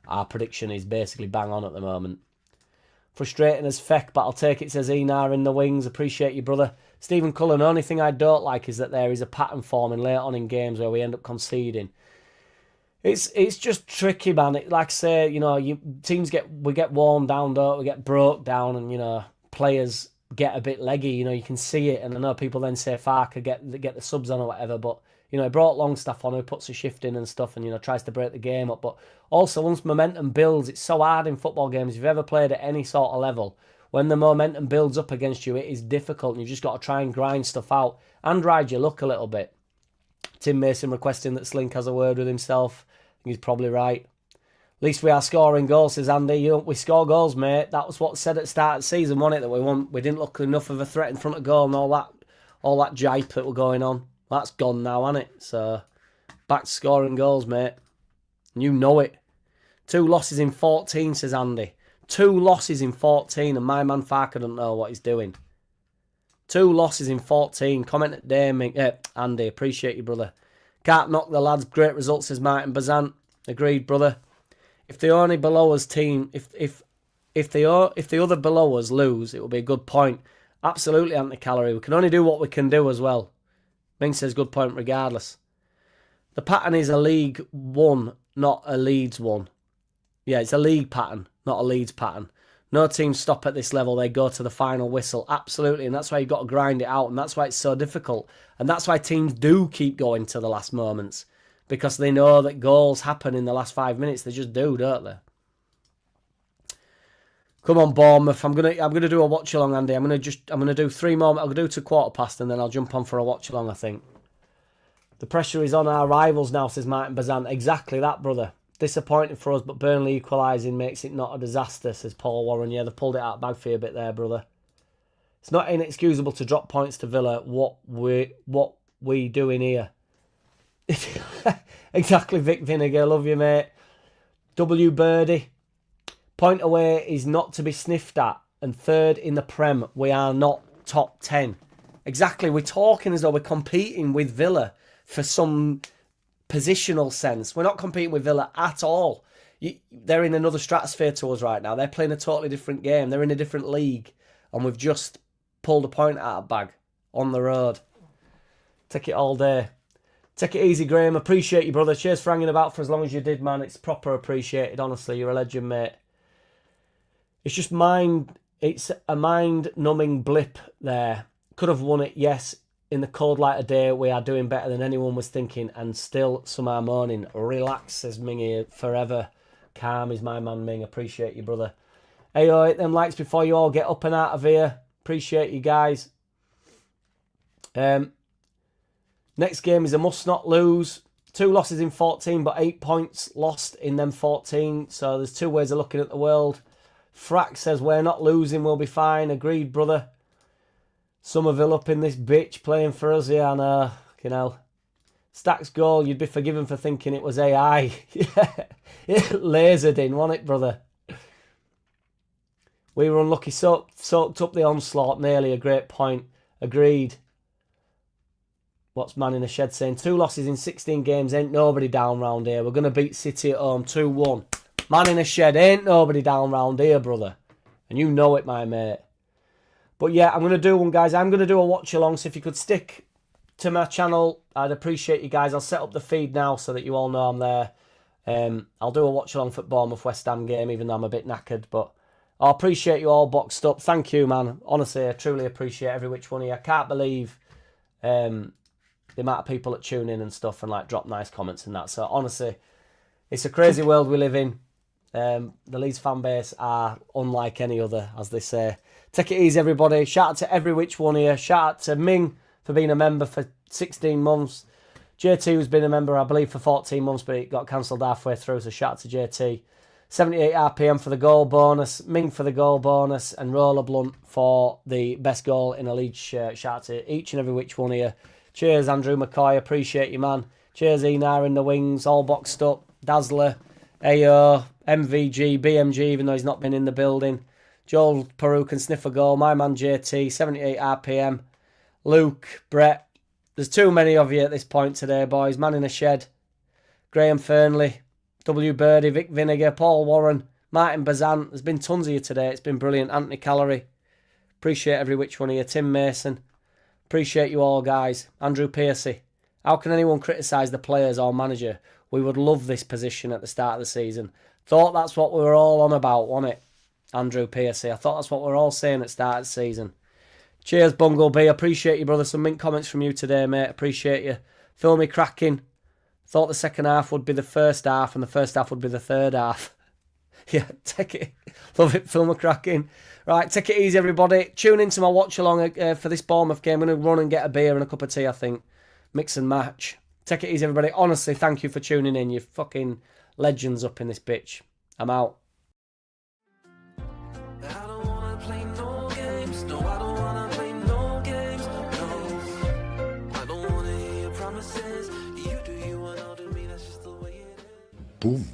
our prediction is basically bang on at the moment. Frustrating as feck, but I'll take it, says Enar in the wings. Appreciate you, brother. Stephen Cullen, the only thing I don't like is that there is a pattern forming late on in games where we end up conceding. It's just tricky, man. Like I say, we get worn down, don't we? Get broke down, and players get a bit leggy. You can see it, and I know people then say Farker get the subs on or whatever, but he brought Longstaff on who puts a shift in and stuff, and tries to break the game up. But also, once momentum builds, it's so hard in football games. If you've ever played at any sort of level, when the momentum builds up against you, it is difficult, and you've just got to try and grind stuff out and ride your luck a little bit. Tim Mason requesting that Slink has a word with himself. I think he's probably right. At least we are scoring goals, says Andy. We score goals, mate. That was what said at the start of the season, wasn't it? That we didn't look enough of a threat in front of goal and all that jipe that were going on. That's gone now, hasn't it? So back to scoring goals, mate. And you know it. 2 losses in 14, says Andy. 2 losses in 14, and my man Farker doesn't know what he's doing. 2 losses in 14. Comment at Damien. Andy, appreciate you, brother. Can't knock the lads. Great results, says Martin Bazant. Agreed, brother. If the only below us team, if the other below us lose, it will be a good point. Absolutely, Anti-Calorie. We can only do what we can do as well. Ming says good point regardless. The pattern is a League 1, not a Leeds 1. Yeah, it's a league pattern, not a Leeds pattern. No teams stop at this level. They go to the final whistle. Absolutely, and that's why you've got to grind it out, and that's why it's so difficult. And that's why teams do keep going to the last moments, because they know that goals happen in the last 5 minutes. They just do, don't they? Come on, Bournemouth. I'm gonna do a watch along, Andy. I'm gonna do 3 more. I'll do to 1:15, and then I'll jump on for a watch along, I think. The pressure is on our rivals now, says Martin Bazan. Exactly that, brother. Disappointing for us, but Burnley equalising makes it not a disaster, says Paul Warren. Yeah, they pulled it out of the bag for you a bit there, brother. It's not inexcusable to drop points to Villa. What we doing here? Exactly, Vic Vinegar. Love you, mate. W Birdie. Point away is not to be sniffed at. And 3rd in the Prem. We are not top 10. Exactly. We're talking as though we're competing with Villa for some positional sense. We're not competing with Villa at all. They're in another stratosphere to us right now. They're playing a totally different game. They're in a different league. And we've just pulled a point out of the bag on the road. Take it all day. Take it easy, Graham. Appreciate you, brother. Cheers for hanging about for as long as you did, man. It's proper appreciated, honestly. You're a legend, mate. It's just it's a mind-numbing blip there. Could have won it, yes. In the cold light of day, we are doing better than anyone was thinking, and still some are moaning. Relax, says Mingy, forever. Calm is my man, Ming. Appreciate you, brother. Hey, hit them likes before you all get up and out of here. Appreciate you guys. Next game is a must not lose. 2 losses in 14, but 8 points lost in them 14. So there's 2 ways of looking at the world. Frack says we're not losing, we'll be fine. Agreed, brother. Somerville up in this bitch playing for us. Yeah, I know. You know. Stacks goal, you'd be forgiven for thinking it was AI. Yeah. It lasered in, wasn't it, brother? We were unlucky, soaked up the onslaught. Nearly a great point. Agreed. What's Man in a Shed saying? 2 losses in 16 games. Ain't nobody down round here. We're going to beat City at home 2-1. Man in a Shed. Ain't nobody down round here, brother. And you know it, my mate. But yeah, I'm going to do one, guys. I'm going to do a watch along. So if you could stick to my channel, I'd appreciate you guys. I'll set up the feed now so that you all know I'm there. I'll do a watch along for Bournemouth West Ham game, even though I'm a bit knackered. But I appreciate you all boxed up. Thank you, man. Honestly, I truly appreciate every which one of you. I can't believe the amount of people that tune in and stuff and like drop nice comments and that. So honestly, it's a crazy world we live in. The Leeds fan base are unlike any other, as they say. Take it easy, everybody. Shout out to every which one here. Shout out to Ming for being a member for 16 months. JT, who's been a member, I believe, for 14 months, but it got cancelled halfway through, so shout out to JT. 78 RPM for the goal bonus, Ming for the goal bonus, and Roller Blunt for the best goal in a Leeds shirt. Shout out to each and every which one here. Cheers, Andrew McCoy. Appreciate you, man. Cheers, Enar in the wings, all boxed up. Dazzler, AO, MVG, BMG, even though he's not been in the building. Joel Peru can sniff a goal. My man JT, 78 RPM. Luke, Brett. There's too many of you at this point today, boys. Man in a Shed. Graham Fernley. W Birdie, Vic Vinegar, Paul Warren, Martin Bazant. There's been tons of you today. It's been brilliant. Anthony Calorie. Appreciate every which one of you. Tim Mason. Appreciate you all, guys. Andrew Piercy. How can anyone criticise the players or manager? We would love this position at the start of the season. Thought that's what we were all on about, wasn't it? Andrew Piercy. I thought that's what we were all saying at the start of the season. Cheers, Bunglebee. Appreciate you, brother. Some mint comments from you today, mate. Appreciate you. Filmy cracking. Thought the second half would be the first half and the first half would be the third half. Yeah, take it. Love it, Filmy cracking. Right, take it easy, everybody. Tune into my watch along for this Bournemouth game. I'm going to run and get a beer and a cup of tea, I think. Mix and match. Take it easy, everybody. Honestly, thank you for tuning in. You're fucking legends up in this bitch. I'm out. Boom.